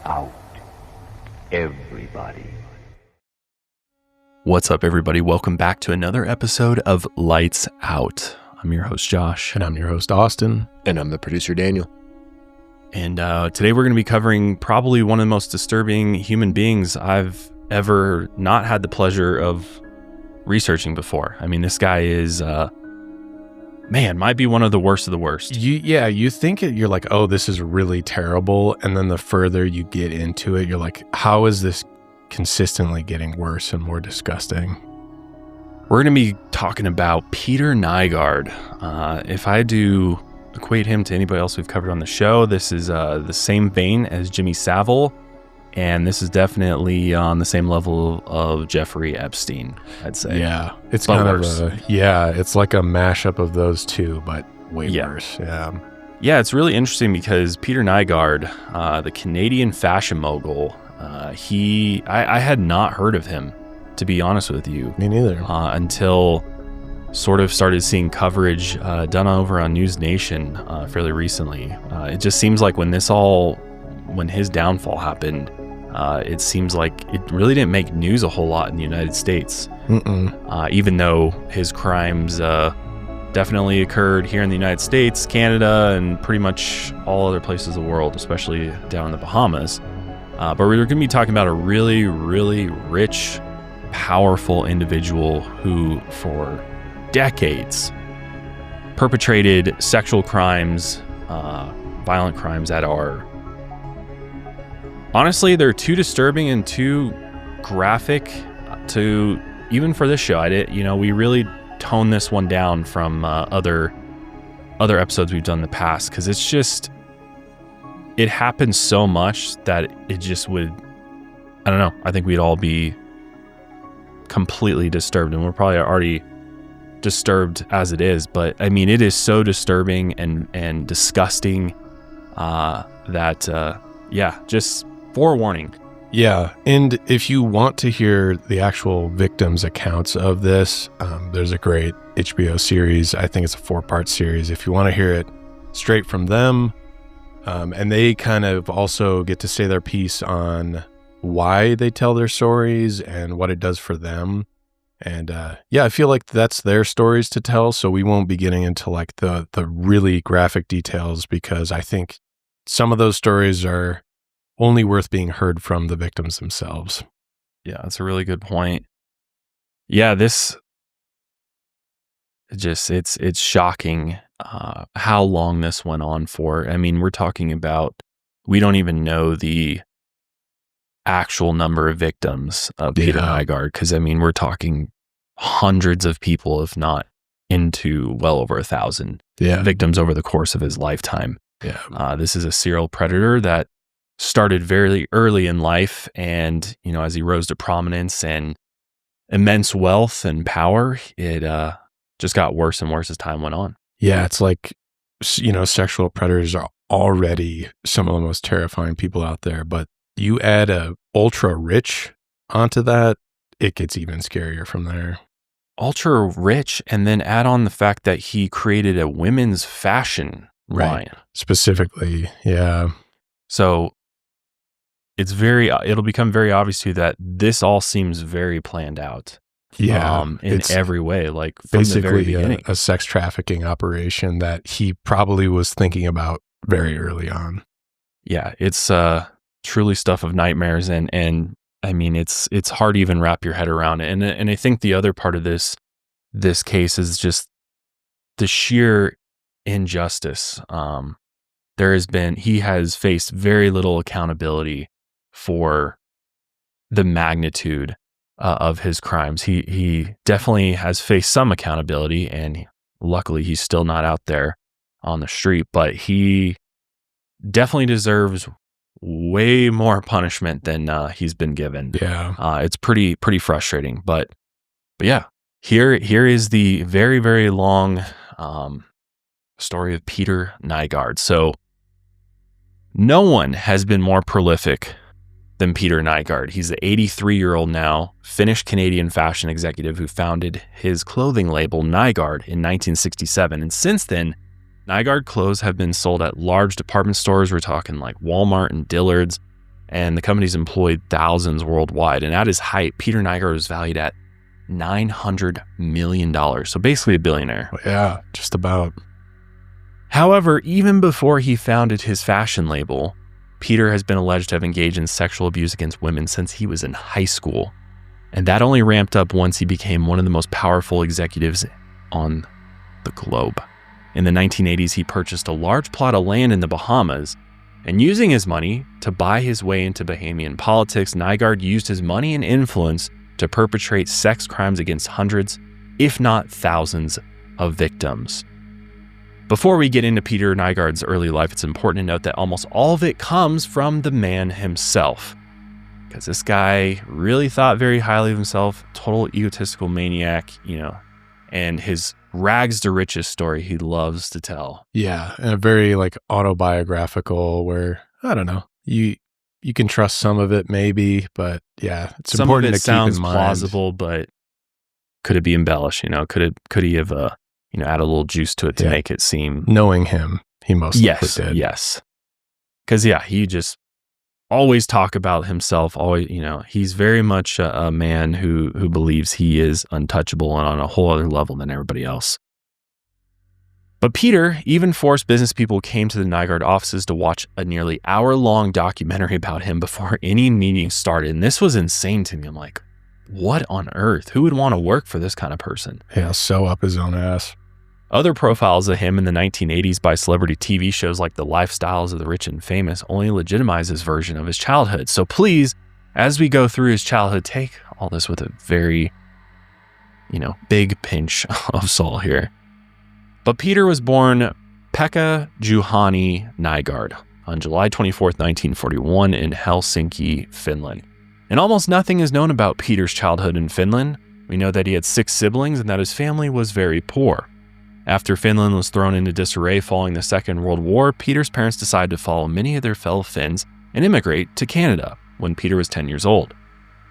out. Everybody. What's up, everybody? Welcome back to another episode of Lights Out. I'm your host, Josh. And I'm your host, Austin. And I'm the producer, Daniel. And today we're going to be covering probably one of the most disturbing human beings I've ever not had the pleasure of researching before. I mean, this guy is, might be one of the worst of the worst. You think you're like, oh, this is really terrible. And then the further you get into it, you're like, how is this consistently getting worse and more disgusting? We're going to be talking about Peter Nygard. If I do equate him to anybody else we've covered on the show, this is the same vein as Jimmy Savile, and this is definitely on the same level of Jeffrey Epstein, I'd say. Yeah, it's but kind worse. It's like a mashup of those two, but way worse. Yeah, it's really interesting because Peter Nygard, the Canadian fashion mogul, I had not heard of him, to be honest with you. Me neither. Until sort of started seeing coverage done over on News Nation fairly recently. It just seems like when his downfall happened, it seems like it really didn't make news a whole lot in the United States. Even though his crimes definitely occurred here in the United States, Canada, and pretty much all other places of the world, especially down in the Bahamas. But we're going to be talking about a really, really rich, powerful individual who, for decades, perpetrated sexual crimes, violent crimes that are, honestly, they're too disturbing and too graphic to, even for this show. We really toned this one down from other episodes we've done in the past, because it's just, it happens so much that it just would, I don't know, I think we'd all be completely disturbed, and we're probably already disturbed as it is, but I mean, it is so disturbing and disgusting that just forewarning. Yeah, and if you want to hear the actual victims' accounts of this, there's a great HBO series. I think it's a 4-part series. If you want to hear it straight from them, and they kind of also get to say their piece on why they tell their stories and what it does for them. And I feel like that's their stories to tell, so we won't be getting into like the really graphic details, because I think some of those stories are only worth being heard from the victims themselves. Yeah, that's a really good point. Yeah, it's shocking how long this went on for. I mean, we're talking about, we don't even know the actual number of victims of Peter Nygard, because I mean, we're talking hundreds of people, if not into well over 1,000 victims over the course of his lifetime. This is a serial predator that started very early in life, and as he rose to prominence and immense wealth and power, it just got worse and worse as time went on. Yeah, it's like, sexual predators are already some of the most terrifying people out there, but you add a ultra rich onto that, it gets even scarier from there. Ultra rich, and then add on the fact that he created a women's fashion line. Specifically, yeah. So it'll become very obvious to you that this all seems very planned out. Yeah. In every way, like from basically the very beginning. A sex trafficking operation that he probably was thinking about very early on. Yeah, it's truly stuff of nightmares, and I mean, it's hard to even wrap your head around it. And I think the other part of this case is just the sheer injustice. He has faced very little accountability for the magnitude of his crimes. He definitely has faced some accountability, and luckily he's still not out there on the street, but he definitely deserves way more punishment than he's been given. Yeah. It's pretty frustrating, but yeah, here is the very, very long story of Peter Nygard. So no one has been more prolific than Peter Nygard. He's the 83-year-old now Finnish Canadian fashion executive who founded his clothing label Nygard in 1967. And since then, Nygard clothes have been sold at large department stores. We're talking like Walmart and Dillard's. and the company's employed thousands worldwide. And at his height, Peter Nygard was valued at $900 million. So basically a billionaire. Yeah, just about. However, even before he founded his fashion label, Peter has been alleged to have engaged in sexual abuse against women since he was in high school. And that only ramped up once he became one of the most powerful executives on the globe. In the 1980s, he purchased a large plot of land in the Bahamas, and using his money to buy his way into Bahamian politics, Nygard used his money and influence to perpetrate sex crimes against hundreds, if not thousands, of victims. Before we get into Peter Nygard's early life, it's important to note that almost all of it comes from the man himself. Because this guy really thought very highly of himself, total egotistical maniac, and his rags to riches story he loves to tell. Yeah, and a very autobiographical where, I don't know, you can trust some of it maybe, but yeah, it's some important of it to keep sounds in mind. Plausible, but could it be embellished? Could he have add a little juice to it to make it seem... Knowing him, he most likely did. Yes. Because, he just always talk about himself. Always, he's very much a man who believes he is untouchable and on a whole other level than everybody else. But Peter even forced business people who came to the Nygard offices to watch a nearly hour-long documentary about him before any meeting started. And this was insane to me. I'm like, what on earth? Who would want to work for this kind of person? Yeah, so up his own ass. Other profiles of him in the 1980s by celebrity TV shows like The Lifestyles of the Rich and Famous only legitimize his version of his childhood. So please, as we go through his childhood, take all this with a very, big pinch of salt here. But Peter was born Pekka Juhani Nygard on July 24th, 1941 in Helsinki, Finland. And almost nothing is known about Peter's childhood in Finland. We know that he had 6 siblings and that his family was very poor. After Finland was thrown into disarray following the Second World War, Peter's parents decided to follow many of their fellow Finns and immigrate to Canada when Peter was 10 years old.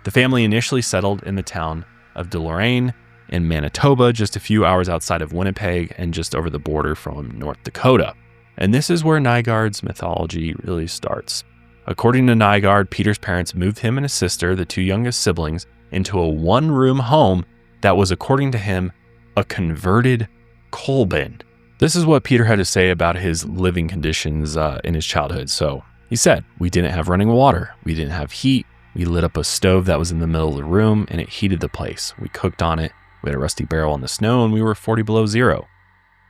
The family initially settled in the town of Deloraine in Manitoba, just a few hours outside of Winnipeg and just over the border from North Dakota. And this is where Nygard's mythology really starts. According to Nygard, Peter's parents moved him and his sister, the 2 youngest siblings, into a one-room home that was, according to him, a converted coal bin. This is what Peter had to say about his living conditions in his childhood. So he said, "We didn't have running water. We didn't have heat. We lit up a stove that was in the middle of the room and it heated the place. We cooked on it. We had a rusty barrel in the snow and we were 40 below zero.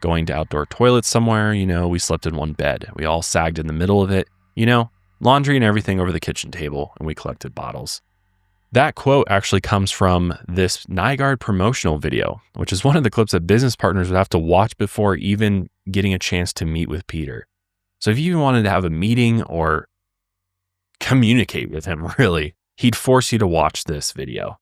Going to outdoor toilets somewhere, we slept in one bed. We all sagged in the middle of it, laundry and everything over the kitchen table, and we collected bottles." That quote actually comes from this Nygard promotional video, which is one of the clips that business partners would have to watch before even getting a chance to meet with Peter. So if you even wanted to have a meeting or communicate with him, really, he'd force you to watch this video.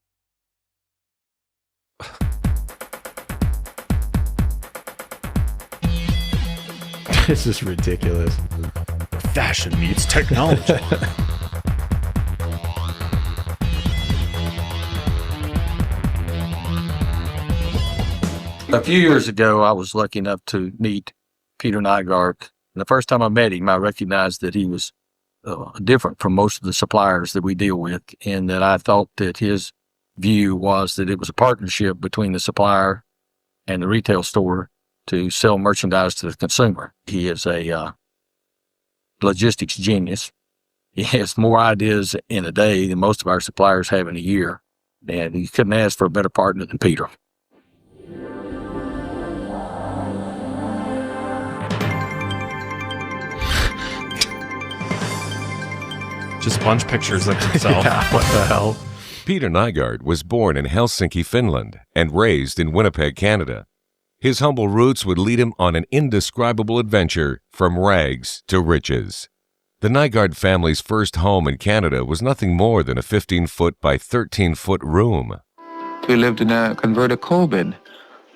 This is ridiculous. Fashion meets technology. A few years ago, I was lucky enough to meet Peter Nygard. And the first time I met him, I recognized that he was different from most of the suppliers that we deal with, and that I thought that his view was that it was a partnership between the supplier and the retail store to sell merchandise to the consumer. He is a logistics genius. He has more ideas in a day than most of our suppliers have in a year, and you couldn't ask for a better partner than Peter. Just a bunch of pictures of himself. Yeah, what the hell? Peter Nygard was born in Helsinki, Finland, and raised in Winnipeg, Canada. His humble roots would lead him on an indescribable adventure from rags to riches. The Nygard family's first home in Canada was nothing more than a 15-foot by 13-foot room. We lived in a converted coal bin.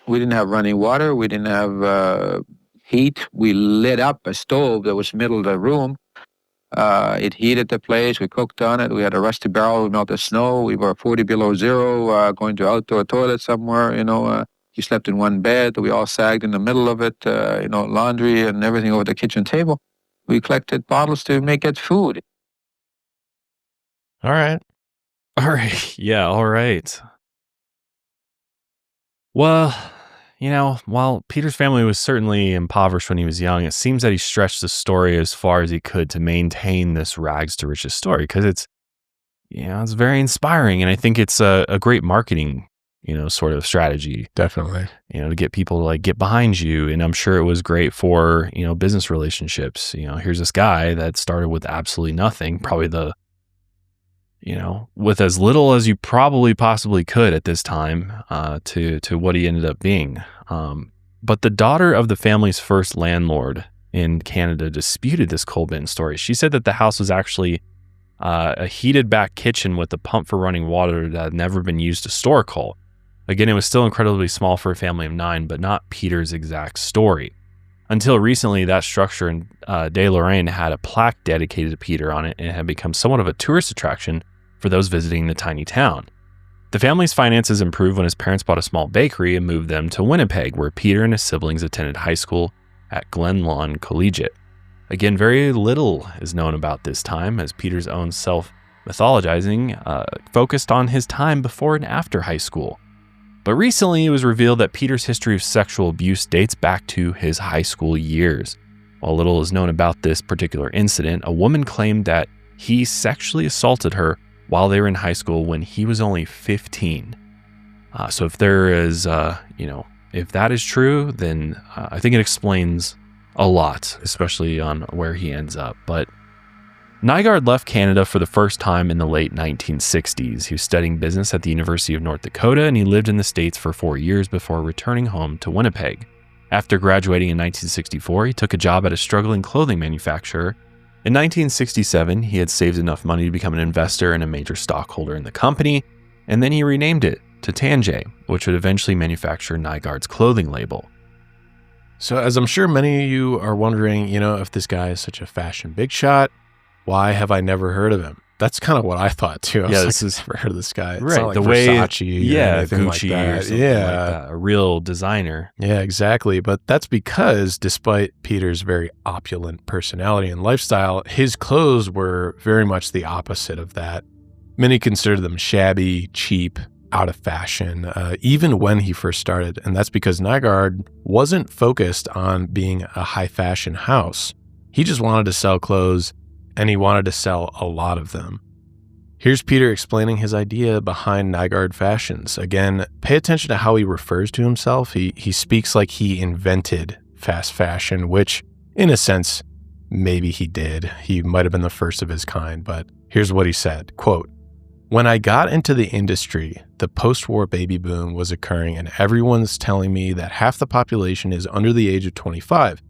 We didn't have running water. We didn't have heat. We lit up a stove that was middle of the room. It heated the place. We cooked on it. We had a rusty barrel. We melted snow. We were 40 below zero, going to outdoor toilet somewhere, You slept in one bed. We all sagged in the middle of it, laundry and everything over the kitchen table. We collected bottles to make it food. All right. All right. Yeah. All right. Well, while Peter's family was certainly impoverished when he was young, it seems that he stretched the story as far as he could to maintain this rags to riches story because it's very inspiring. And I think it's a great marketing, sort of strategy. Definitely. To get people to like get behind you. And I'm sure it was great for, business relationships. Here's this guy that started with absolutely nothing, probably with as little as you probably possibly could at this time, to what he ended up being. But the daughter of the family's first landlord in Canada disputed this coal bin story. She said that the house was actually a heated back kitchen with a pump for running water that had never been used to store coal. Again, it was still incredibly small for a family of 9, but not Peter's exact story. Until recently, that structure in De Lorraine had a plaque dedicated to Peter on it, and it had become somewhat of a tourist attraction for those visiting the tiny town. The family's finances improved when his parents bought a small bakery and moved them to Winnipeg, where Peter and his siblings attended high school at Glen Lawn Collegiate. Again, very little is known about this time, as Peter's own self-mythologizing focused on his time before and after high school. But recently, it was revealed that Peter's history of sexual abuse dates back to his high school years. While little is known about this particular incident, a woman claimed that he sexually assaulted her while they were in high school when he was only 15. So if there is, if that is true, then I think it explains a lot, especially on where he ends up. But Nygard left Canada for the first time in the late 1960s. He was studying business at the University of North Dakota, and he lived in the States for 4 years before returning home to Winnipeg. After graduating in 1964, he took a job at a struggling clothing manufacturer. In 1967, he had saved enough money to become an investor and a major stockholder in the company, and then he renamed it to Tanjay, which would eventually manufacture Nygard's clothing label. So as I'm sure many of you are wondering, if this guy is such a fashion big shot, why have I never heard of him? That's kind of what I thought too. This is never heard of this guy. It's right. Not like the way, Versace, or anything Gucci, like that. or something like that. A real designer. Yeah, exactly. But that's because despite Peter's very opulent personality and lifestyle, his clothes were very much the opposite of that. Many consider them shabby, cheap, out of fashion, even when he first started. And that's because Nygard wasn't focused on being a high fashion house. He just wanted to sell clothes, and he wanted to sell a lot of them. Here's Peter explaining his idea behind Nygard Fashions. Again, pay attention to how he refers to himself. He speaks like he invented fast fashion, which in a sense, maybe he did. He might have been the first of his kind, but here's what he said, quote, "When I got into the industry, the post-war baby boom was occurring and everyone's telling me that half the population is under the age of 25.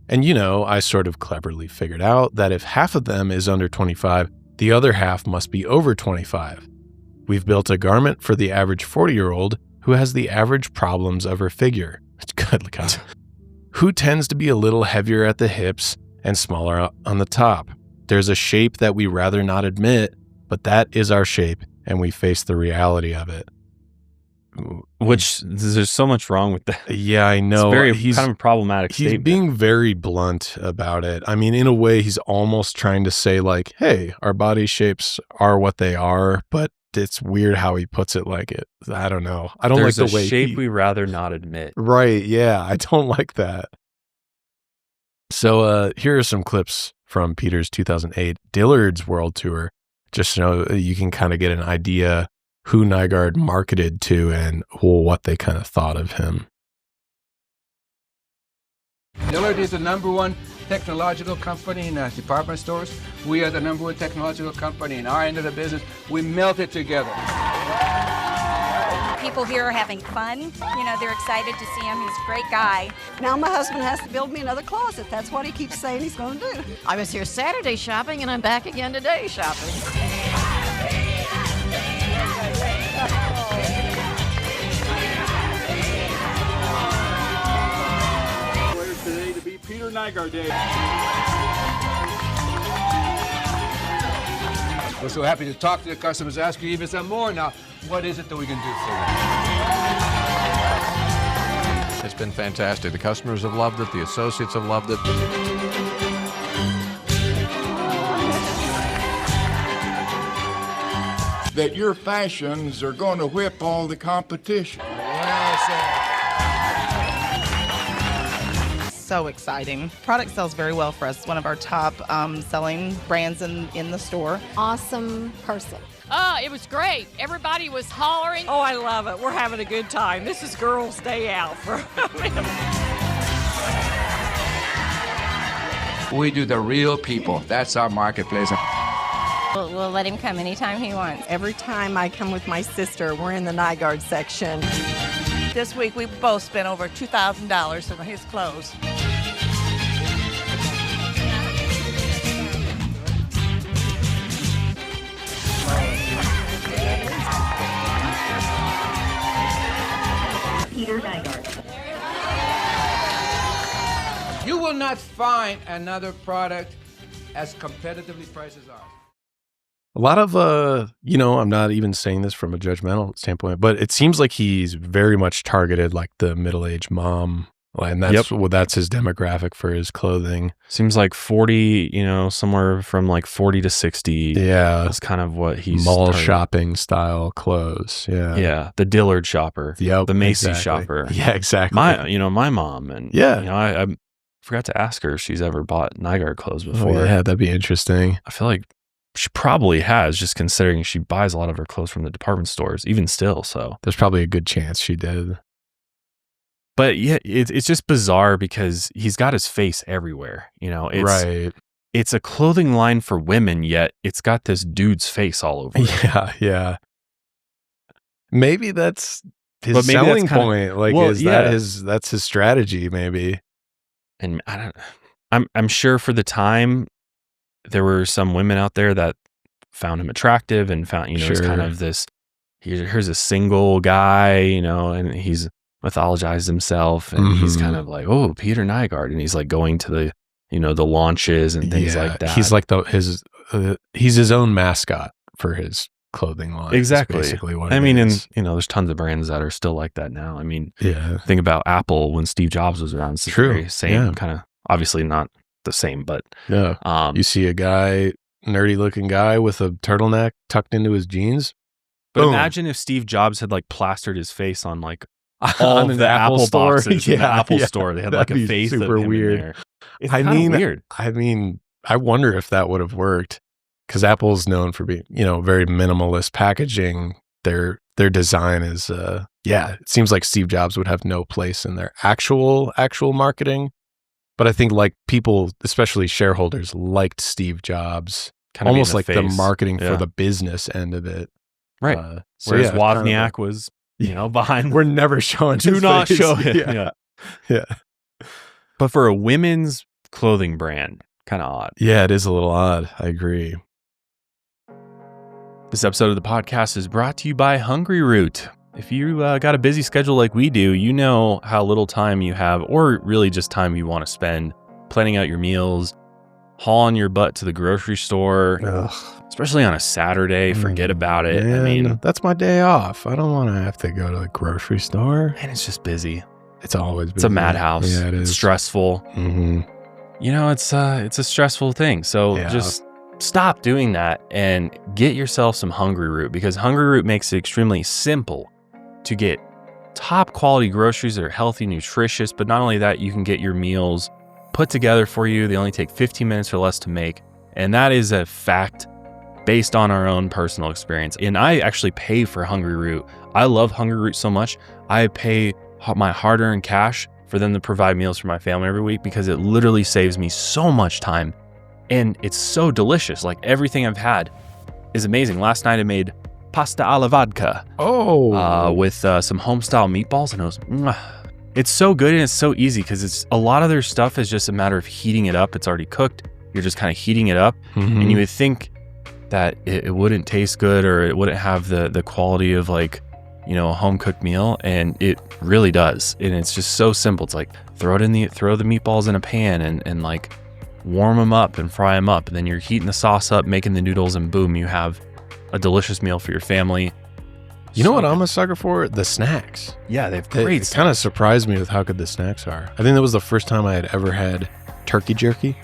And I sort of cleverly figured out that if half of them is under 25, the other half must be over 25. We've built a garment for the average 40-year-old who has the average problems of her figure." It's good, look out. "Who tends to be a little heavier at the hips and smaller on the top. There's a shape that we rather not admit, but that is our shape, and we face the reality of it." Which, there's so much wrong with that. Yeah, I know. He's kind of a problematic He's statement. being very blunt about it. I mean, in a way, he's almost trying to say like, hey, our body shapes are what they are, but it's weird how he puts it like it. I don't know. I don't There's like the way a shape we rather not admit. Right, yeah, I don't like that. So here are some clips from Peter's 2008 Dillard's World Tour, just so you can kind of get an idea who Nygard marketed to and what they kind of thought of him. Dillard is the #1 technological company in department stores. We are the #1 technological company in our end of the business. We melt it together. People here are having fun. They're excited to see him. He's a great guy. Now my husband has to build me another closet. That's what he keeps saying he's going to do. I was here Saturday shopping, and I'm back again today shopping. Today to be Peter Nygard Day. We're so happy to talk to the customers, ask you even some more. Now, what is it that we can do for you? It's been fantastic. The customers have loved it. The associates have loved it. that your fashions are going to whip all the competition. So exciting. Product sells very well for us. It's one of our top selling brands in the store. Awesome person. Oh, it was great. Everybody was hollering. Oh, I love it. We're having a good time. This is girls' day out for We do the real people. That's our marketplace. We'll let him come anytime he wants. Every time I come with my sister, we're in the Nygard section. This week, we both spent over $2,000 on his clothes. Peter Nygard. You will not find another product as competitively priced as ours. A lot of, I'm not even saying this from a judgmental standpoint, but it seems like he's very much targeted like the middle-aged mom. And that's his demographic for his clothing. Seems like 40, somewhere from like 40 to 60. Yeah. That's kind of what he's mall targeting. Shopping style clothes. Yeah. Yeah. The Dillard shopper. Yep. The Macy's exactly. shopper. Yeah, exactly. My mom. And, I forgot to ask her if she's ever bought Nygard clothes before. Oh, yeah, that'd be interesting. I feel like she probably has, just considering she buys a lot of her clothes from the department stores, even still. So there's probably a good chance she did. But yeah, it's just bizarre because he's got his face everywhere. Right. It's a clothing line for women, yet it's got this dude's face all over it. Yeah. Maybe that's his selling point. That's his strategy, maybe. And I'm sure for the time there were some women out there that found him attractive and found, it's kind of this, here's a single guy, and he's mythologized himself and he's kind of like, oh, Peter Nygard. And he's like going to the, the launches and things like that. He's like he's his own mascot for his clothing line. Exactly. Basically what and there's tons of brands that are still like that now. I mean, think about Apple when Steve Jobs was around. It's true. Same kind of, obviously not the same, but you see a guy, nerdy looking guy with a turtleneck tucked into his jeans. But Boom. imagine if Steve Jobs had like plastered his face on like all of the Apple store boxes in the Apple store. They had like a face super of him weird. in there. It's kind of weird. I wonder if that would have worked because Apple's known for being, very minimalist packaging. Their design is, it seems like Steve Jobs would have no place in their actual marketing. But I think like people, especially shareholders, liked Steve Jobs, kind of almost like face. the marketing for the business end of it. Right. Whereas Wozniak was, behind. We're never showing Do his not face. show him. Yeah. But for a women's clothing brand, kind of odd. Yeah, it is a little odd. I agree. This episode of the podcast is brought to you by Hungry Root. If you got a busy schedule like we do, you know how little time you have, or really just time you want to spend planning out your meals, hauling your butt to the grocery store, especially on a Saturday. Forget about it. Man, I mean, that's my day off. I don't want to have to go to the grocery store. And it's just busy. It's always busy. It's a madhouse. Yeah, it is. It's stressful. Mm-hmm. It's a stressful thing. So just stop doing that and get yourself some Hungry Root, because Hungry Root makes it extremely simple to get top quality groceries that are healthy, nutritious, but not only that, you can get your meals put together for you. They only take 15 minutes or less to make. And that is a fact based on our own personal experience. And I actually pay for Hungry Root. I love Hungry Root so much. I pay my hard-earned cash for them to provide meals for my family every week because it literally saves me so much time. And it's so delicious. Like everything I've had is amazing. Last night I made pasta alla vodka. With some home-style meatballs, and it was it's so good and it's so easy because it's a lot of their stuff is just a matter of heating it up. It's already cooked. You're just kind of heating it up, and you would think that it wouldn't taste good or it wouldn't have the quality of like, a home-cooked meal, and it really does. And it's just so simple. It's like throw the meatballs in a pan and like warm them up and fry them up, and then you're heating the sauce up, making the noodles, and boom, you have a delicious meal for your family. You know what I'm a sucker for? The snacks. Yeah, they have great It kind of surprised me with how good the snacks are. I think that was the first time I had ever had turkey jerky.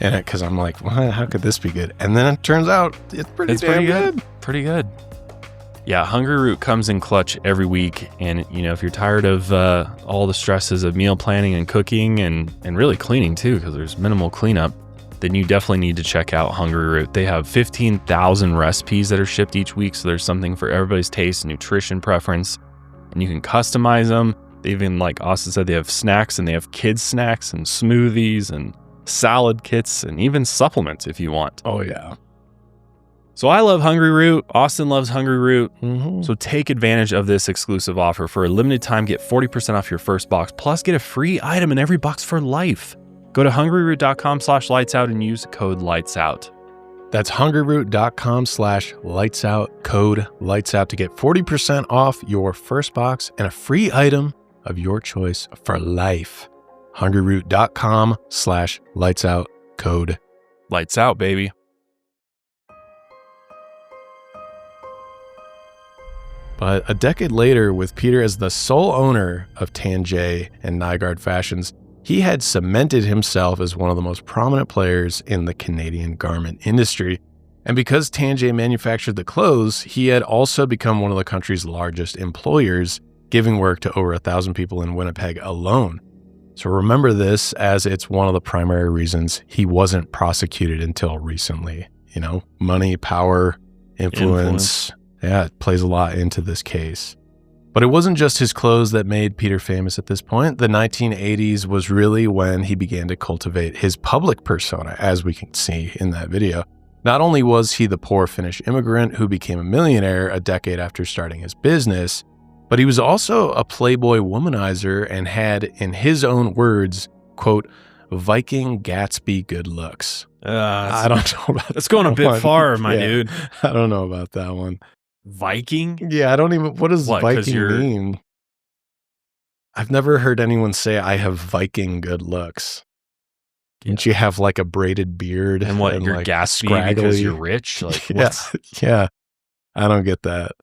And because I'm like, how could this be good? And then it turns out it's pretty good. Pretty good. Yeah, Hungry Root comes in clutch every week. And, you know, if you're tired of all the stresses of meal planning and cooking and really cleaning too, because there's minimal cleanup, then you definitely need to check out Hungry Root. They have 15,000 recipes that are shipped each week. So there's something for everybody's taste and nutrition preference. And you can customize them. They even, like Austin said, they have snacks, and they have kids snacks and smoothies and salad kits and even supplements if you want. Oh, yeah. So I love Hungry Root. Austin loves Hungry Root. So take advantage of this exclusive offer. For a limited time, get 40% off your first box, plus get a free item in every box for life. Go to hungryroot.com/lightsout and use code lightsout. That's hungryroot.com/lightsout, code lightsout to get 40% off your first box and a free item of your choice for life. hungryroot.com/lightsout, code lights out, baby. But a decade later, with Peter as the sole owner of Tanjay and Nygard Fashions, he had cemented himself as one of the most prominent players in the Canadian garment industry. And because Tanjay manufactured the clothes, he had also become one of the country's largest employers, giving work to over 1,000 people in Winnipeg alone. So remember this, as it's one of the primary reasons he wasn't prosecuted until recently. You know, money, power, influence. Yeah, it plays a lot into this case. But it wasn't just his clothes that made Peter famous at this point. The 1980s was really when he began to cultivate his public persona, as we can see in that video. Not only was he the poor Finnish immigrant who became a millionaire a decade after starting his business, but he was also a playboy womanizer and had, in his own words, quote, Viking Gatsby good looks. I don't know about that's going a bit far, my dude. I don't know about that one. Viking? Yeah, I don't even, what does Viking mean? I've never heard anyone say I have Viking good looks. Didn't you have like a braided beard? And what, you're like Gatsby because you're rich? Like, yeah, I don't get that.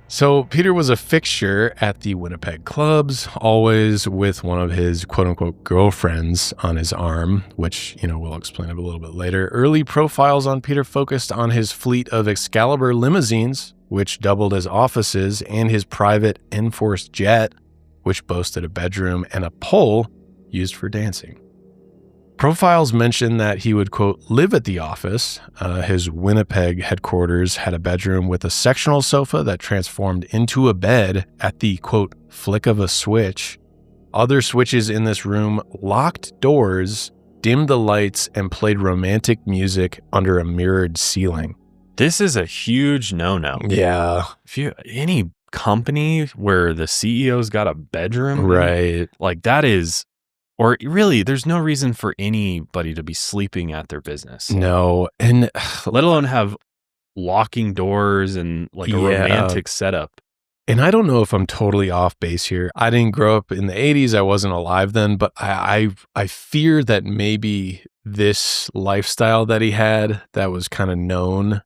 So Peter was a fixture at the Winnipeg clubs, always with one of his quote-unquote girlfriends on his arm, which, you know, we'll explain a little bit later. Early profiles on Peter focused on his fleet of Excalibur limousines, which doubled as offices, and his private Enforce jet, which boasted a bedroom and a pole used for dancing. Profiles mention that he would, quote, live at the office. His Winnipeg headquarters had a bedroom with a sectional sofa that transformed into a bed at the, quote, flick of a switch. Other switches in this room locked doors, dimmed the lights, and played romantic music under a mirrored ceiling. This is a huge no-no. Yeah. If you, any company where the CEO's got a bedroom, right? Like that is... Or really, there's no reason for anybody to be sleeping at their business. No. And let alone have locking doors and like a romantic setup. And I don't know if I'm totally off base here. I didn't grow up in the 80s. I wasn't alive then, but I fear that maybe this lifestyle that he had that was kind of known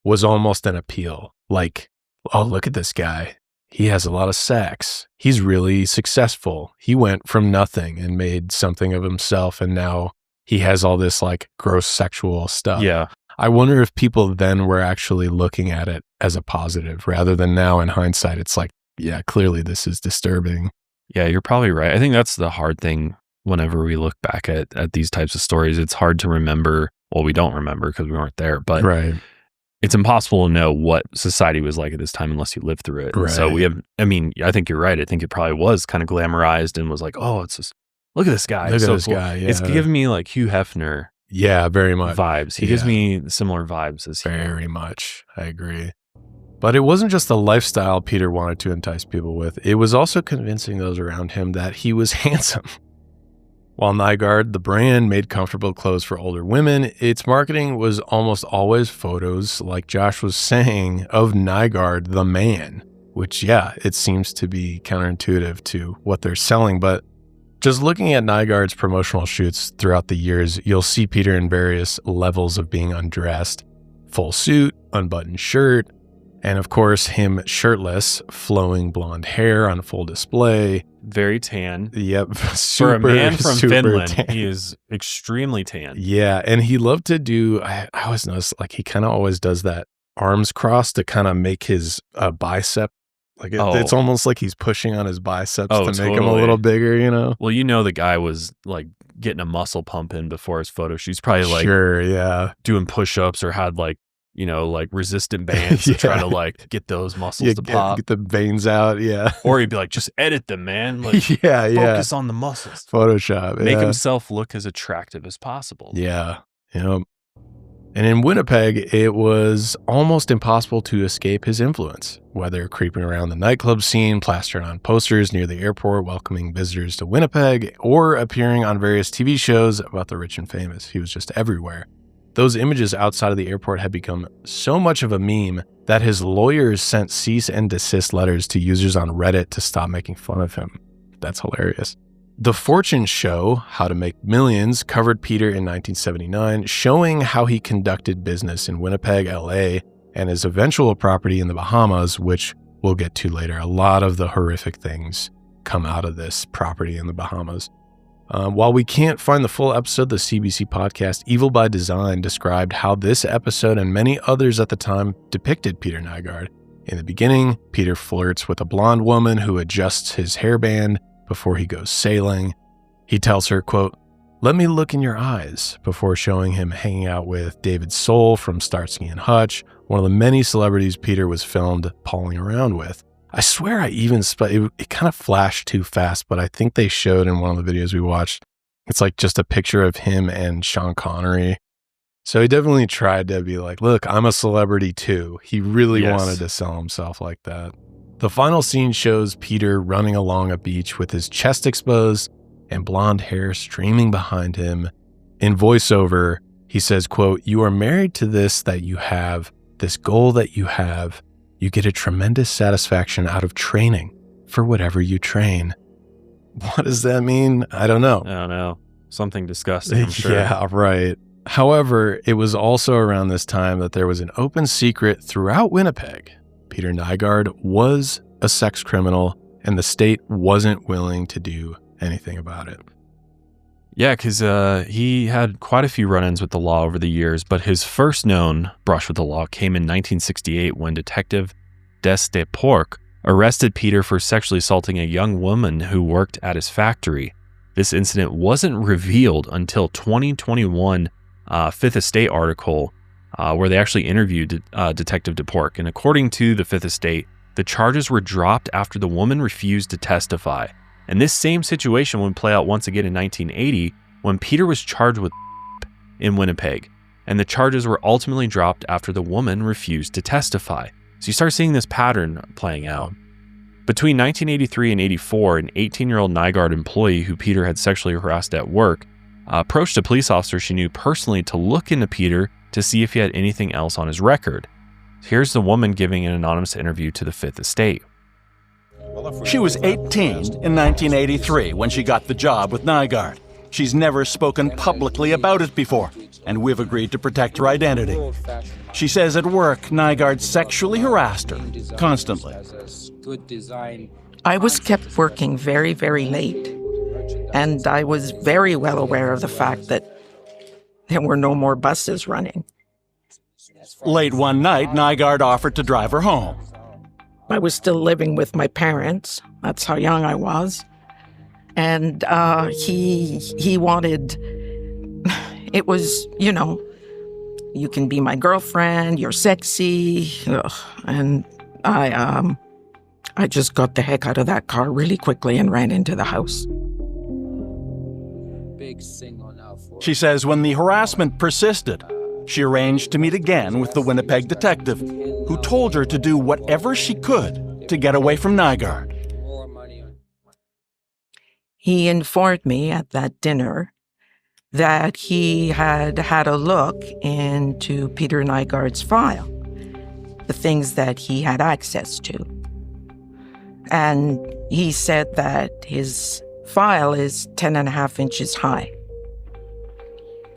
was almost an appeal. Like, oh, look at this guy. He has a lot of sex. He's really successful. He went from nothing and made something of himself, and now he has all this like gross sexual stuff. Yeah. I wonder if people then were actually looking at it as a positive rather than now in hindsight. It's like, yeah, clearly this is disturbing. Yeah, you're probably right. I think that's the hard thing whenever we look back at these types of stories. It's hard to remember. Well, we don't remember because we weren't there, but right. It's impossible to know what society was like at this time unless you lived through it. Right. So we have, I mean, I think you're right. I think it probably was kind of glamorized and was like, oh, it's just, look at this guy. Look at so this cool. guy. Yeah. It's giving me like Hugh Hefner. Yeah, very much. Vibes. He gives me similar vibes as very much. I agree. But it wasn't just the lifestyle Peter wanted to entice people with. It was also convincing those around him that he was handsome. While Nygard, the brand, made comfortable clothes for older women, its marketing was almost always photos, like Josh was saying, of Nygard, the man, which, yeah, it seems to be counterintuitive to what they're selling. But just looking at Nygard's promotional shoots throughout the years, you'll see Peter in various levels of being undressed. Full suit, unbuttoned shirt, and of course, him shirtless, flowing blonde hair on full display. Very tan. Yep. For a man from Finland, tan. He is extremely tan. Yeah. And he loved to do, I always notice, like, he kind of always does that arms crossed to kind of make his bicep. Like it's almost like he's pushing on his biceps to make him a little bigger, you know? Well, you know, the guy was like getting a muscle pump in before his photo shoot. He's probably like doing push-ups or had like, you know, like resistant bands to try to like get those muscles to pop. Get the veins out, Or he'd be like, just edit them, man. Like, focus on the muscles. Photoshop, Make himself look as attractive as possible. Yeah, And in Winnipeg, it was almost impossible to escape his influence, whether creeping around the nightclub scene, plastering on posters near the airport, welcoming visitors to Winnipeg, or appearing on various TV shows about the rich and famous. He was just everywhere. Those images outside of the airport had become so much of a meme that his lawyers sent cease and desist letters to users on Reddit to stop making fun of him. That's hilarious. The Fortune show, How to Make Millions, covered Peter in 1979, showing how he conducted business in Winnipeg, LA, and his eventual property in the Bahamas, which we'll get to later. A lot of the horrific things come out of this property in the Bahamas. While we can't find the full episode, the CBC podcast Evil by Design described how this episode and many others at the time depicted Peter Nygard. In the beginning, Peter flirts with a blonde woman who adjusts his hairband before he goes sailing. He tells her, quote, "Let me look in your eyes," before showing him hanging out with David Soul from Starsky and Hutch, one of the many celebrities Peter was filmed palling around with. I swear I even, it kind of flashed too fast, but I think they showed in one of the videos we watched, it's like just a picture of him and Sean Connery. So he definitely tried to be like, look, I'm a celebrity too. He really wanted to sell himself like that. The final scene shows Peter running along a beach with his chest exposed and blonde hair streaming behind him. In voiceover, he says, quote, "You are married to this that you have, this goal that you have. You get a tremendous satisfaction out of training for whatever you train." What does that mean? I don't know. Something disgusting, I'm sure. Yeah, right. However, it was also around this time that there was an open secret throughout Winnipeg. Peter Nygard was a sex criminal, and the state wasn't willing to do anything about it. Yeah, because he had quite a few run-ins with the law over the years, but his first known brush with the law came in 1968 when Detective Des Deportes arrested Peter for sexually assaulting a young woman who worked at his factory. This incident wasn't revealed until 2021 Fifth Estate article where they actually interviewed Detective Deportes. And according to the Fifth Estate, the charges were dropped after the woman refused to testify. And this same situation would play out once again in 1980 when Peter was charged with in Winnipeg, and the charges were ultimately dropped after the woman refused to testify. So you start seeing this pattern playing out. Between 1983 and 84, an 18-year-old Nygard employee who Peter had sexually harassed at work approached a police officer she knew personally to look into Peter to see if he had anything else on his record. Here's the woman giving an anonymous interview to the Fifth Estate. She was 18 in 1983 when she got the job with Nygard. She's never spoken publicly about it before, and we've agreed to protect her identity. She says at work, Nygard sexually harassed her, constantly. I was kept working very, very late, and I was very well aware of the fact that there were no more buses running. Late one night, Nygard offered to drive her home. I was still living with my parents. That's how young I was. And he wanted, it was, you can be my girlfriend, you're sexy. Ugh. And I just got the heck out of that car really quickly and ran into the house. She says when the harassment persisted, she arranged to meet again with the Winnipeg detective, who told her to do whatever she could to get away from Nygard. He informed me at that dinner that he had had a look into Peter Nygard's file, the things that he had access to. And he said that his file is 10.5 inches high.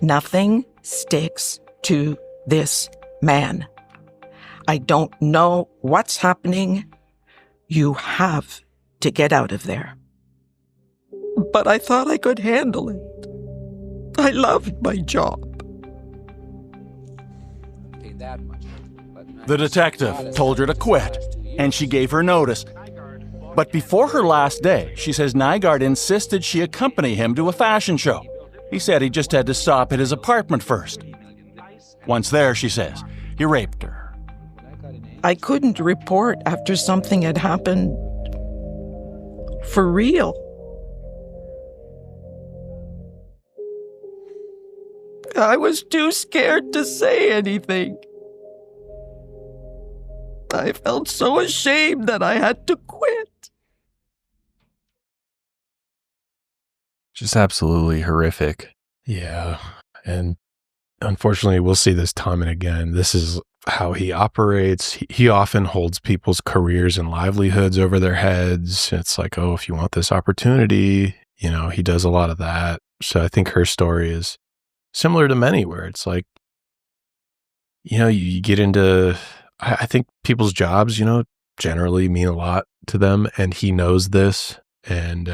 Nothing sticks to this man. I don't know what's happening. You have to get out of there. But I thought I could handle it. I loved my job. The detective told her to quit, and she gave her notice. But before her last day, she says Nygard insisted she accompany him to a fashion show. He said he just had to stop at his apartment first. Once there, she says, he raped her. I couldn't report after something had happened for real. I was too scared to say anything. I felt so ashamed that I had to quit. Just absolutely horrific. Yeah. And unfortunately, we'll see this time and again. This is how he operates. He often holds people's careers and livelihoods over their heads. It's like, oh, if you want this opportunity, you know, he does a lot of that. So I think her story is similar to many, where it's like, you know, you get into, I think people's jobs, you know, generally mean a lot to them, and he knows this, and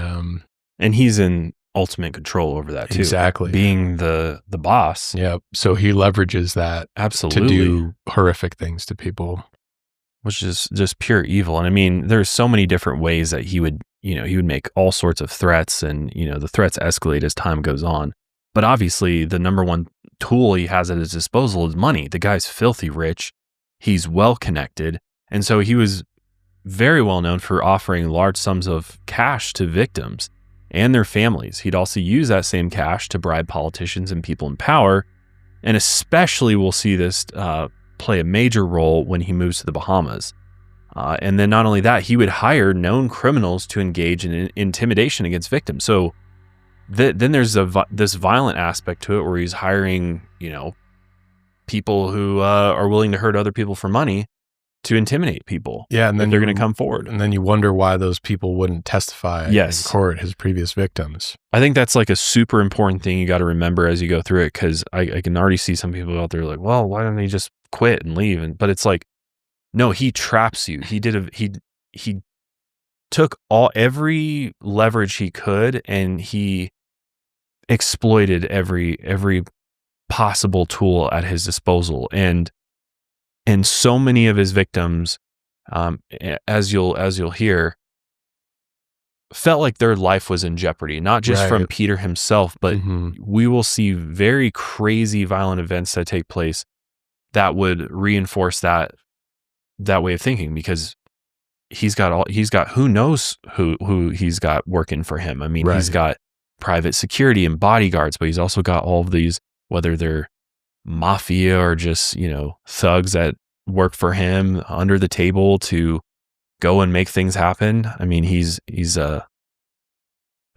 he's in ultimate control over that too. Exactly. Being the boss. Yeah. So he leverages that absolutely to do horrific things to people, which is just pure evil. And I mean, there's so many different ways that he would make all sorts of threats, and, you know, the threats escalate as time goes on. But obviously the number one tool he has at his disposal is money. The guy's filthy rich. He's well connected. And so he was very well known for offering large sums of cash to victims and their families. He'd also use that same cash to bribe politicians and people in power. And especially we'll see this play a major role when he moves to the Bahamas. And then not only that, he would hire known criminals to engage in intimidation against victims. So then there's this violent aspect to it, where he's hiring, you know, people who are willing to hurt other people for money to intimidate people. Yeah, and then they're going to come forward. And then you wonder why those people wouldn't testify in court, his previous victims. I think that's like a super important thing you got to remember as you go through it, because I can already see some people out there like, well, why don't they just quit and leave? But it's like, no, he traps you. He took every leverage he could, and he exploited every possible tool at his disposal. And so many of his victims, as you'll hear, felt like their life was in jeopardy, not just from Peter himself, but we will see very crazy violent events that take place that would reinforce that way of thinking, because he's got who knows who he's got working for him. I mean, he's got private security and bodyguards, but he's also got all of these, whether they're mafia or just, you know, thugs that work for him under the table to go and make things happen. I mean, he's a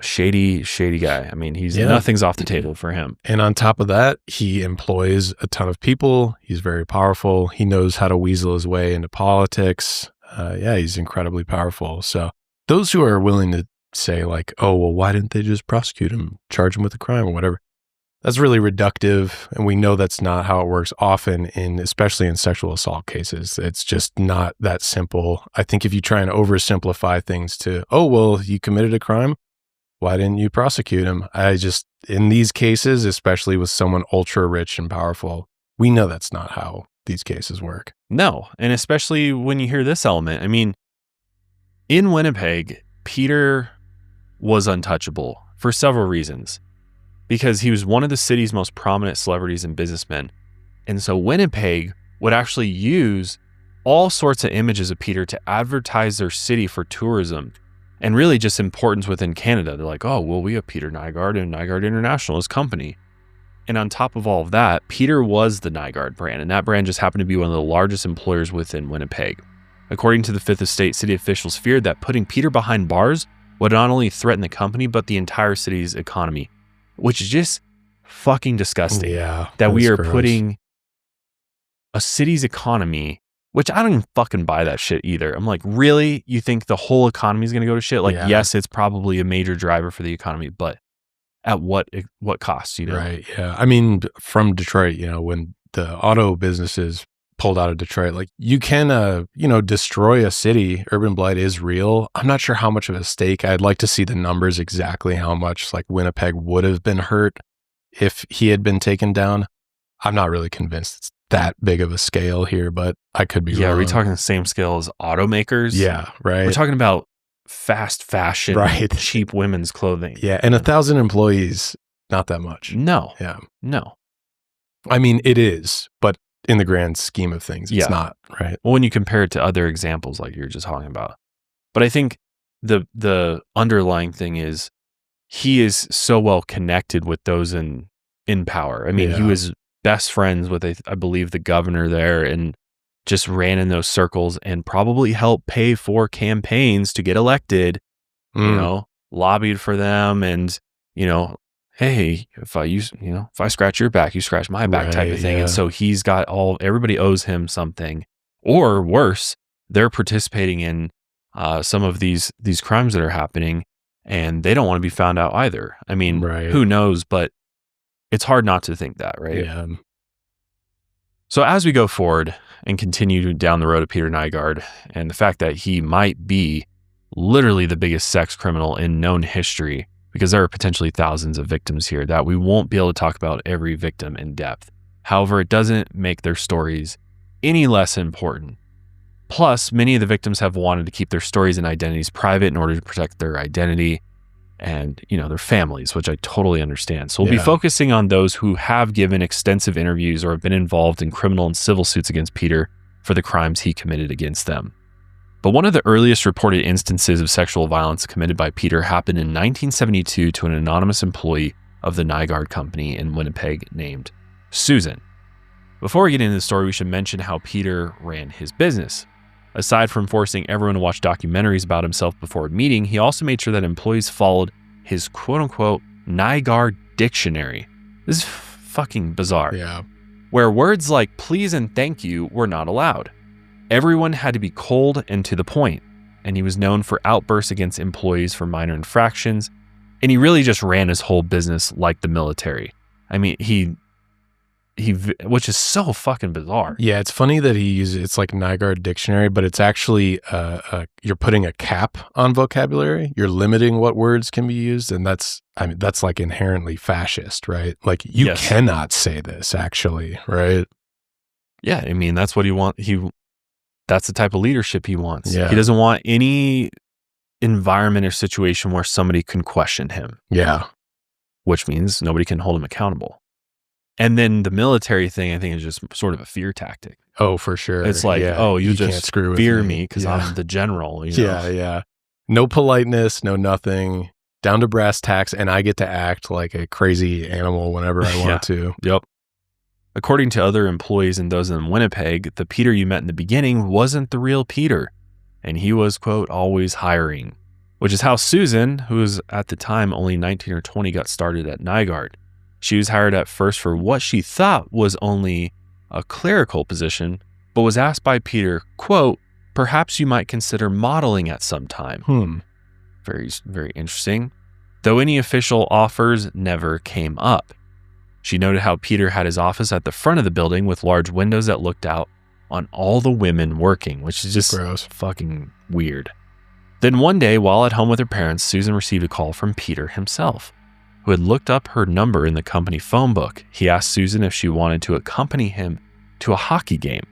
shady guy. I mean, nothing's off the table for him. And on top of that, he employs a ton of people. He's very powerful. He knows how to weasel his way into politics. He's incredibly powerful. So those who are willing to say like, oh, well, why didn't they just prosecute him, charge him with a crime or whatever? That's really reductive. And we know that's not how it works often, especially in sexual assault cases. It's just not that simple. I think if you try and oversimplify things to, oh, well, you committed a crime, why didn't you prosecute him? In these cases, especially with someone ultra rich and powerful, we know that's not how these cases work. No. And especially when you hear this element, I mean, in Winnipeg, Peter was untouchable for several reasons, because he was one of the city's most prominent celebrities and businessmen. And so Winnipeg would actually use all sorts of images of Peter to advertise their city for tourism and really just importance within Canada. They're like, oh, well, we have Peter Nygard and Nygard International as company. And on top of all of that, Peter was the Nygard brand, and that brand just happened to be one of the largest employers within Winnipeg. According to the Fifth Estate, city officials feared that putting Peter behind bars would not only threaten the company, but the entire city's economy, which is just fucking disgusting. Yeah. That we are gross. Putting a city's economy, which I don't even fucking buy that shit either. I'm like, really? You think the whole economy is going to go to shit? Like, yes, it's probably a major driver for the economy, but at what cost, you know? Right. Yeah. I mean, from Detroit, you know, when the auto businesses pulled out of Detroit, like you can, destroy a city. Urban blight is real. I'm not sure how much of a stake. I'd like to see the numbers exactly how much like Winnipeg would have been hurt if he had been taken down. I'm not really convinced that big of a scale here, but I could be wrong. Yeah, are we talking the same scale as automakers? Yeah, right. We're talking about fast fashion, right? Cheap women's clothing. Yeah, and 1,000 employees, not that much. No. Yeah. No. I mean, it is, but in the grand scheme of things, it's not, right? Well, when you compare it to other examples like you're just talking about. But I think the underlying thing is he is so well connected with those in power. I mean, he was best friends with, I believe, the governor there, and just ran in those circles and probably helped pay for campaigns to get elected, you know, lobbied for them, and, you know, hey, if I scratch your back, you scratch my back type of thing. And so he's got everybody owes him something, or worse, they're participating in some of these crimes that are happening, and they don't want to be found out either. I mean, who knows, but it's hard not to think that, right? Yeah. So as we go forward and continue down the road of Peter Nygard, and the fact that he might be literally the biggest sex criminal in known history, because there are potentially thousands of victims here that we won't be able to talk about every victim in depth. However, it doesn't make their stories any less important. Plus, many of the victims have wanted to keep their stories and identities private in order to protect their identity and, you know, their families, which I totally understand. So we'll be focusing on those who have given extensive interviews or have been involved in criminal and civil suits against Peter for the crimes he committed against them. But one of the earliest reported instances of sexual violence committed by Peter happened in 1972 to an anonymous employee of the Nygard Company in Winnipeg named Susan. Before we get into the story, we should mention how Peter ran his business. Aside from forcing everyone to watch documentaries about himself before a meeting, he also made sure that employees followed his quote-unquote Nygard dictionary. This is fucking bizarre. Yeah. Where words like please and thank you were not allowed. Everyone had to be cold and to the point, and he was known for outbursts against employees for minor infractions, and he really just ran his whole business like the military. I mean, he which is so fucking bizarre. Yeah, it's funny that he uses, it's like Nygard dictionary, but it's actually, you're putting a cap on vocabulary. You're limiting what words can be used. And that's like inherently fascist, right? Like you cannot say this actually, right? Yeah. I mean, that's what he wants. That's the type of leadership he wants. Yeah. He doesn't want any environment or situation where somebody can question him. Yeah. Which means nobody can hold him accountable. And then the military thing, I think, is just sort of a fear tactic. Oh, for sure. It's like, oh, you just can't screw with fear me because I'm the general. You know? Yeah. No politeness, no nothing. Down to brass tacks, and I get to act like a crazy animal whenever I want to. Yep. According to other employees and those in Winnipeg, the Peter you met in the beginning wasn't the real Peter, and he was, quote, always hiring, which is how Susan, who was at the time only 19 or 20, got started at Nygard. She was hired at first for what she thought was only a clerical position, but was asked by Peter, quote, perhaps you might consider modeling at some time. Very, very interesting. Though any official offers never came up. She noted how Peter had his office at the front of the building with large windows that looked out on all the women working, which is just gross. Fucking weird. Then one day, while at home with her parents, Susan received a call from Peter himself, who had looked up her number in the company phone book. He asked Susan if she wanted to accompany him to a hockey game.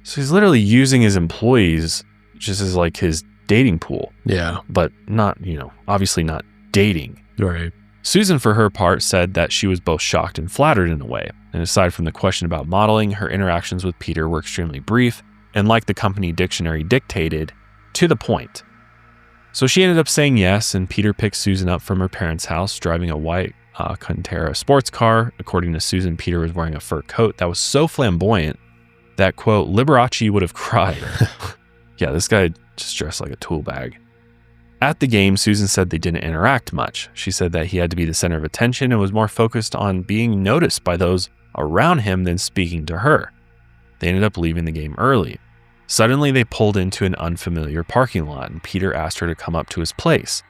So he's literally using his employees just as like his dating pool. Yeah. But not, obviously not dating. Right. Susan, for her part, said that she was both shocked and flattered in a way. And aside from the question about modeling, her interactions with Peter were extremely brief and, like the company dictionary dictated, to the point. So she ended up saying yes, and Peter picked Susan up from her parents' house, driving a white Contera sports car. According to Susan, Peter was wearing a fur coat that was so flamboyant that, quote, Liberace would have cried. Yeah, this guy just dressed like a tool bag. At the game, Susan said they didn't interact much. She said that he had to be the center of attention and was more focused on being noticed by those around him than speaking to her. They ended up leaving the game early. Suddenly, they pulled into an unfamiliar parking lot, and Peter asked her to come up to his place.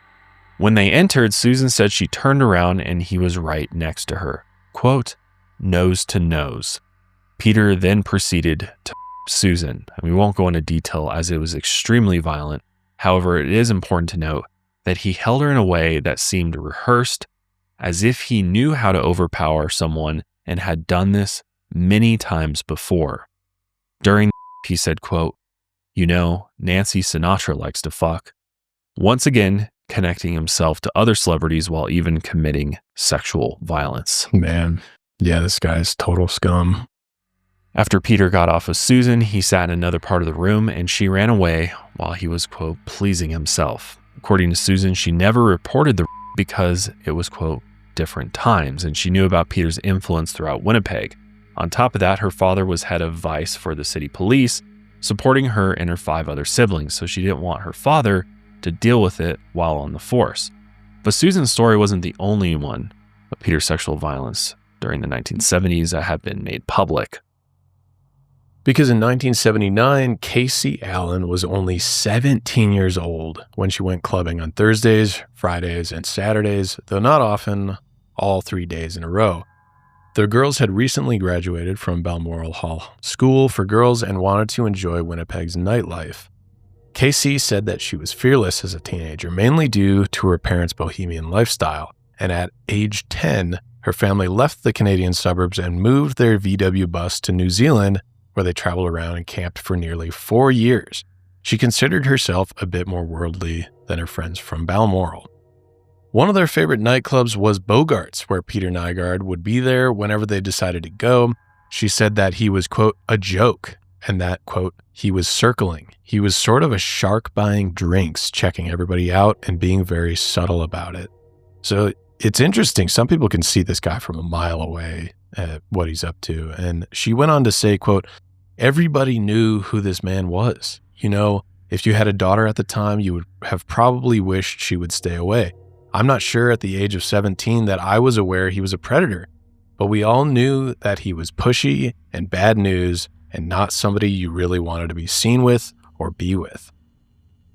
When they entered, Susan said she turned around and he was right next to her. Quote, nose to nose. Peter then proceeded to Susan, and we won't go into detail as it was extremely violent. However, it is important to note that he held her in a way that seemed rehearsed, as if he knew how to overpower someone and had done this many times before. During he said, quote, "You know, Nancy Sinatra likes to fuck." Once again, connecting himself to other celebrities while even committing sexual violence. Man, yeah, this guy's total scum. After Peter got off of Susan, he sat in another part of the room and she ran away while he was, quote, pleasing himself. According to Susan, she never reported the because it was, quote, different times, and she knew about Peter's influence throughout Winnipeg. On top of that, her father was head of vice for the city police, supporting her and her 5 other siblings, so she didn't want her father to deal with it while on the force. But Susan's story wasn't the only one of Peter's sexual violence during the 1970s that had been made public. Because in 1979, Casey Allan was only 17 years old when she went clubbing on Thursdays, Fridays, and Saturdays, though not often all 3 days in a row. The girls had recently graduated from Balmoral Hall School for Girls and wanted to enjoy Winnipeg's nightlife. Casey said that she was fearless as a teenager, mainly due to her parents' bohemian lifestyle, and at age 10, her family left the Canadian suburbs and moved their VW bus to New Zealand, where they traveled around and camped for nearly 4 years. She considered herself a bit more worldly than her friends from Balmoral. One of their favorite nightclubs was Bogart's, where Peter Nygard would be there whenever they decided to go. She said that he was, quote, a joke, and that, quote, he was circling. He was sort of a shark buying drinks, checking everybody out and being very subtle about it. So it's interesting. Some people can see this guy from a mile away at what he's up to. And she went on to say, quote, everybody knew who this man was. You know, if you had a daughter at the time, you would have probably wished she would stay away. I'm not sure at the age of 17 that I was aware he was a predator, but we all knew that he was pushy and bad news and not somebody you really wanted to be seen with or be with.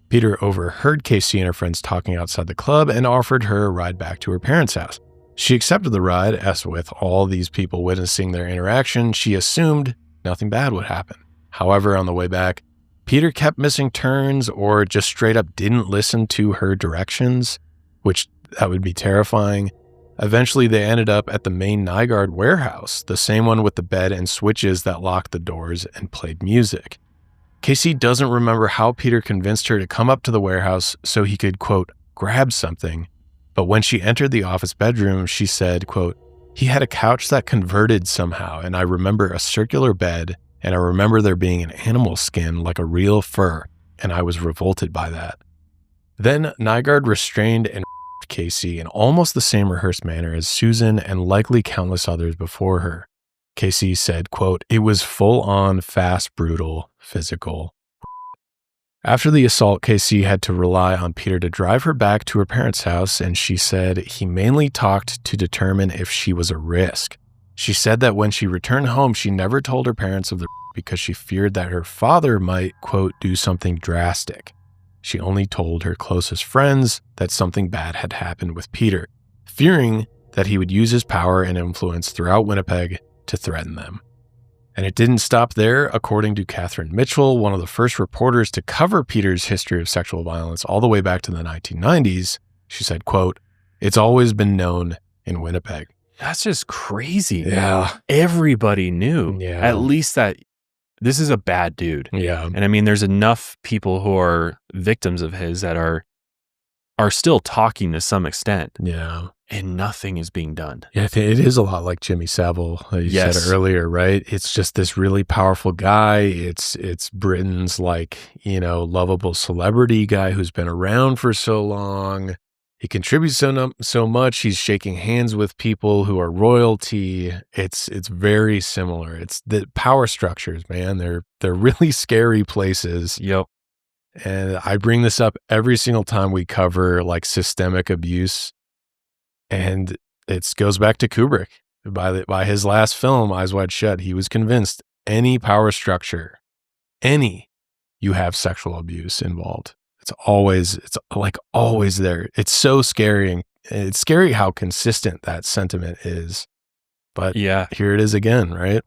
Peter overheard Casey and her friends talking outside the club and offered her a ride back to her parents' house. She accepted the ride, as with all these people witnessing their interaction, she assumed nothing bad would happen. However, on the way back, Peter kept missing turns or just straight up didn't listen to her directions, which that would be terrifying. Eventually, they ended up at the main Nygard warehouse, the same one with the bed and switches that locked the doors and played music. Casey doesn't remember how Peter convinced her to come up to the warehouse so he could, quote, grab something. But when she entered the office bedroom, she said, quote, he had a couch that converted somehow, and I remember a circular bed, and I remember there being an animal skin like a real fur, and I was revolted by that. Then Nygard restrained and Casey in almost the same rehearsed manner as Susan and likely countless others before her. Casey said, quote, it was full on, fast, brutal, physical. After the assault, Casey had to rely on Peter to drive her back to her parents' house, and she said he mainly talked to determine if she was a risk. She said that when she returned home, she never told her parents of the because she feared that her father might, quote, do something drastic. She only told her closest friends that something bad had happened with Peter, fearing that he would use his power and influence throughout Winnipeg to threaten them. And it didn't stop there. According to Catherine Mitchell, one of the first reporters to cover Peter's history of sexual violence all the way back to the 1990s, she said, quote, it's always been known in Winnipeg. That's just crazy. Yeah. Everybody knew. Yeah. At least that this is a bad dude. Yeah. And I mean, there's enough people who are victims of his that are still talking to some extent. Yeah. And nothing is being done. Yeah, it is a lot like Jimmy Savile, you said earlier, right? It's just this really powerful guy. It's Britain's like, you know, lovable celebrity guy who's been around for so long. He contributes so much. He's shaking hands with people who are royalty. It's very similar. It's the power structures, man. They're really scary places. Yep. And I bring this up every single time we cover like systemic abuse. And it goes back to Kubrick. By his last film, Eyes Wide Shut, he was convinced any power structure, you have sexual abuse involved. It's always there. It's so scary. And it's scary how consistent that sentiment is. But yeah, here it is again, right?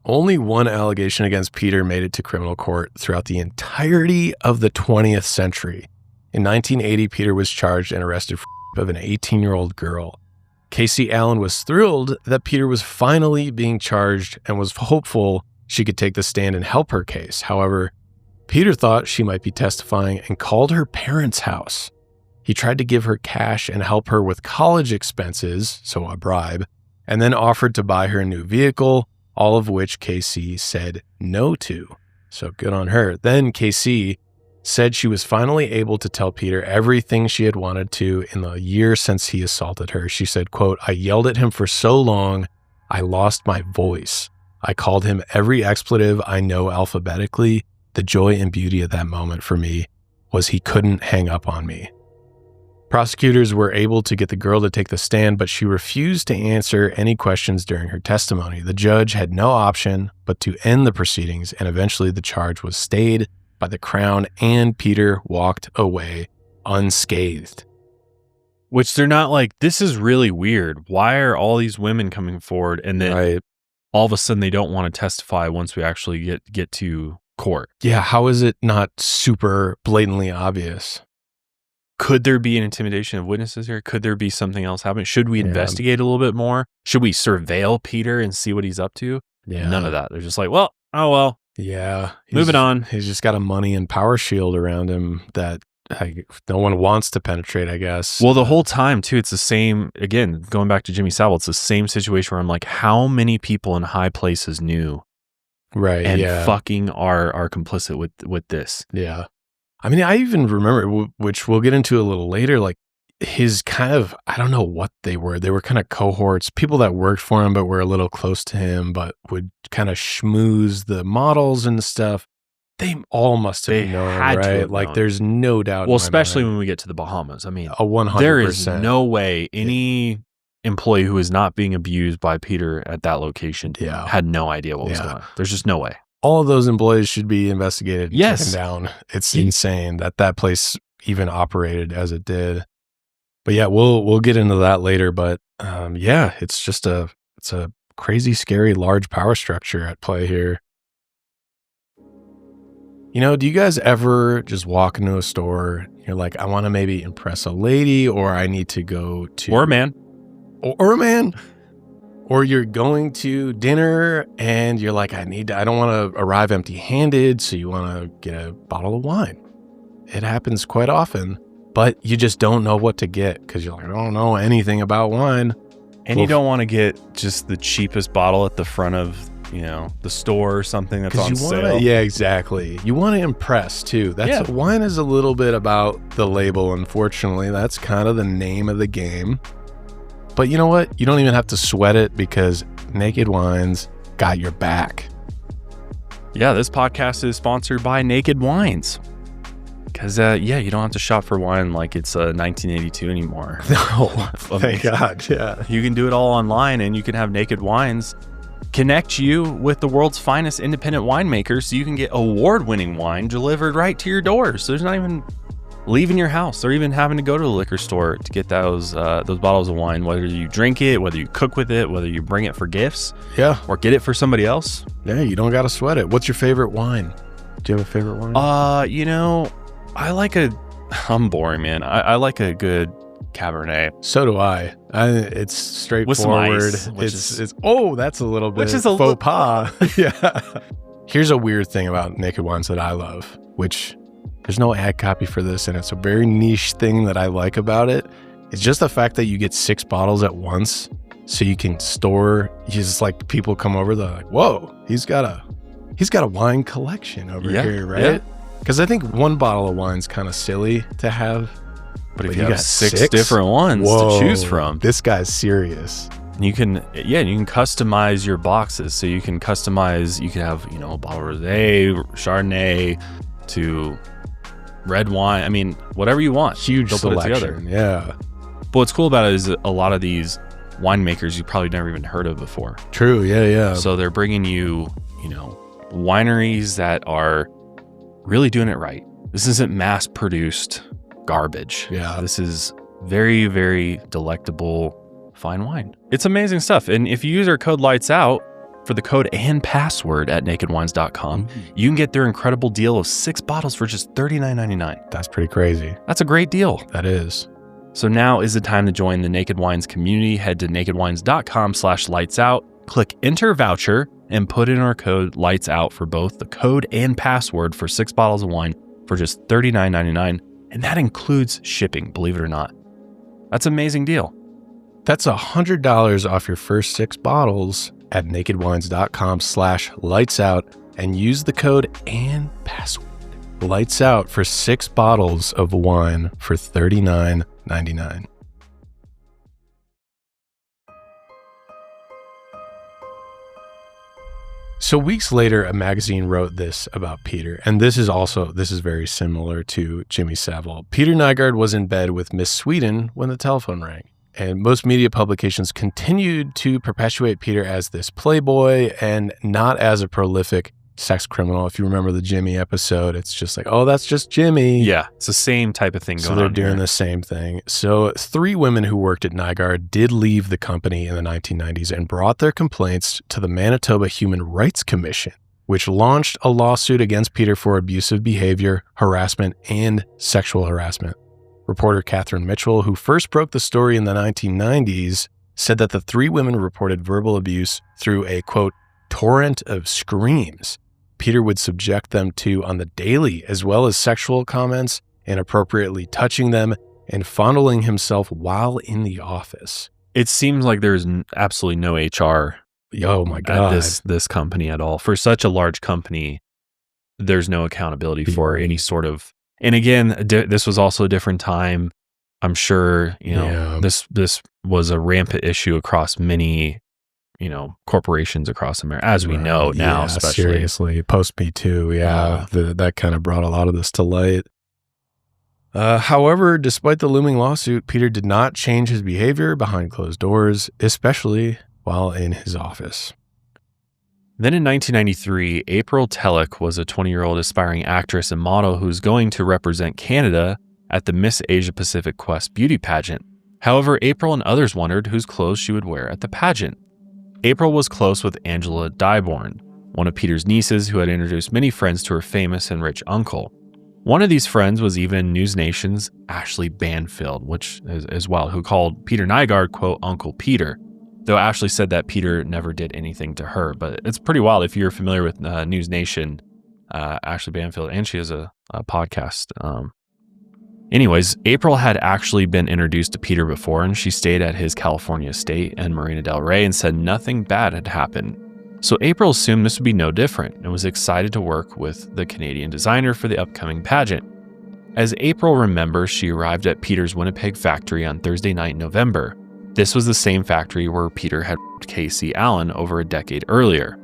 Only one allegation against Peter made it to criminal court throughout the entirety of the 20th century. In 1980, Peter was charged and arrested for of an 18-year-old girl. Casey Allan was thrilled that Peter was finally being charged and was hopeful she could take the stand and help her case. However, Peter thought she might be testifying and called her parents' house. He tried to give her cash and help her with college expenses, so a bribe, and then offered to buy her a new vehicle, all of which Casey said no to. So good on her. Then Casey said she was finally able to tell Peter everything she had wanted to in the year since he assaulted her. She said, quote, "I yelled at him for so long, I lost my voice. I called him every expletive I know alphabetically. The joy and beauty of that moment for me was he couldn't hang up on me." Prosecutors were able to get the girl to take the stand, but she refused to answer any questions during her testimony. The judge had no option but to end the proceedings, and eventually the charge was stayed by the Crown, and Peter walked away unscathed. Which they're not like, this is really weird. Why are all these women coming forward and then all of a sudden they don't want to testify once we actually get to court? Yeah, how is it not super blatantly obvious? Could there be an intimidation of witnesses here? Could there be something else happening? Should we investigate a little bit more? Should we surveil Peter and see what he's up to? Yeah. None of that. They're just like, well, oh well. Yeah. Moving on. He's just got a money and power shield around him that no one wants to penetrate, I guess. Well, the whole time, too, it's the same. Again, going back to Jimmy Savile, it's the same situation where I'm like, how many people in high places knew? Right. And fucking are complicit with this. Yeah. I mean, I even remember, which we'll get into a little later, like his kind of, I don't know what they were. They were kind of cohorts, people that worked for him, but were a little close to him, but would kind of schmooze the models and stuff. They all must have known, right? Like, there's no doubt. Well, especially when we get to the Bahamas. I mean, 100%. There is no way any employee who is not being abused by Peter at that location had no idea what was going on. There's just no way. All of those employees should be investigated, yes, taken down. It's insane that place even operated as it did. But yeah, we'll get into that later. But it's just a crazy, scary, large power structure at play here. You know, do you guys ever just walk into a store? You're like, I want to maybe impress a lady, or I need to go to or a man, or a man. Or you're going to dinner and you're like, I don't want to arrive empty-handed, so you want to get a bottle of wine. It happens quite often, but you just don't know what to get because you're like, I don't know anything about wine. And you don't want to get just the cheapest bottle at the front of, the store or something that's on sale. Yeah, exactly. You want to impress too. Wine is a little bit about the label, unfortunately. That's kind of the name of the game. But you know what? You don't even have to sweat it because Naked Wines got your back. Yeah, this podcast is sponsored by Naked Wines. Because, you don't have to shop for wine like it's 1982 anymore. No, thank God, yeah. You can do it all online, and you can have Naked Wines connect you with the world's finest independent winemakers so you can get award-winning wine delivered right to your door. So there's not even leaving your house or even having to go to the liquor store to get those bottles of wine, whether you drink it, whether you cook with it, whether you bring it for gifts, or get it for somebody else. Yeah, you don't got to sweat it. What's your favorite wine? Do you have a favorite wine? I'm boring, man. I like a good Cabernet. So do I. It's straightforward. That's a little bit faux pas. Yeah. Here's a weird thing about Naked Wines that I love, which there's no ad copy for this, and it's a very niche thing that I like about it. It's just the fact that you get 6 bottles at once, so you can store. Just like people come over, they're like, "Whoa, he's got a wine collection over here, right?" Because I think one bottle of wine's kind of silly to have, but if you got 6 different ones to choose from, this guy's serious. You can customize your boxes. So you can have, a bottle of rosé, Chardonnay, to red wine. I mean, whatever you want. Huge selection. Put it together. Yeah. But what's cool about it is a lot of these winemakers you probably never even heard of before. True. Yeah. So they're bringing you, wineries that are really doing it right. This isn't mass-produced garbage. Yeah. This is very, very delectable, fine wine. It's amazing stuff. And if you use our code LIGHTSOUT for the code and password at nakedwines.com, you can get their incredible deal of 6 bottles for just $39.99. That's pretty crazy. That's a great deal. That is. So now is the time to join the Naked Wines community. Head to nakedwines.com/lightsout, click enter voucher, and put in our code lightsout for both the code and password for 6 bottles of wine for just $39.99. And that includes shipping, believe it or not. That's an amazing deal. That's $100 off your first 6 bottles at nakedwines.com/lightsout and use the code and password lightsout for 6 bottles of wine for $39.99. So weeks later, a magazine wrote this about Peter, and this is very similar to Jimmy Savile. Peter Nygard was in bed with Miss Sweden when the telephone rang, and most media publications continued to perpetuate Peter as this playboy and not as a prolific sex criminal. If you remember the Jimmy episode, it's just like, oh, that's just Jimmy. Yeah, it's the same type of thing going on. So they're doing the same thing. So 3 women who worked at Nygard did leave the company in the 1990s and brought their complaints to the Manitoba Human Rights Commission, which launched a lawsuit against Peter for abusive behavior, harassment, and sexual harassment. Reporter Catherine Mitchell, who first broke the story in the 1990s, said that the 3 women reported verbal abuse through a, quote, torrent of screams Peter would subject them to on the daily, as well as sexual comments, inappropriately touching them, and fondling himself while in the office. It seems like there's absolutely no HR oh my God. at this company at all. For such a large company, there's no accountability for any sort of... And again, this was also a different time. I'm sure, this was a rampant issue across many corporations across America, as we know now, especially. Seriously, post Me Too, that kind of brought a lot of this to light. However, despite the looming lawsuit, Peter did not change his behavior behind closed doors, especially while in his office. Then in 1993, April Telek was a 20-year-old aspiring actress and model who was going to represent Canada at the Miss Asia Pacific Quest beauty pageant. However, April and others wondered whose clothes she would wear at the pageant. April was close with Angela Dyborn, one of Peter's nieces who had introduced many friends to her famous and rich uncle. One of these friends was even News Nation's Ashley Banfield, which is wild, who called Peter Nygard, quote, Uncle Peter, though Ashley said that Peter never did anything to her. But it's pretty wild if you're familiar with News Nation, Ashley Banfield, and she has a podcast. Anyways, April had actually been introduced to Peter before, and she stayed at his California estate in Marina del Rey and said nothing bad had happened. So April assumed this would be no different and was excited to work with the Canadian designer for the upcoming pageant. As April remembers, she arrived at Peter's Winnipeg factory on Thursday night in November. This was the same factory where Peter had worked Casey Allan over a decade earlier.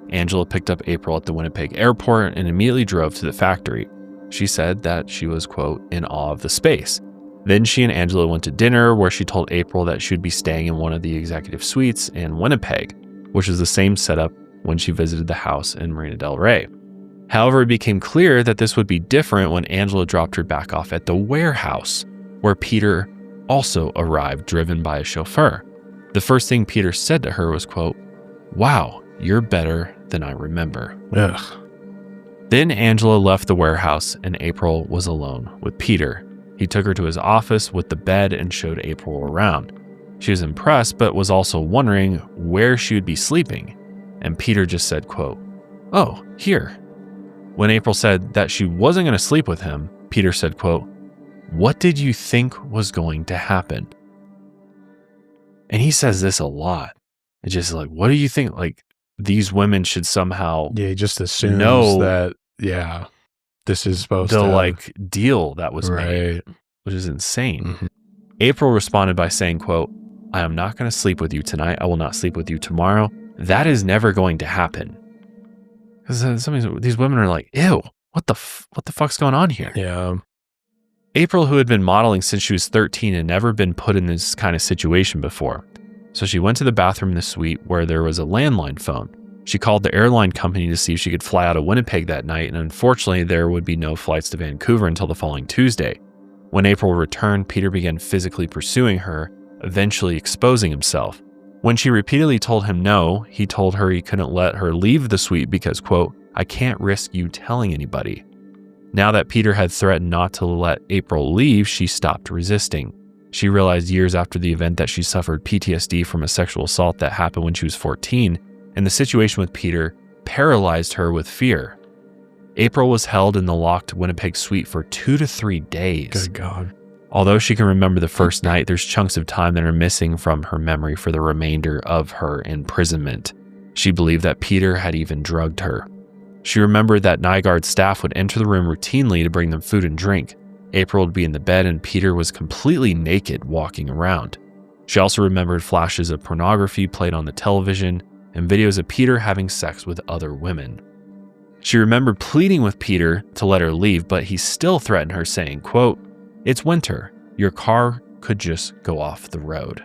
Angela picked up April at the Winnipeg airport and immediately drove to the factory. She said that she was, quote, in awe of the space. Then she and Angela went to dinner where she told April that she would be staying in one of the executive suites in Winnipeg, which was the same setup when she visited the house in Marina del Rey. However, it became clear that this would be different when Angela dropped her back off at the warehouse, where Peter also arrived driven by a chauffeur. The first thing Peter said to her was, quote, wow, you're better than I remember. Ugh. Then Angela left the warehouse and April was alone with Peter. He took her to his office with the bed and showed April around. She was impressed, but was also wondering where she would be sleeping. And Peter just said, quote, oh, here. When April said that she wasn't going to sleep with him, Peter said, quote, what did you think was going to happen? And he says this a lot. It's just like, what do you think? Like, these women should somehow he just assumes that, this is supposed the to like deal that was made, which is insane. Mm-hmm. April responded by saying, quote, I am not going to sleep with you tonight. I will not sleep with you tomorrow. That is never going to happen. Because these women are like, ew, what the fuck's going on here? Yeah. April, who had been modeling since she was 13, had never been put in this kind of situation before. So she went to the bathroom in the suite where there was a landline phone. She called the airline company to see if she could fly out of Winnipeg that night, and unfortunately, there would be no flights to Vancouver until the following Tuesday. When April returned, Peter began physically pursuing her, eventually exposing himself. When she repeatedly told him no, he told her he couldn't let her leave the suite because, quote, I can't risk you telling anybody. Now that Peter had threatened not to let April leave, she stopped resisting. She realized years after the event that she suffered PTSD from a sexual assault that happened when she was 14, and the situation with Peter paralyzed her with fear. April was held in the locked Winnipeg suite for 2 to 3 days. Good God. Although she can remember the first night, there's chunks of time that are missing from her memory for the remainder of her imprisonment. She believed that Peter had even drugged her. She remembered that Nygard staff would enter the room routinely to bring them food and drink. April would be in the bed and Peter was completely naked walking around. She also remembered flashes of pornography played on the television and videos of Peter having sex with other women. She remembered pleading with Peter to let her leave, but he still threatened her, saying, quote, "It's winter. Your car could just go off the road."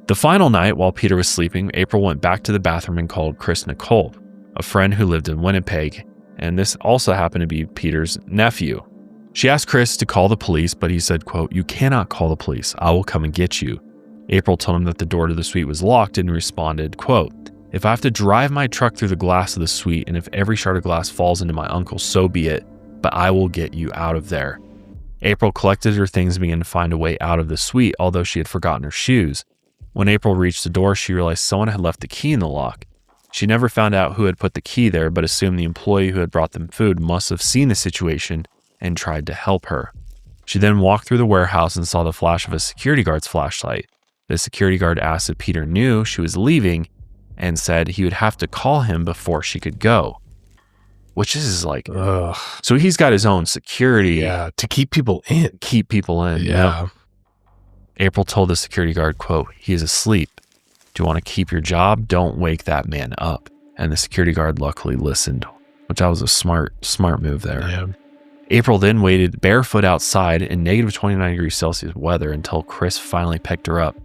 The final night, while Peter was sleeping, April went back to the bathroom and called Chris Nicole, a friend who lived in Winnipeg, and this also happened to be Peter's nephew. She asked Chris to call the police, but he said, quote, "You cannot call the police. I will come and get you." April told him that the door to the suite was locked and responded, quote, "If I have to drive my truck through the glass of the suite and if every shard of glass falls into my uncle, so be it, but I will get you out of there." April collected her things and began to find a way out of the suite, although she had forgotten her shoes. When April reached the door, she realized someone had left the key in the lock. She never found out who had put the key there, but assumed the employee who had brought them food must have seen the situation and tried to help her. She then walked through the warehouse and saw the flash of a security guard's flashlight. The security guard asked if Peter knew she was leaving and said he would have to call him before she could go. Which is like, ugh. So he's got his own security. Yeah, to keep people in. Keep people in. Yeah. April told the security guard, quote, "He is asleep. Do you want to keep your job? Don't wake that man up." And the security guard luckily listened, which that was a smart move there. Yeah. April then waited barefoot outside in negative 29 degrees Celsius weather until Chris finally picked her up.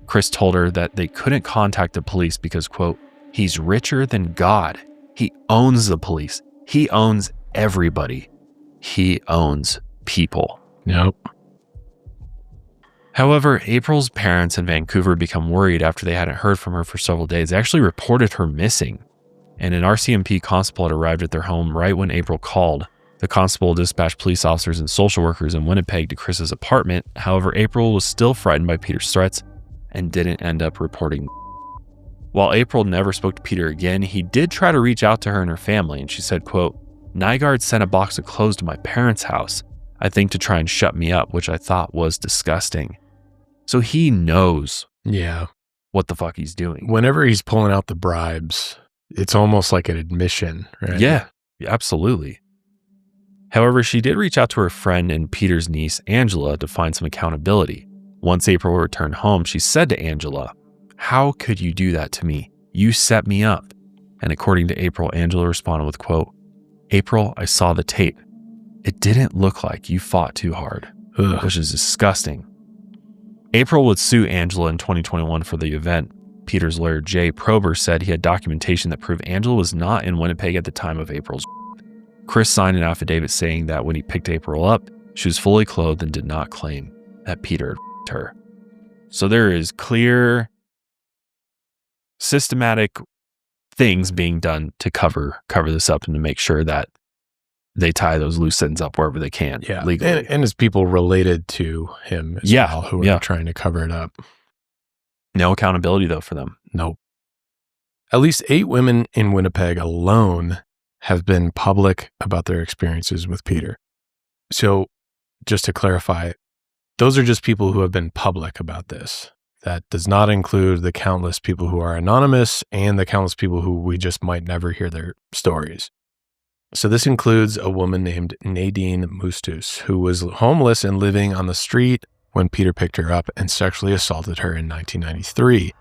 Chris told her that they couldn't contact the police because, quote, "He's richer than God. He owns the police. He owns everybody. He owns people." Yep. However, April's parents in Vancouver become worried after they hadn't heard from her for several days. They actually reported her missing, and an RCMP constable had arrived at their home right when April called. The constable dispatched police officers and social workers in Winnipeg to Chris's apartment. However, April was still frightened by Peter's threats and didn't end up reporting. While April never spoke to Peter again, he did try to reach out to her and her family, and she said, quote, "Nygard sent a box of clothes to my parents' house, I think to try and shut me up, which I thought was disgusting." So he knows what the fuck he's doing. Whenever he's pulling out the bribes, it's almost like an admission, right? Yeah, absolutely. However, she did reach out to her friend and Peter's niece, Angela, to find some accountability. Once April returned home, she said to Angela, "How could you do that to me? You set me up." And according to April, Angela responded with, quote, "April, I saw the tape. It didn't look like you fought too hard," which is disgusting. April would sue Angela in 2021 for the event. Peter's lawyer, Jay Prober, said he had documentation that proved Angela was not in Winnipeg at the time of April's. Chris signed an affidavit saying that when he picked April up, she was fully clothed and did not claim that Peter had her. So there is clear, systematic things being done to cover this up and to make sure that they tie those loose ends up wherever they can legally. And as people related to him as well who are trying to cover it up. No accountability, though, for them. Nope. At least 8 women in Winnipeg alone have been public about their experiences with Peter. So just to clarify, those are just people who have been public about this. That does not include the countless people who are anonymous and the countless people who we just might never hear their stories. So this includes a woman named Nadine Mustus, who was homeless and living on the street when Peter picked her up and sexually assaulted her in 1993.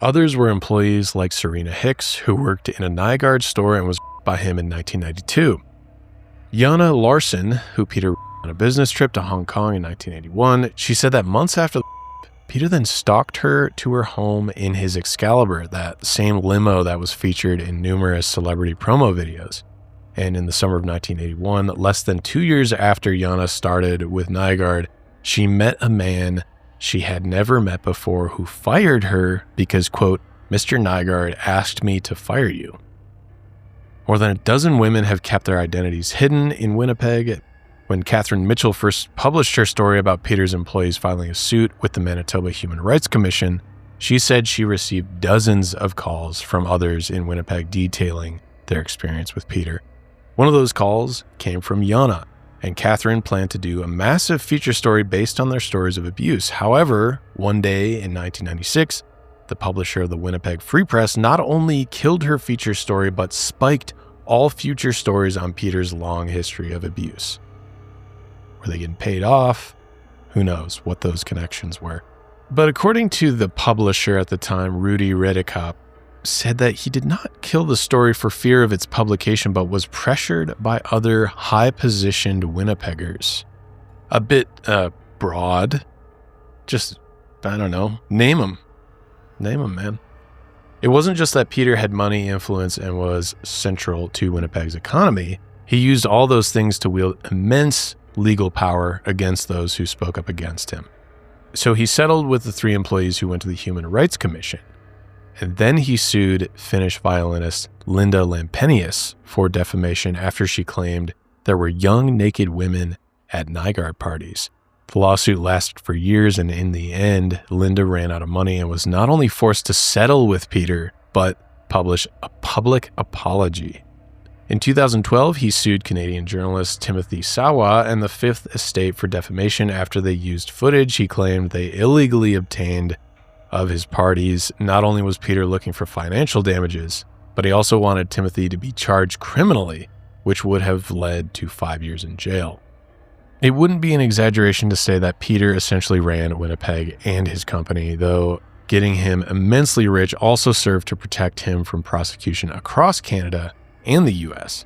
Others were employees like Serena Hicks, who worked in a Nygard store and was by him in 1992. Jana Larson, who Peter on a business trip to Hong Kong in 1981, she said that months after Peter then stalked her to her home in his Excalibur, that same limo that was featured in numerous celebrity promo videos. And in the summer of 1981, less than 2 years after Jana started with Nygard, she met a man she had never met before who fired her because, quote, "Mr. Nygard asked me to fire you." More than a dozen women have kept their identities hidden in Winnipeg. When Catherine Mitchell first published her story about Peter's employees filing a suit with the Manitoba Human Rights Commission, she said she received dozens of calls from others in Winnipeg detailing their experience with Peter. One of those calls came from Yana, and Catherine planned to do a massive feature story based on their stories of abuse. However, one day in 1996, the publisher of the Winnipeg Free Press not only killed her feature story, but spiked all future stories on Peter's long history of abuse. Were they getting paid off? Who knows what those connections were. But according to the publisher at the time, Rudy Redekop, said that he did not kill the story for fear of its publication, but was pressured by other high-positioned Winnipeggers. A bit broad. Just, I don't know, name them. Name them, man. It wasn't just that Peter had money, influence, and was central to Winnipeg's economy. He used all those things to wield immense legal power against those who spoke up against him. So he settled with the 3 employees who went to the Human Rights Commission. And then he sued Finnish violinist Linda Lampenius for defamation after she claimed there were young naked women at Nygard parties. The lawsuit lasted for years, and in the end, Linda ran out of money and was not only forced to settle with Peter, but publish a public apology. In 2012, he sued Canadian journalist Timothy Sawa and the Fifth Estate for defamation after they used footage he claimed they illegally obtained of his parties. Not only was Peter looking for financial damages, but he also wanted Timothy to be charged criminally, which would have led to 5 years in jail. It wouldn't be an exaggeration to say that Peter essentially ran Winnipeg and his company, though getting him immensely rich also served to protect him from prosecution across Canada and the US.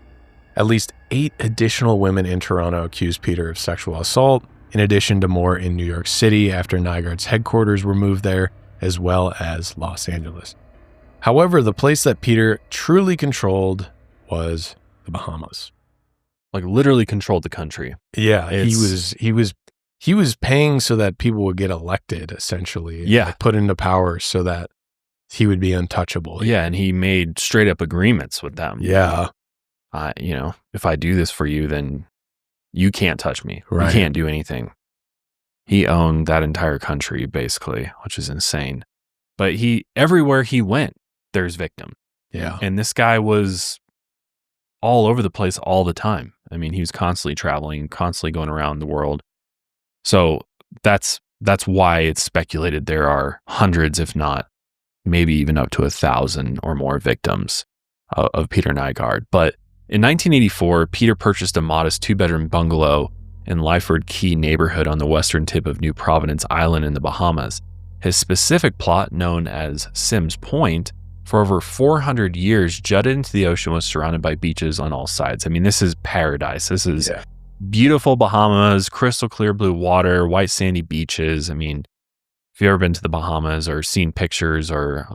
At least 8 additional women in Toronto accused Peter of sexual assault, in addition to more in New York City after Nygard's headquarters were moved there, as well as Los Angeles. However, the place that Peter truly controlled was the Bahamas. Like literally controlled the country. Yeah, he was paying so that people would get elected, essentially. Yeah, like put into power so that he would be untouchable. Yeah, and he made straight up agreements with them. Yeah, if I do this for you, then you can't touch me. Right. You can't do anything. He owned that entire country, basically, which is insane. But everywhere he went, there's victim. Yeah. And this guy was all over the place all the time. I mean, he was constantly traveling, constantly going around the world. So that's why it's speculated there are hundreds, if not maybe even up to 1,000 or more victims of Peter Nygard. But in 1984, Peter purchased a modest 2-bedroom bungalow in Nygard Cay neighborhood on the western tip of New Providence Island in the Bahamas. His specific plot, known as Sims Point, for over 400 years jutted into the ocean, was surrounded by beaches on all sides. I mean, this is paradise. This is beautiful Bahamas, crystal clear blue water, white sandy beaches. I mean, if you've ever been to the Bahamas or seen pictures or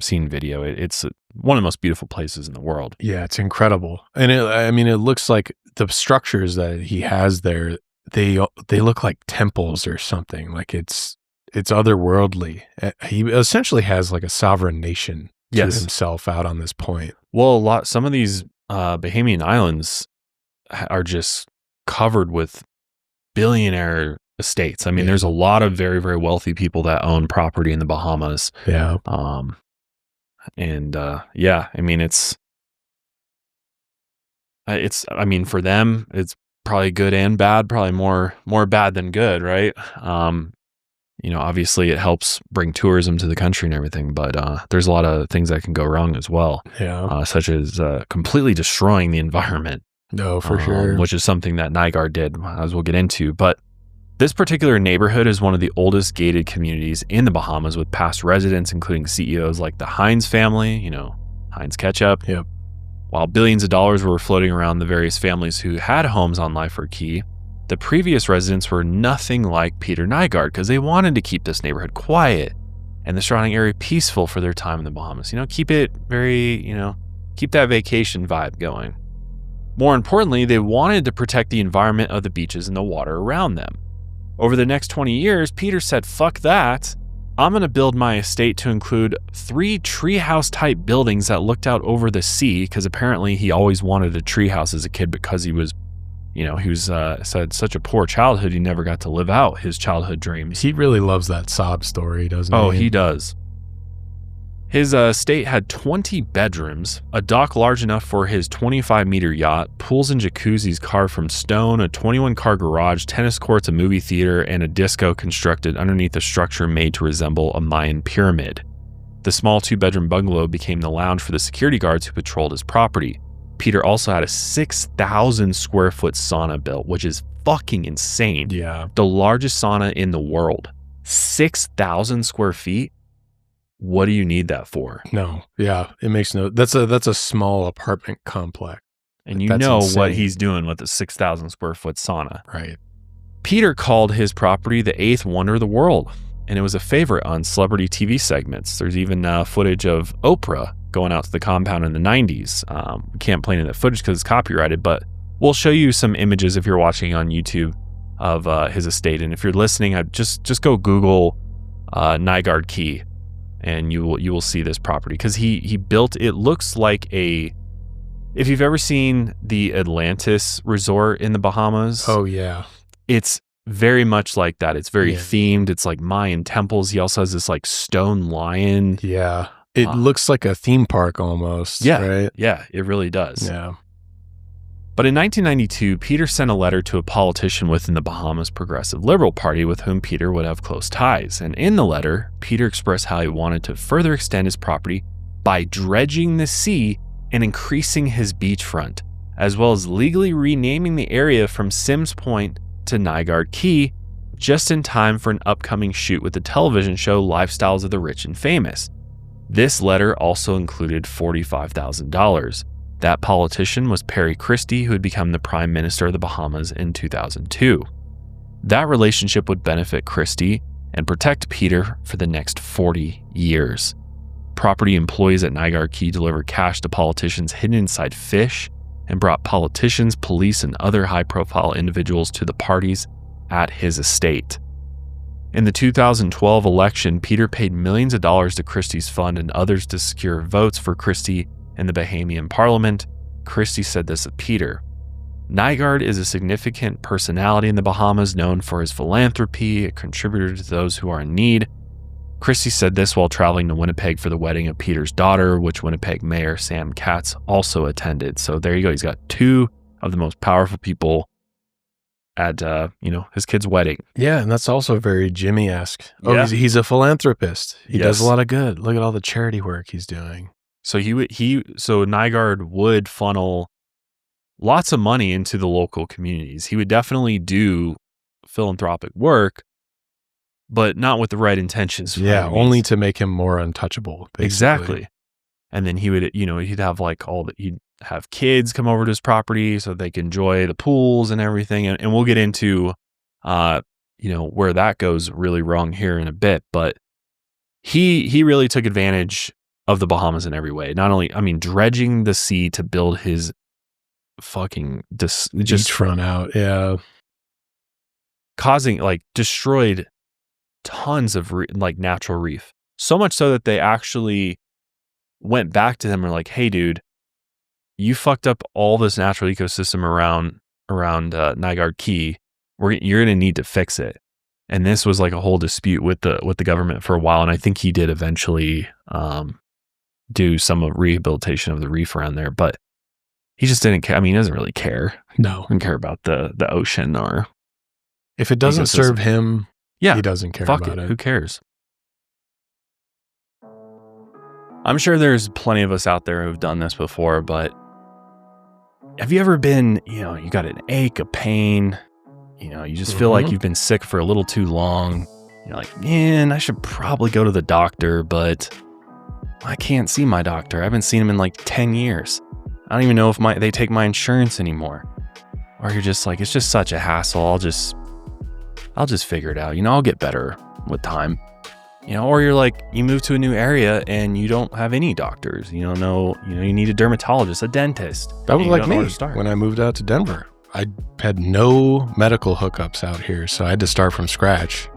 seen video, it's one of the most beautiful places in the world. Yeah, it's incredible. And it looks like the structures that he has there, they look like temples or something. Like it's otherworldly. He essentially has like a sovereign nation to himself out on this point. Well, some of these Bahamian islands are just covered with billionaire estates. I mean, there's a lot of very, very wealthy people that own property in the Bahamas. Yeah. I mean, I mean, for them, it's probably good and bad, probably more bad than good, right? Obviously it helps bring tourism to the country and everything, but there's a lot of things that can go wrong as well. Yeah. Such as completely destroying the environment. No, for sure. Which is something that Nygard did, as we'll get into. But this particular neighborhood is one of the oldest gated communities in the Bahamas, with past residents, including CEOs like the Heinz family, Heinz Ketchup. Yep. While billions of dollars were floating around the various families who had homes on Nygard Cay, the previous residents were nothing like Peter Nygard because they wanted to keep this neighborhood quiet and the surrounding area peaceful for their time in the Bahamas. Keep it very, keep that vacation vibe going. More importantly, they wanted to protect the environment of the beaches and the water around them. Over the next 20 years, Peter said, fuck that. I'm going to build my estate to include 3 treehouse type buildings that looked out over the sea, because apparently he always wanted a treehouse as a kid because he was, You know, he was said such a poor childhood, he never got to live out his childhood dreams. He really loves that sob story, doesn't he? Oh, he does. His estate had 20 bedrooms, a dock large enough for his 25-meter yacht, pools and jacuzzis carved from stone, a 21-car garage, tennis courts, a movie theater, and a disco constructed underneath a structure made to resemble a Mayan pyramid. The small 2-bedroom bungalow became the lounge for the security guards who patrolled his property. Peter also had a 6,000 square foot sauna built, which is fucking insane. Yeah. The largest sauna in the world. 6,000 square feet? What do you need that for? No. Yeah. It makes no, that's a small apartment complex. And you That's know insane. what he's doing with a 6,000 square foot sauna. Right. Peter called his property the 8th wonder of the world, and it was a favorite on celebrity TV segments. There's even footage of Oprah going out to the compound in the 90s. We can't play any of that footage because it's copyrighted, but we'll show you some images if you're watching on YouTube of his estate. And if you're listening, just go Google Nygard Cay, and you will see this property because he built. It looks like if you've ever seen the Atlantis resort in the Bahamas. Oh yeah, it's very much like that. It's very Yeah. themed. It's like Mayan temples. He also has this like stone lion. Yeah. It looks like a theme park almost. Yeah. Right. Yeah, it really does. Yeah. But in 1992, Peter sent a letter to a politician within the Bahamas Progressive Liberal Party with whom Peter would have close ties. And in the letter, Peter expressed how he wanted to further extend his property by dredging the sea and increasing his beachfront, as well as legally renaming the area from Sims Point to Nygard Cay, just in time for an upcoming shoot with the television show Lifestyles of the Rich and Famous. This letter also included $45,000. That politician was Perry Christie, who had become the Prime Minister of the Bahamas in 2002. That relationship would benefit Christie and protect Peter for the next 40 years. Property employees at Nygard Cay delivered cash to politicians hidden inside fish and brought politicians, police, and other high-profile individuals to the parties at his estate. In the 2012 election, Peter paid millions of dollars to Christie's fund and others to secure votes for Christie in the Bahamian parliament. Christie said this of Peter: Nygard is a significant personality in the Bahamas, known for his philanthropy, a contributor to those who are in need. Christie said this while traveling to Winnipeg for the wedding of Peter's daughter, which Winnipeg Mayor Sam Katz also attended. So there you go. He's got two of the most powerful people at his kid's wedding. Yeah, and that's also very Jimmy-esque. Oh, Yeah. he's a philanthropist. He does Yes. a lot of good. Look at all the charity work he's doing. So so Nygard would funnel lots of money into the local communities. He would definitely do philanthropic work, but not with the right intentions. Yeah, only to make him more untouchable. Basically. Exactly. And then he would, he'd have he'd have kids come over to his property so they can enjoy the pools and everything. And we'll get into, where that goes really wrong here in a bit. But he really took advantage of the Bahamas in every way. Not only, dredging the sea to build his fucking Beachfront out. Yeah. causing destroyed tons of natural reef. So much so that they actually went back to them and were like, hey, dude, you fucked up all this natural ecosystem around Nygard Cay. You're going to need to fix it. And this was a whole dispute with the government for a while. And I think he did eventually do some rehabilitation of the reef around there, but he just didn't care. He doesn't really care. No. He doesn't care about the ocean or if it doesn't ecosystem. serve him, Yeah, he doesn't care fuck about it. it. Who cares? I'm sure there's plenty of us out there who've done this before, but have you ever been, you got an ache, a pain, you just feel like you've been sick for a little too long. You're like, man, I should probably go to the doctor, but I can't see my doctor. I haven't seen him in 10 years. I don't even know if they take my insurance anymore. Or you're just like, it's just such a hassle. I'll just figure it out. I'll get better with time. Or you're like, you move to a new area and you don't have any doctors. You don't know, you need a dermatologist, a dentist. That was You like don't know me where to start. when I moved out to Denver. I had no medical hookups out here, so I had to start from scratch.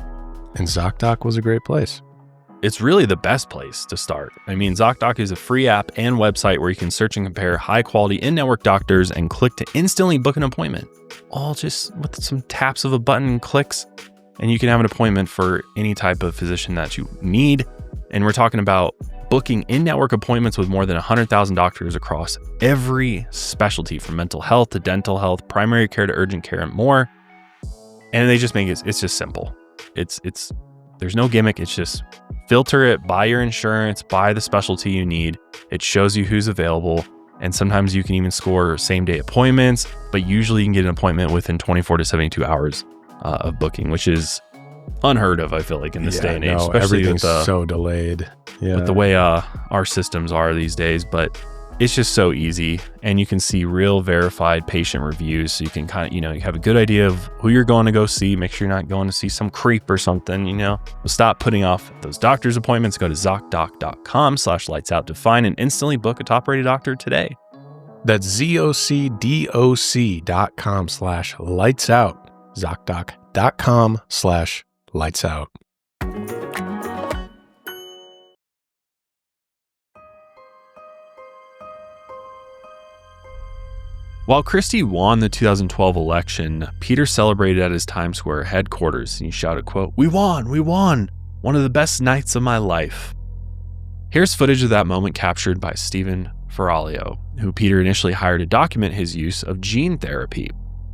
And ZocDoc was a great place. it's really the best place to start. I mean, ZocDoc is a free app and website where you can search and compare high-quality in-network doctors and click to instantly book an appointment. All just with some taps of a button and clicks, and you can have an appointment for any type of physician that you need. And we're talking about booking in-network appointments with more than 100,000 doctors across every specialty, from mental health to dental health, primary care to urgent care, and more. And they just make it's just simple. There's no gimmick. It's just filter it, buy your insurance, buy the specialty you need. It shows you who's available. And sometimes you can even score same day appointments, but usually you can get an appointment within 24 to 72 hours of booking, which is unheard of, I feel like, in this day and age, especially everything's so delayed. Yeah. With the way our systems are these days. But it's just so easy, and you can see real verified patient reviews, so you can kind of, you have a good idea of who you're going to go see. Make sure you're not going to see some creep or something. Stop putting off those doctor's appointments. Go to ZocDoc.com/lightsout to find and instantly book a top-rated doctor today. That's ZocDoc.com/lightsout. ZocDoc.com/lightsout. While Christie won the 2012 election, Peter celebrated at his Times Square headquarters, and he shouted, quote, "We won! We won! One of the best nights of my life." Here's footage of that moment captured by Stephen Ferralio, who Peter initially hired to document his use of gene therapy.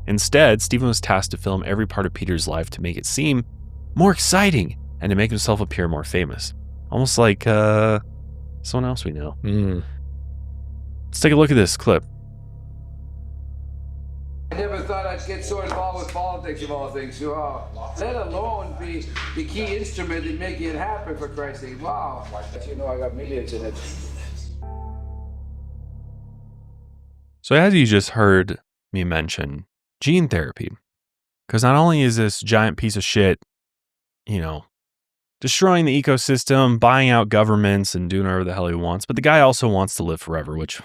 Instead, Stephen was tasked to film every part of Peter's life to make it seem more exciting and to make himself appear more famous. Almost like someone else we know. Let's take a look at this clip. I never thought I'd get so involved with politics of all things. Let alone be the key instrument in making it happen, for Christ's sake. Wow. I got millions in it. So as you just heard me mention, gene therapy. Because not only is this giant piece of shit, destroying the ecosystem, buying out governments and doing whatever the hell he wants, but the guy also wants to live forever, which...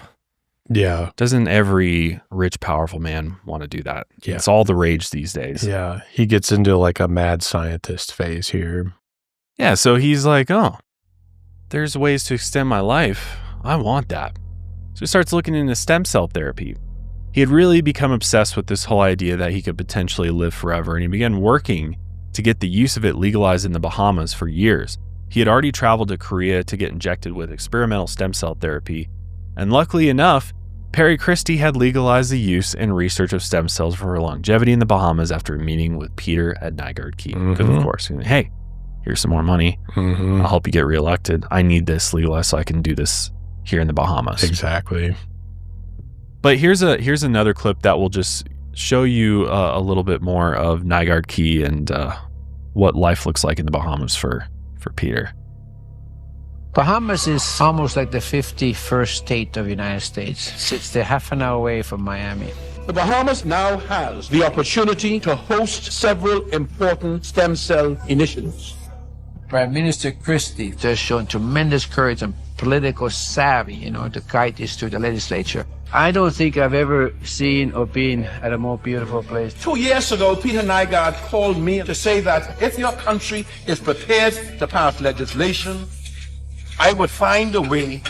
yeah. Doesn't every rich, powerful man want to do that? Yeah. It's all the rage these days. Yeah. He gets into like a mad scientist phase here. Yeah. So he's like, oh, there's ways to extend my life. I want that. So he starts looking into stem cell therapy. He had really become obsessed with this whole idea that he could potentially live forever, and he began working to get the use of it legalized in the Bahamas for years. He had already traveled to Korea to get injected with experimental stem cell therapy. And luckily enough, Perry Christie had legalized the use and research of stem cells for longevity in the Bahamas after a meeting with Peter at Nygard Cay. Because, of course, hey, here's some more money. I'll help you get reelected. I need this legalized so I can do this here in the Bahamas. Exactly. But here's another clip that will just show you a little bit more of Nygard Cay and what life looks like in the Bahamas for Peter. Bahamas is almost like the 51st state of the United States. Sits there half an hour away from Miami. The Bahamas now has the opportunity to host several important stem cell initiatives. Prime Minister Christie has shown tremendous courage and political savvy, to guide this to the legislature. I don't think I've ever seen or been at a more beautiful place. 2 years ago, Peter Nygard called me to say that if your country is prepared to pass legislation, I would find a way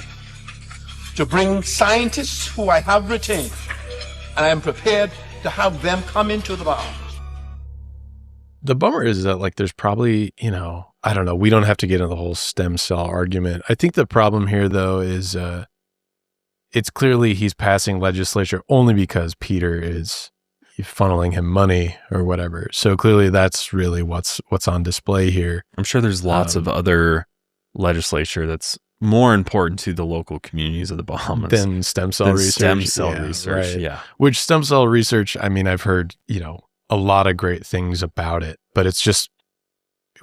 to bring scientists who I have retained, and I am prepared to have them come into the Bahamas. The bummer is that, there's probably, I don't know, we don't have to get into the whole stem cell argument. I think the problem here, though, is it's clearly he's passing legislature only because Peter is funneling him money or whatever. So clearly that's really what's on display here. I'm sure there's lots of other legislature that's more important to the local communities of the Bahamas than stem cell research. Right. Yeah. Which stem cell research, I mean, I've heard, a lot of great things about it, but it's just,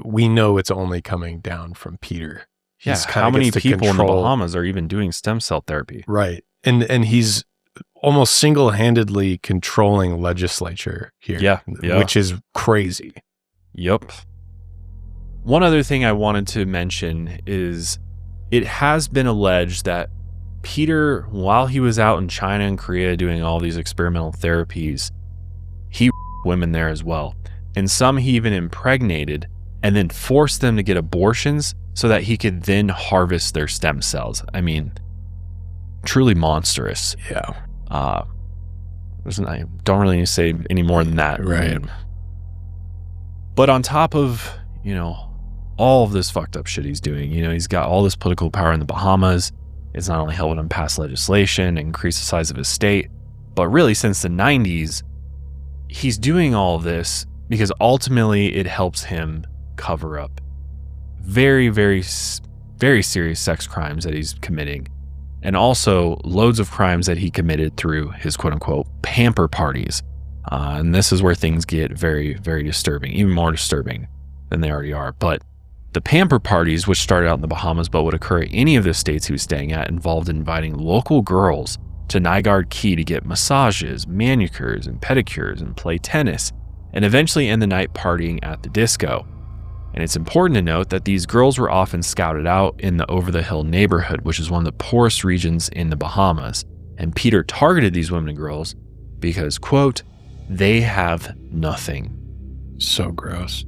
we know it's only coming down from Peter. Yeah. How many people in the Bahamas are even doing stem cell therapy? Right. And he's almost single-handedly controlling legislature here. Yeah. Which is crazy. Yep. One other thing I wanted to mention is it has been alleged that Peter, while he was out in China and Korea doing all these experimental therapies, he women there as well. And some he even impregnated and then forced them to get abortions so that he could then harvest their stem cells. I mean, truly monstrous. Yeah. I don't really need to say any more than that. Right. I mean, but on top of, all of this fucked up shit he's doing, he's got all this political power in the Bahamas. It's not only helping him pass legislation and increase the size of his state, but really since the 90s, he's doing all of this because ultimately it helps him cover up very, very, very serious sex crimes that he's committing. And also loads of crimes that he committed through his quote-unquote pamper parties. And this is where things get very, very disturbing, even more disturbing than they already are. But the pamper parties, which started out in the Bahamas but would occur at any of the states he was staying at, involved inviting local girls to Nygard Cay to get massages, manicures, and pedicures and play tennis, and eventually end the night partying at the disco. And it's important to note that these girls were often scouted out in the over-the-hill neighborhood, which is one of the poorest regions in the Bahamas. And Peter targeted these women and girls because, quote, they have nothing. So gross.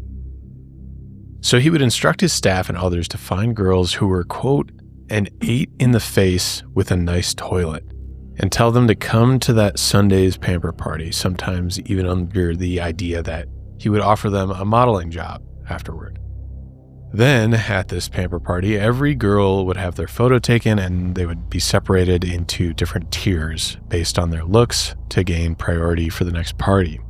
So he would instruct his staff and others to find girls who were, quote, an 8 in the face with a nice toilet, and tell them to come to that Sunday's pamper party, sometimes even under the idea that he would offer them a modeling job afterward. Then, at this pamper party, every girl would have their photo taken and they would be separated into different tiers based on their looks to gain priority for the next party.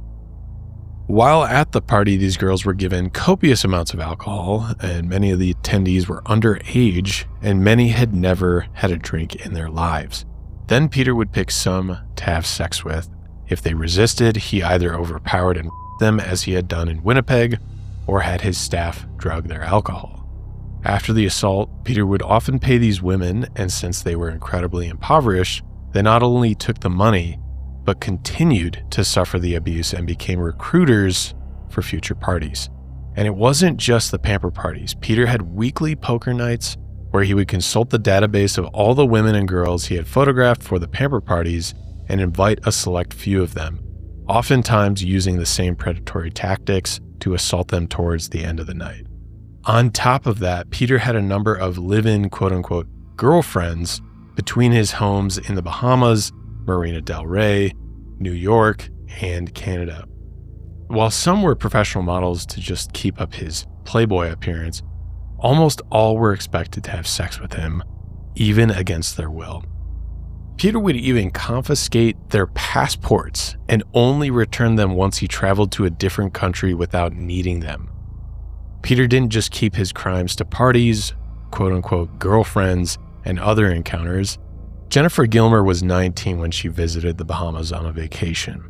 While at the party, these girls were given copious amounts of alcohol, and many of the attendees were underage, and many had never had a drink in their lives. Then Peter would pick some to have sex with. If they resisted, he either overpowered and them as he had done in Winnipeg, or had his staff drug their alcohol. After the assault, Peter would often pay these women, and since they were incredibly impoverished, they not only took the money, but continued to suffer the abuse and became recruiters for future parties. And it wasn't just the pamper parties. Peter had weekly poker nights where he would consult the database of all the women and girls he had photographed for the pamper parties and invite a select few of them, oftentimes using the same predatory tactics to assault them towards the end of the night. On top of that, Peter had a number of live-in quote-unquote girlfriends between his homes in the Bahamas, Marina del Rey, New York, and Canada. While some were professional models to just keep up his playboy appearance, almost all were expected to have sex with him, even against their will. Peter would even confiscate their passports and only return them once he traveled to a different country without needing them. Peter didn't just keep his crimes to parties, quote-unquote girlfriends, and other encounters. Jennifer Gilmer was 19 when she visited the Bahamas on a vacation.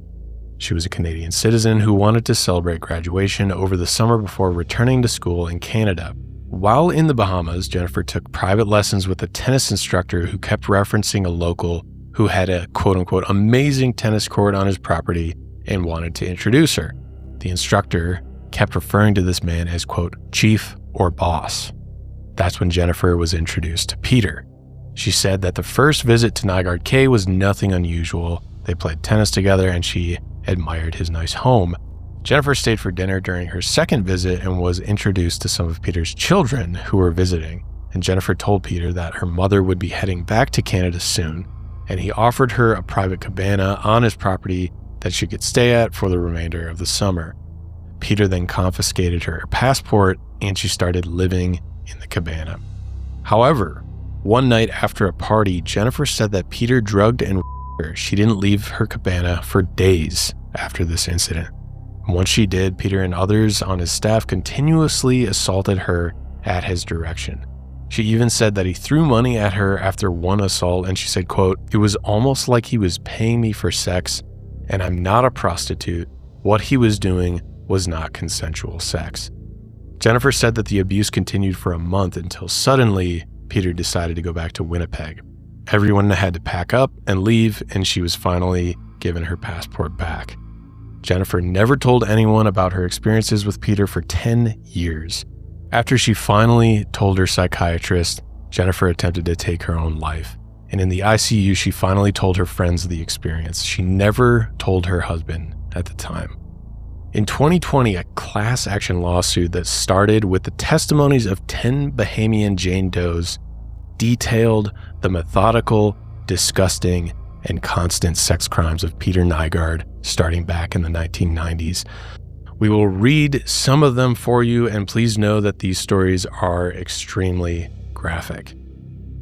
She was a Canadian citizen who wanted to celebrate graduation over the summer before returning to school in Canada. While in the Bahamas, Jennifer took private lessons with a tennis instructor who kept referencing a local who had a quote-unquote amazing tennis court on his property and wanted to introduce her. The instructor kept referring to this man as, quote, chief or boss. That's when Jennifer was introduced to Peter. She said that the first visit to Nygard Cay was nothing unusual. They played tennis together and she admired his nice home. Jennifer stayed for dinner during her second visit and was introduced to some of Peter's children who were visiting. And Jennifer told Peter that her mother would be heading back to Canada soon, and he offered her a private cabana on his property that she could stay at for the remainder of the summer. Peter then confiscated her passport and she started living in the cabana. However, one night after a party, Jennifer said that Peter drugged and her. She didn't leave her cabana for days after this incident. Once she did, Peter and others on his staff continuously assaulted her at his direction. She even said that he threw money at her after one assault, and she said, quote, it was almost like he was paying me for sex, and I'm not a prostitute. What he was doing was not consensual sex. Jennifer said that the abuse continued for a month until suddenly Peter decided to go back to Winnipeg. Everyone had to pack up and leave, and she was finally given her passport back. Jennifer never told anyone about her experiences with Peter for 10 years. After she finally told her psychiatrist, Jennifer attempted to take her own life. And in the ICU, she finally told her friends the experience. She never told her husband at the time. In 2020, a class action lawsuit that started with the testimonies of 10 Bahamian Jane Does detailed the methodical, disgusting, and constant sex crimes of Peter Nygard starting back in the 1990s. We will read some of them for you, and please know that these stories are extremely graphic.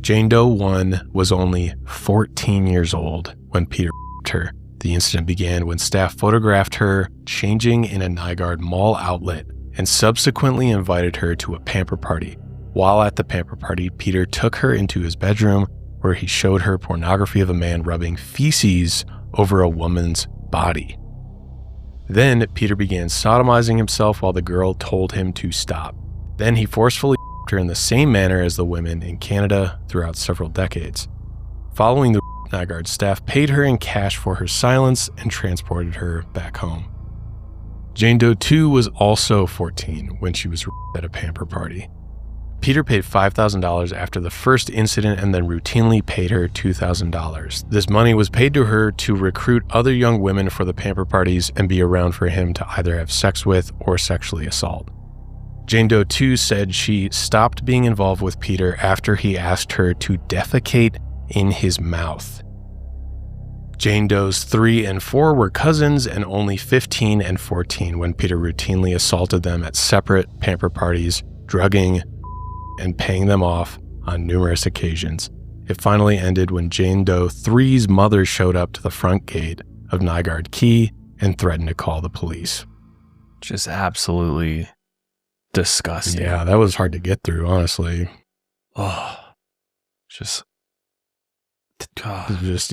Jane Doe 1 was only 14 years old when Peter raped her. The incident began when staff photographed her changing in a Nygard mall outlet and subsequently invited her to a pamper party. While at the pamper party, Peter took her into his bedroom where he showed her pornography of a man rubbing feces over a woman's body. Then Peter began sodomizing himself while the girl told him to stop. Then he forcefully raped her in the same manner as the women in Canada throughout several decades. Following the Nygard staff paid her in cash for her silence and transported her back home. Jane Doe 2 was also 14 when she was raped at a pamper party. Peter paid $5,000 after the first incident and then routinely paid her $2,000. This money was paid to her to recruit other young women for the pamper parties and be around for him to either have sex with or sexually assault. Jane Doe 2 said she stopped being involved with Peter after he asked her to defecate in his mouth. Jane Does 3 and 4 were cousins and only 15 and 14 when Peter routinely assaulted them at separate pamper parties, drugging, and paying them off on numerous occasions. It finally ended when Jane Doe 3's mother showed up to the front gate of Nygard Cay and threatened to call the police. Just absolutely disgusting. Yeah, that was hard to get through, honestly. Oh, just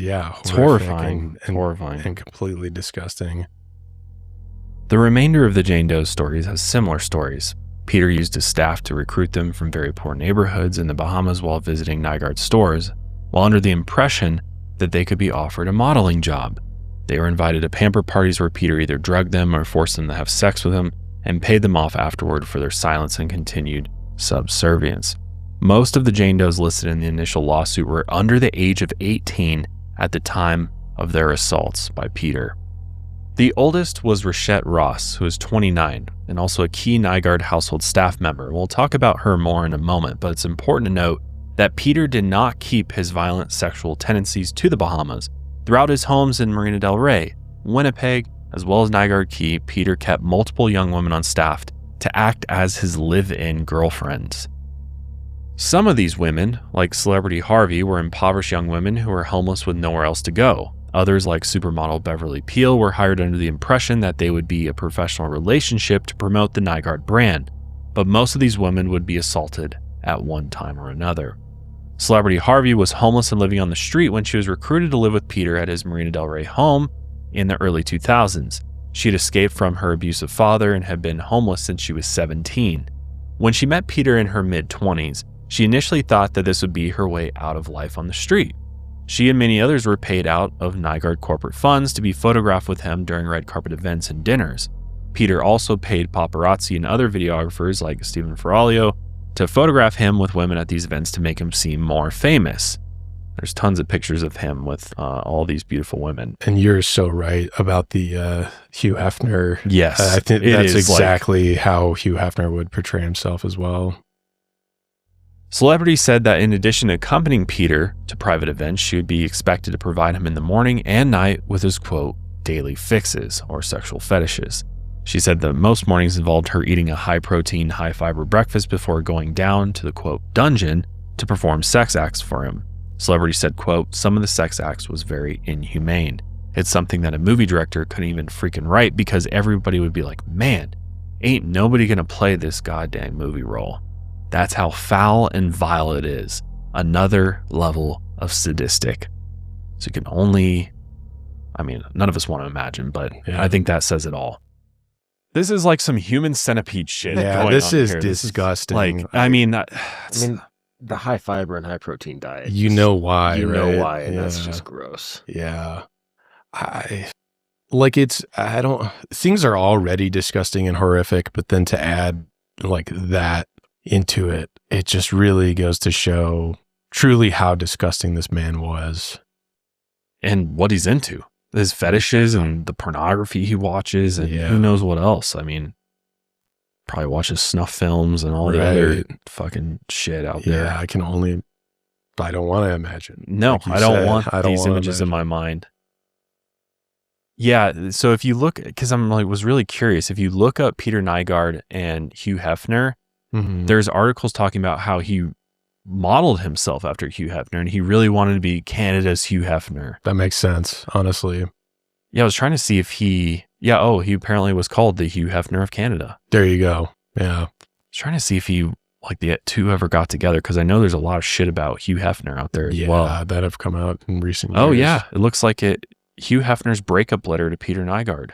yeah, it's horrifying and horrifying and completely disgusting. The remainder of the Jane Doe stories has similar stories. Peter used his staff to recruit them from very poor neighborhoods in the Bahamas while visiting Nygard stores, while under the impression that they could be offered a modeling job. They were invited to pamper parties where Peter either drugged them or forced them to have sex with him and paid them off afterward for their silence and continued subservience. Most of the Jane Does listed in the initial lawsuit were under the age of 18 at the time of their assaults by Peter. The oldest was Rachette Ross, who is 29 and also a key Nygard household staff member. We'll talk about her more in a moment, but it's important to note that Peter did not keep his violent sexual tendencies to the Bahamas. Throughout his homes in Marina del Rey, Winnipeg, as well as Nygard Cay, Peter kept multiple young women on staff to act as his live-in girlfriends. Some of these women, like celebrity Harvey, were impoverished young women who were homeless with nowhere else to go. Others, like supermodel Beverly Peel, were hired under the impression that they would be a professional relationship to promote the Nygard brand, but most of these women would be assaulted at one time or another. Celebrity Harvey was homeless and living on the street when she was recruited to live with Peter at his Marina del Rey home in the early 2000s. She had escaped from her abusive father and had been homeless since she was 17. When she met Peter in her mid-20s, she initially thought that this would be her way out of life on the street. She and many others were paid out of Nygard corporate funds to be photographed with him during red carpet events and dinners. Peter also paid paparazzi and other videographers like Stephen Ferralio to photograph him with women at these events to make him seem more famous. There's tons of pictures of him with all these beautiful women. And you're so right about the Hugh Hefner. Yes. I think that's exactly how Hugh Hefner would portray himself as well. Celebrities said that in addition to accompanying Peter to private events, she would be expected to provide him in the morning and night with his, quote, daily fixes or sexual fetishes. She said that most mornings involved her eating a high-protein, high-fiber breakfast before going down to the, quote, dungeon to perform sex acts for him. Celebrities said, quote, some of the sex acts was very inhumane. It's something that a movie director couldn't even freaking write because everybody would be like, man, ain't nobody gonna play this goddamn movie role. That's how foul and vile it is. Another level of sadistic. So you can only, none of us want to imagine, but yeah. I think that says it all. This is like some human centipede shit. Yeah, this is disgusting. The high fiber and high protein diet. You know why, You right? know why, and yeah. that's just gross. Yeah. Things are already disgusting and horrific, but then to add like that into it, it just really goes to show truly how disgusting this man was. And what he's into. his fetishes and the pornography he watches and who knows what else. I mean, probably watches snuff films and all the other fucking shit out there. Yeah, I don't want to imagine. No, Like you I don't said, want I don't these wanna images in imagine. my mind. Yeah, so if you look, because I'm like, was really curious, if you look up Peter Nygard and Hugh Hefner, there's articles talking about how he modeled himself after Hugh Hefner and he really wanted to be Canada's Hugh Hefner. That makes sense, honestly. Yeah, I was trying to see if he apparently was called the Hugh Hefner of Canada. There you go. Yeah. I was trying to see if he, like, the two ever got together, because I know there's a lot of shit about Hugh Hefner out there as well. That have come out in recent years. Oh, yeah. It looks like Hugh Hefner's breakup letter to Peter Nygard.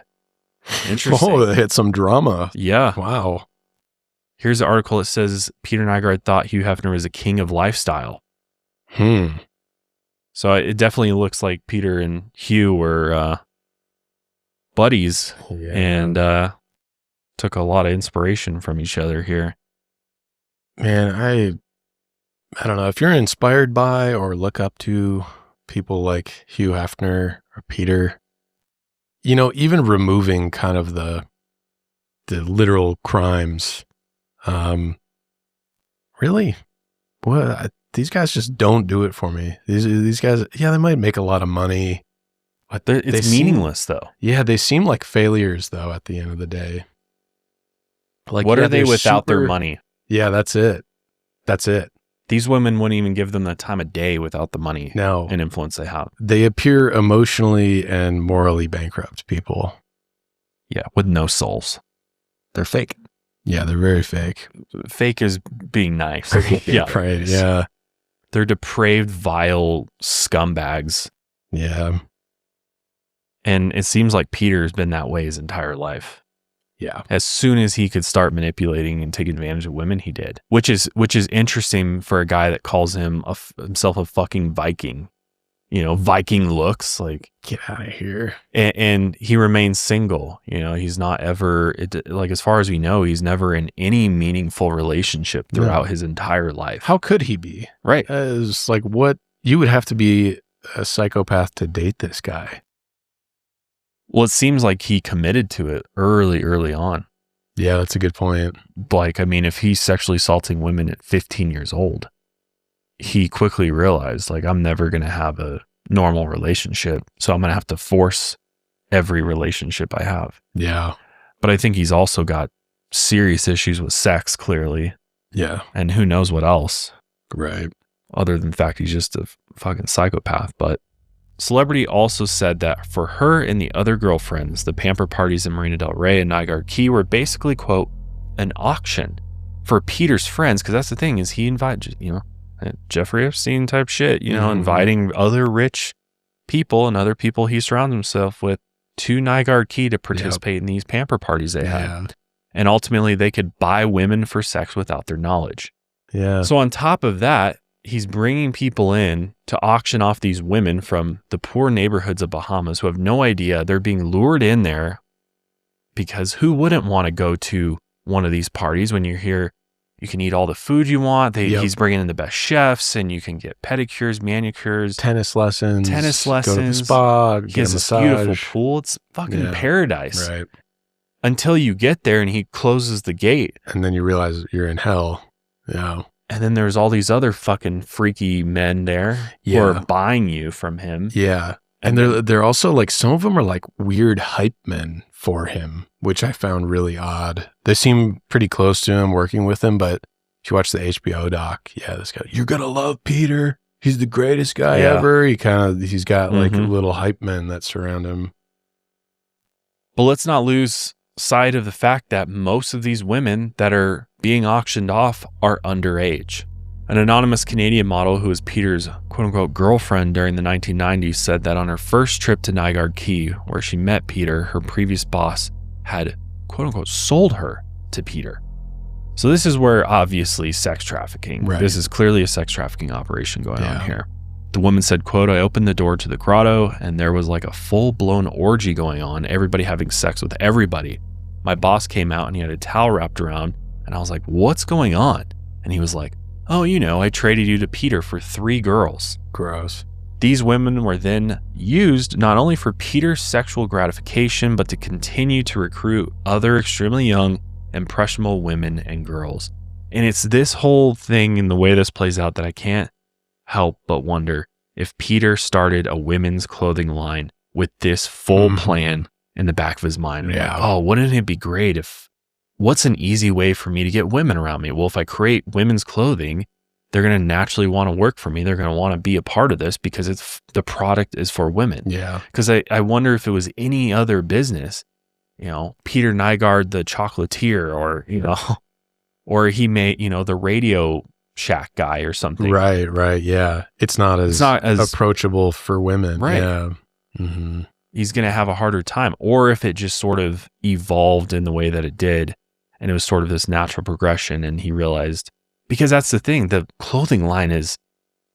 Interesting. Oh, they had some drama. Yeah. Wow. Here's an article that says Peter Nygard thought Hugh Hefner was a king of lifestyle. So it definitely looks like Peter and Hugh were buddies and took a lot of inspiration from each other here. Man, I don't know. If you're inspired by or look up to people like Hugh Hefner or Peter, you know, even removing kind of the literal crimes, really, these guys just don't do it for me. These guys, they might make a lot of money, but it's meaningless though. Yeah, they seem like failures though at the end of the day. Like, what are they without their money? Yeah, that's it. These women wouldn't even give them the time of day without the money and influence they have. They appear emotionally and morally bankrupt people. Yeah, with no souls. They're fake. Yeah, they're very fake. Fake is being nice. Yeah, right. Yeah. They're depraved, vile scumbags. Yeah. And it seems like Peter's been that way his entire life. Yeah. As soon as he could start manipulating and taking advantage of women, he did. Which is interesting for a guy that calls himself a fucking Viking. You know, Viking looks like, get out of here. And he remains single. You know, he's not ever, like, as far as we know, he's never in any meaningful relationship throughout his entire life. How could he be? Right. It's like, what, you would have to be a psychopath to date this guy. Well, it seems like he committed to it early on. Yeah, that's a good point. Like, I mean, if he's sexually assaulting women at 15 years old, he quickly realized, like, I'm never going to have a normal relationship. So I'm going to have to force every relationship I have. Yeah. But I think he's also got serious issues with sex, clearly. Yeah. And who knows what else. Right. Other than the fact he's just a fucking psychopath. But Celebrity also said that for her and the other girlfriends, the pamper parties in Marina Del Rey and Nygard Cay were basically, quote, an auction for Peter's friends. Because that's the thing, is he invited, you know, Jeffrey Epstein type shit, you know, inviting other rich people and other people he surrounds himself with to Nygard Cay to participate in these pamper parties they had. And ultimately they could buy women for sex without their knowledge. Yeah. So on top of that, he's bringing people in to auction off these women from the poor neighborhoods of Bahamas who have no idea. They're being lured in there because who wouldn't want to go to one of these parties when you're here? You can eat all the food you want. He's bringing in the best chefs and you can get pedicures, manicures, tennis lessons, go to the spa, he has this beautiful pool. It's fucking paradise. Right. Until you get there and he closes the gate. And then you realize you're in hell. Yeah. And then there's all these other fucking freaky men there who are buying you from him. Yeah. And they're also like, some of them are like weird hype men for him, which I found really odd. They seem pretty close to him, working with him, but if you watch the HBO doc, this guy, you're going to love Peter. He's the greatest guy ever. He's got like little hype men that surround him. But let's not lose sight of the fact that most of these women that are being auctioned off are underage. An anonymous Canadian model who was Peter's quote-unquote girlfriend during the 1990s said that on her first trip to Nygard Cay, where she met Peter, her previous boss had quote-unquote sold her to Peter. So this is where obviously sex trafficking. Right. This is clearly a sex trafficking operation going on here. The woman said, quote, I opened the door to the grotto and there was like a full-blown orgy going on, everybody having sex with everybody. My boss came out and he had a towel wrapped around and I was like, what's going on? And he was like, oh, you know, I traded you to Peter for 3 girls. Gross. These women were then used not only for Peter's sexual gratification, but to continue to recruit other extremely young, impressionable women and girls. And it's this whole thing and the way this plays out that I can't help but wonder if Peter started a women's clothing line with this full plan in the back of his mind. Yeah. Like, oh, wouldn't it be great if, what's an easy way for me to get women around me? Well, if I create women's clothing, they're going to naturally want to work for me. They're going to want to be a part of this because the product is for women. Yeah. Because I wonder if it was any other business, Peter Nygard, the chocolatier, or, or he may, the Radio Shack guy or something. Right. Yeah. It's not as approachable for women. Right. Yeah. Mm-hmm. He's going to have a harder time. Or if it just sort of evolved in the way that it did, and it was sort of this natural progression, and he realized, because that's the thing, the clothing line is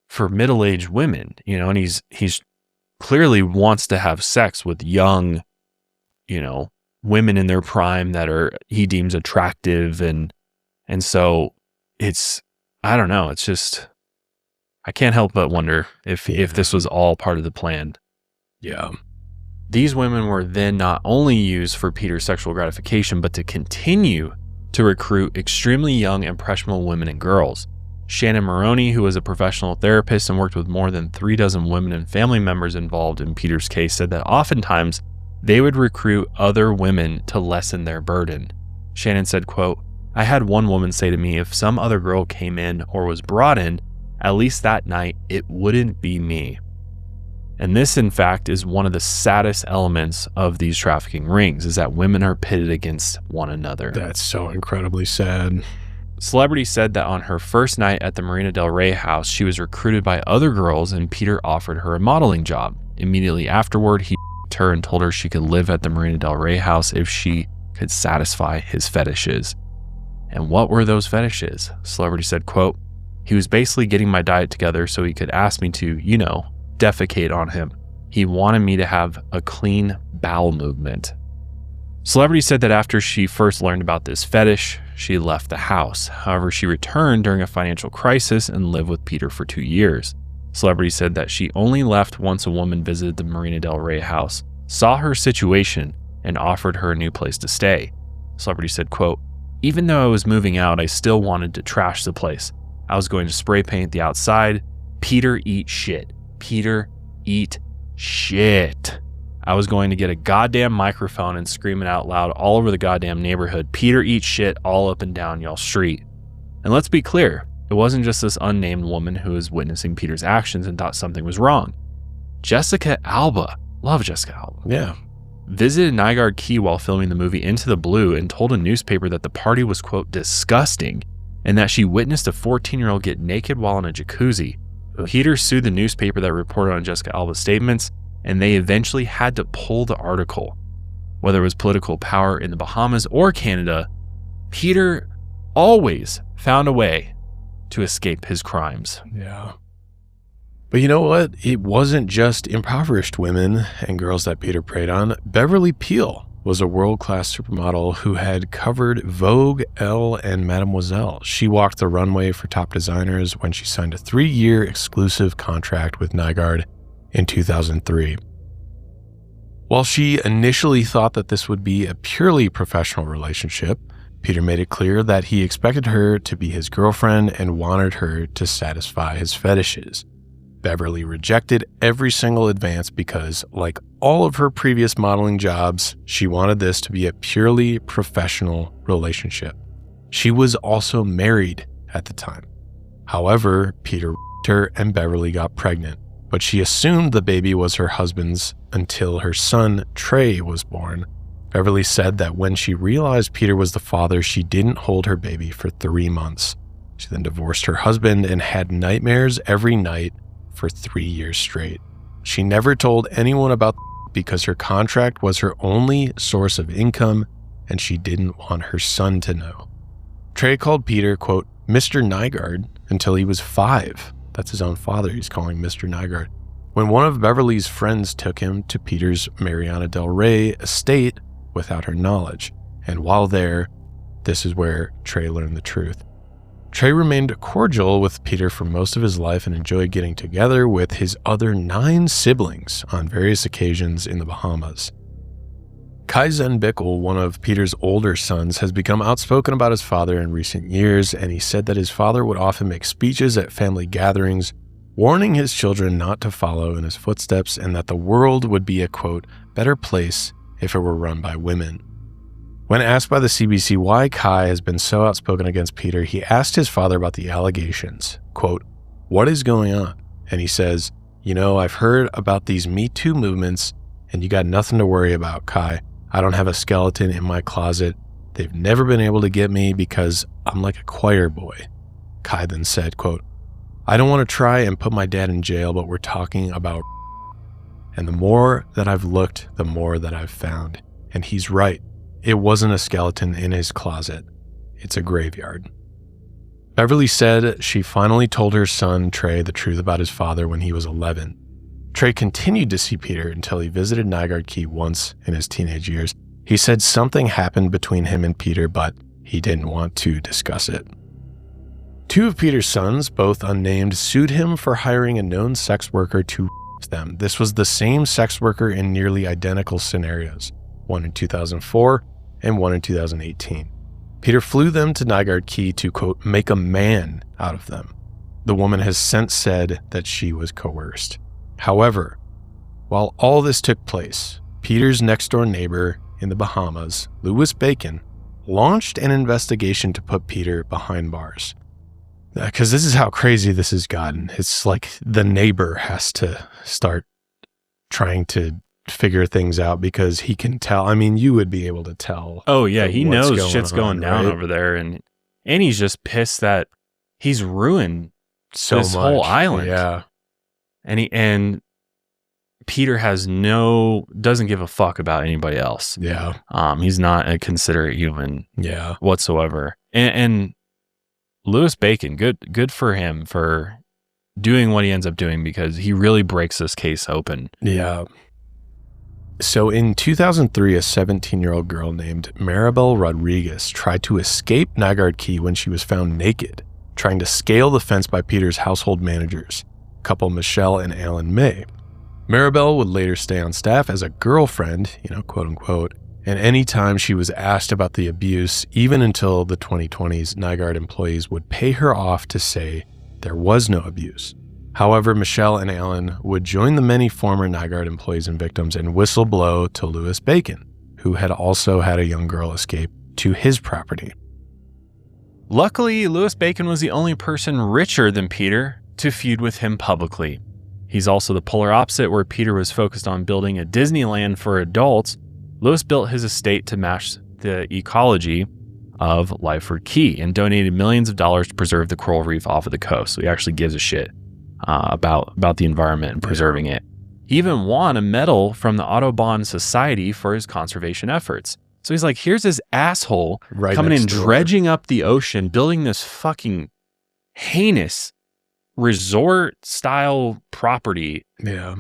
for middle-aged women, and he's clearly wants to have sex with young, women in their prime that he deems attractive. And so it's, I don't know. It's just, I can't help but wonder if this was all part of the plan. Yeah. These women were then not only used for Peter's sexual gratification, but to continue to recruit extremely young, impressionable women and girls. Shannon Maroney, who was a professional therapist and worked with more than 36 women and family members involved in Peter's case, said that oftentimes they would recruit other women to lessen their burden. Shannon said, quote, "I had one woman say to me, if some other girl came in or was brought in, at least that night, it wouldn't be me." And this, in fact, is one of the saddest elements of these trafficking rings, is that women are pitted against one another. That's so incredibly sad. Celebrity said that on her first night at the Marina Del Rey house, she was recruited by other girls and Peter offered her a modeling job. Immediately afterward, he her and told her she could live at the Marina Del Rey house if she could satisfy his fetishes. And what were those fetishes? Celebrity said, quote, "He was basically getting my diet together so he could ask me to, defecate on him. He wanted me to have a clean bowel movement." Celebrity said that after she first learned about this fetish, she left the house. However, she returned during a financial crisis and lived with Peter for 2 years. Celebrity said that she only left once a woman visited the Marina Del Rey house, saw her situation, and offered her a new place to stay. Celebrity said, quote, "Even though I was moving out, I still wanted to trash the place. I was going to spray paint the outside. Peter, eat shit. Peter, eat shit. I was going to get a goddamn microphone and scream it out loud all over the goddamn neighborhood. Peter, eat shit all up and down y'all street." And let's be clear, it wasn't just this unnamed woman who was witnessing Peter's actions and thought something was wrong. Jessica Alba, love Jessica Alba. Yeah. Visited Nygard Cay while filming the movie Into the Blue and told a newspaper that the party was, quote, "disgusting," and that she witnessed a 14-year-old get naked while in a jacuzzi. Peter sued the newspaper that reported on Jessica Alba's statements, and they eventually had to pull the article. Whether it was political power in the Bahamas or Canada, Peter always found a way to escape his crimes. Yeah. But you know what? It wasn't just impoverished women and girls that Peter preyed on. Beverly Peel was a world-class supermodel who had covered Vogue, Elle, and Mademoiselle. She walked the runway for top designers when she signed a 3-year exclusive contract with Nygard in 2003. While she initially thought that this would be a purely professional relationship, Peter made it clear that he expected her to be his girlfriend and wanted her to satisfy his fetishes. Beverly rejected every single advance because, like all of her previous modeling jobs, she wanted this to be a purely professional relationship. She was also married at the time. However, Peter her and Beverly got pregnant, but she assumed the baby was her husband's until her son, Trey, was born. Beverly said that when she realized Peter was the father, she didn't hold her baby for 3 months. She then divorced her husband and had nightmares every night for 3 years straight. She never told anyone about because her contract was her only source of income and she didn't want her son to know. Trey called Peter, quote, Mr. Nygard until he was 5. That's his own father he's calling Mr. Nygard. When one of Beverly's friends took him to Peter's Marina Del Rey estate without her knowledge. And while there, this is where Trey learned the truth. Trey remained cordial with Peter for most of his life and enjoyed getting together with his other 9 siblings on various occasions in the Bahamas. Kai Zenbickel, one of Peter's older sons, has become outspoken about his father in recent years, and he said that his father would often make speeches at family gatherings, warning his children not to follow in his footsteps and that the world would be a, quote, better place if it were run by women. When asked by the CBC why Kai has been so outspoken against Peter, he asked his father about the allegations. Quote, what is going on? And he says, you know, I've heard about these Me Too movements, and you got nothing to worry about, Kai. I don't have a skeleton in my closet. They've never been able to get me because I'm like a choir boy. Kai then said, quote, I don't want to try and put my dad in jail, but we're talking about and the more that I've looked, the more that I've found. And he's right. It wasn't a skeleton in his closet. It's a graveyard. Beverly said she finally told her son, Trey, the truth about his father when he was 11. Trey continued to see Peter until he visited Nygard Cay once in his teenage years. He said something happened between him and Peter, but he didn't want to discuss it. 2 of Peter's sons, both unnamed, sued him for hiring a known sex worker to them. This was the same sex worker in nearly identical scenarios, one in 2004 and one in 2018. Peter flew them to Nygard Cay to, quote, make a man out of them. The woman has since said that she was coerced. However, while all this took place, Peter's next-door neighbor in the Bahamas, Louis Bacon, launched an investigation to put Peter behind bars. Because this is how crazy this has gotten. It's like the neighbor has to start trying to figure things out because he can tell. I mean, you would be able to tell. Oh, yeah, he knows shit's going down right? over there. And he's just pissed that he's ruined this whole island. Yeah. And Peter doesn't give a fuck about anybody else. Yeah. He's not a considerate human. Yeah. Whatsoever. And Louis Bacon, good for him for doing what he ends up doing because he really breaks this case open. Yeah. So in 2003, a 17-year-old girl named Maribel Rodriguez tried to escape Nygard Cay when she was found naked, trying to scale the fence by Peter's household managers, couple Michelle and Allan May. Maribel would later stay on staff as a girlfriend, quote unquote, and anytime she was asked about the abuse, even until the 2020s, Nygard employees would pay her off to say there was no abuse. However, Michelle and Allan would join the many former Nygard employees and victims and whistle blow to Louis Bacon, who had also had a young girl escape to his property. Luckily, Louis Bacon was the only person richer than Peter to feud with him publicly. He's also the polar opposite, where Peter was focused on building a Disneyland for adults. Louis built his estate to match the ecology of Lyford Cay and donated millions of dollars to preserve the coral reef off of the coast. So he actually gives a shit about the environment and preserving it. He even won a medal from the Audubon Society for his conservation efforts. So he's like, here's this asshole coming in, dredging up the ocean, building this fucking heinous resort-style property. Yeah.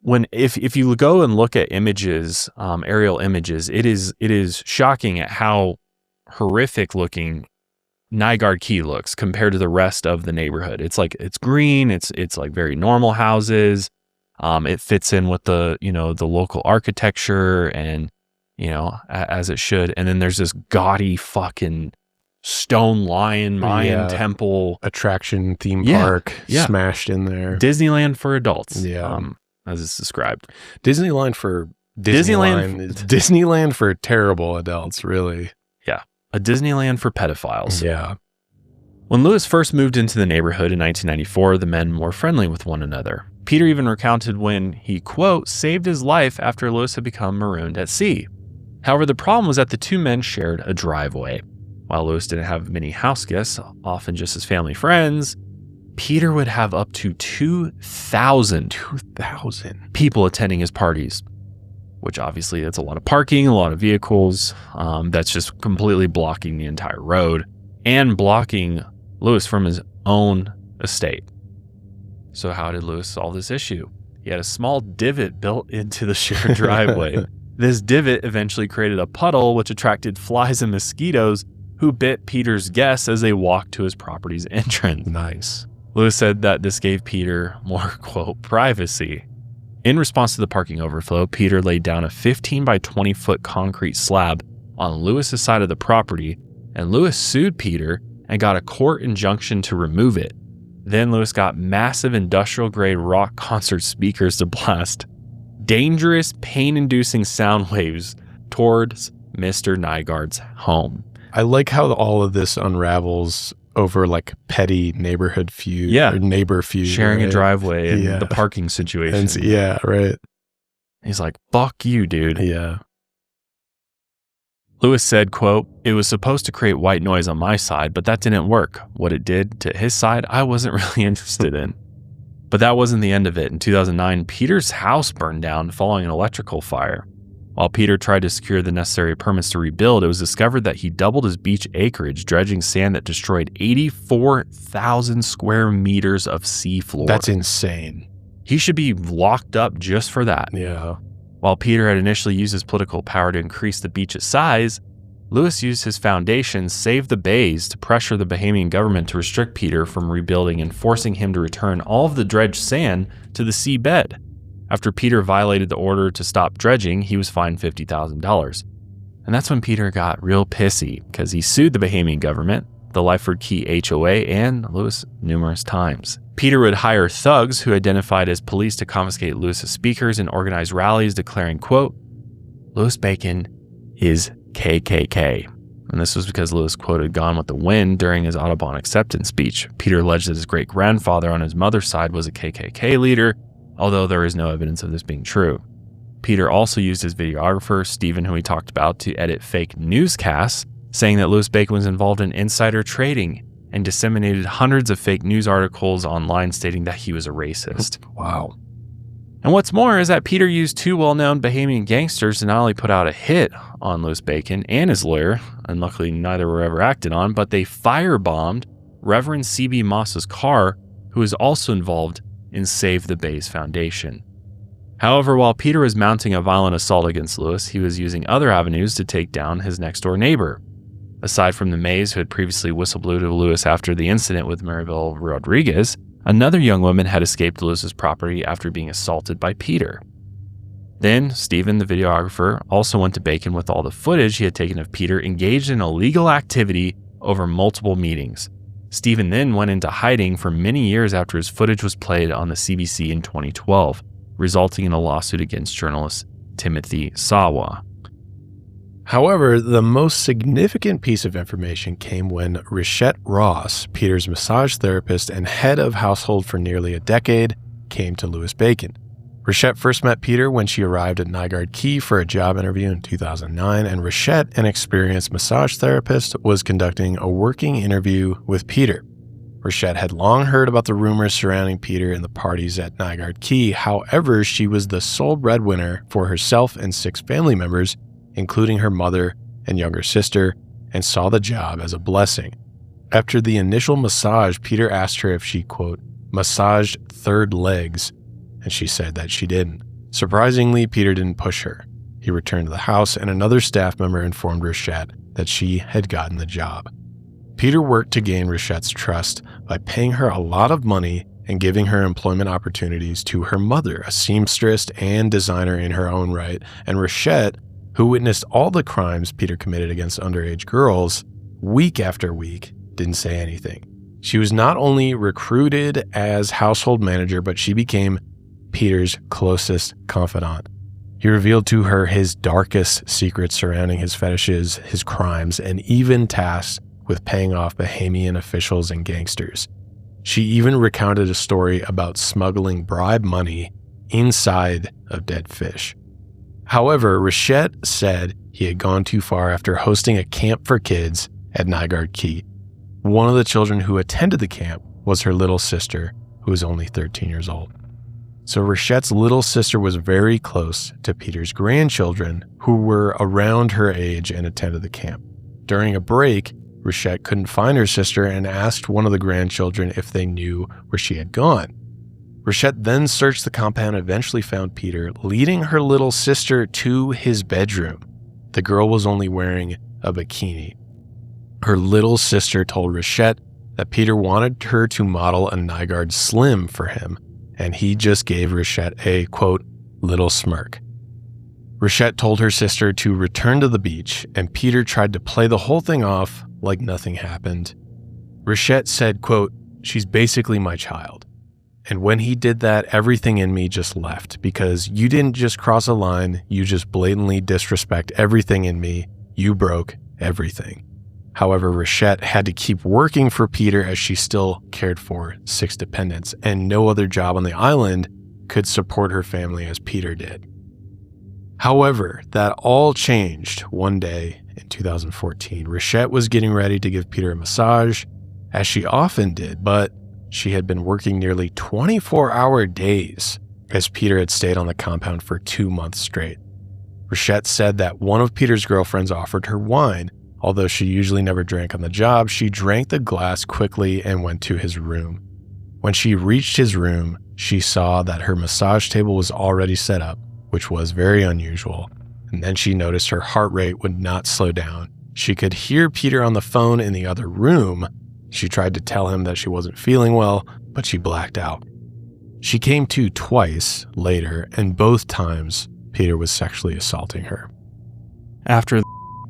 When if you go and look at images, aerial images, it is shocking at how horrific looking Nygard Cay looks compared to the rest of the neighborhood. It's like it's green, it's like very normal houses. It fits in with the local architecture and as it should. And then there's this gaudy fucking stone lion Mayan temple attraction theme park smashed in there. Disneyland for adults. Yeah. As it's described. Disneyland for terrible adults, really. Yeah. A Disneyland for pedophiles. Yeah. When Louis first moved into the neighborhood in 1994, the men were friendly with one another. Peter even recounted when he, quote, saved his life after Louis had become marooned at sea. However, the problem was that the two men shared a driveway. While Louis didn't have many house guests, often just his family friends, Peter would have up to 2,000 people attending his parties, which obviously that's a lot of parking, a lot of vehicles. That's just completely blocking the entire road and blocking Louis from his own estate. So how did Louis solve this issue? He had a small divot built into the shared driveway. This divot eventually created a puddle which attracted flies and mosquitoes, who bit Peter's guests as they walked to his property's entrance. Nice. Lewis said that this gave Peter more, quote, privacy. In response to the parking overflow, Peter laid down a 15 by 20 foot concrete slab on Lewis's side of the property, and Lewis sued Peter and got a court injunction to remove it. Then Lewis got massive industrial-grade rock concert speakers to blast dangerous, pain-inducing sound waves towards Mr. Nygard's home. I like how all of this unravels over like petty neighborhood feud or neighbor feud. Sharing right? a driveway and the parking situation. Yeah, right. He's like, fuck you, dude. Yeah. Lewis said, quote, "It was supposed to create white noise on my side, but that didn't work. What it did to his side, I wasn't really interested in." But that wasn't the end of it. In 2009, Peter's house burned down following an electrical fire. While Peter tried to secure the necessary permits to rebuild, it was discovered that he doubled his beach acreage, dredging sand that destroyed 84,000 square meters of seafloor. That's insane. He should be locked up just for that. Yeah. While Peter had initially used his political power to increase the beach's size, Lewis used his foundation, Save the Bays, to pressure the Bahamian government to restrict Peter from rebuilding and forcing him to return all of the dredged sand to the seabed. After Peter violated the order to stop dredging, he was fined $50,000. And that's when Peter got real pissy, because he sued the Bahamian government, the Nygard Cay HOA, and Lewis numerous times. Peter would hire thugs who identified as police to confiscate Lewis's speakers and organize rallies declaring, quote, "Lewis Bacon is KKK." And this was because Lewis quoted Gone with the Wind during his Audubon acceptance speech. Peter alleged that his great-grandfather on his mother's side was a KKK leader, although there is no evidence of this being true. Peter also used his videographer, Stephen, who we talked about, to edit fake newscasts, saying that Lewis Bacon was involved in insider trading and disseminated hundreds of fake news articles online stating that he was a racist. Wow. And what's more is that Peter used two well-known Bahamian gangsters to not only put out a hit on Lewis Bacon and his lawyer, and luckily neither were ever acted on, but they firebombed Reverend C.B. Moss's car, who was also involved in Save the Bays Foundation. However, while Peter was mounting a violent assault against Lewis, he was using other avenues to take down his next-door neighbor. Aside from the Mays, who had previously whistleblown to Lewis after the incident with Maribel Rodriguez, another young woman had escaped Lewis's property after being assaulted by Peter. Then, Stephen, the videographer, also went to Bacon with all the footage he had taken of Peter engaged in illegal activity over multiple meetings. Stephen then went into hiding for many years after his footage was played on the CBC in 2012, resulting in a lawsuit against journalist Timothy Sawa. However, the most significant piece of information came when Richette Ross, Peter's massage therapist and head of household for nearly a decade, came to Lewis Bacon. Richette first met Peter when she arrived at Nygard Cay for a job interview in 2009, and Richette, an experienced massage therapist, was conducting a working interview with Peter. Richette had long heard about the rumors surrounding Peter and the parties at Nygard Cay. However, she was the sole breadwinner for herself and 6 family members, including her mother and younger sister, and saw the job as a blessing. After the initial massage, Peter asked her if she, quote, massaged third legs, and she said that she didn't. Surprisingly, Peter didn't push her. He returned to the house, and another staff member informed Richette that she had gotten the job. Peter worked to gain Richette's trust by paying her a lot of money and giving her employment opportunities to her mother, a seamstress and designer in her own right, and Richette, who witnessed all the crimes Peter committed against underage girls, week after week, didn't say anything. She was not only recruited as household manager, but she became Peter's closest confidant. He revealed to her his darkest secrets surrounding his fetishes, his crimes, and even tasks with paying off Bahamian officials and gangsters. She even recounted a story about smuggling bribe money inside of dead fish. However, Richette said he had gone too far after hosting a camp for kids at Nygard Cay. One of the children who attended the camp was her little sister, who was only 13 years old. So Richette's little sister was very close to Peter's grandchildren, who were around her age and attended the camp. During a break, Richette couldn't find her sister and asked one of the grandchildren if they knew where she had gone. Richette then searched the compound and eventually found Peter, leading her little sister to his bedroom. The girl was only wearing a bikini. Her little sister told Rachette that Peter wanted her to model a Nygard Slim for him, and he just gave Rachette a, quote, little smirk. Rachette told her sister to return to the beach, and Peter tried to play the whole thing off like nothing happened. Rachette said, quote, she's basically my child. And when he did that, everything in me just left, because you didn't just cross a line, you just blatantly disrespect everything in me. You broke everything. However, Rachette had to keep working for Peter as she still cared for 6 dependents, and no other job on the island could support her family as Peter did. However, that all changed one day in 2014. Rachette was getting ready to give Peter a massage, as she often did, but she had been working nearly 24-hour days as Peter had stayed on the compound for 2 months straight. Rachette said that one of Peter's girlfriends offered her wine. Although she usually never drank on the job, she drank the glass quickly and went to his room. When she reached his room, she saw that her massage table was already set up, which was very unusual, and then she noticed her heart rate would not slow down. She could hear Peter on the phone in the other room. She tried to tell him that she wasn't feeling well, but she blacked out. She came to twice later, and both times Peter was sexually assaulting her. After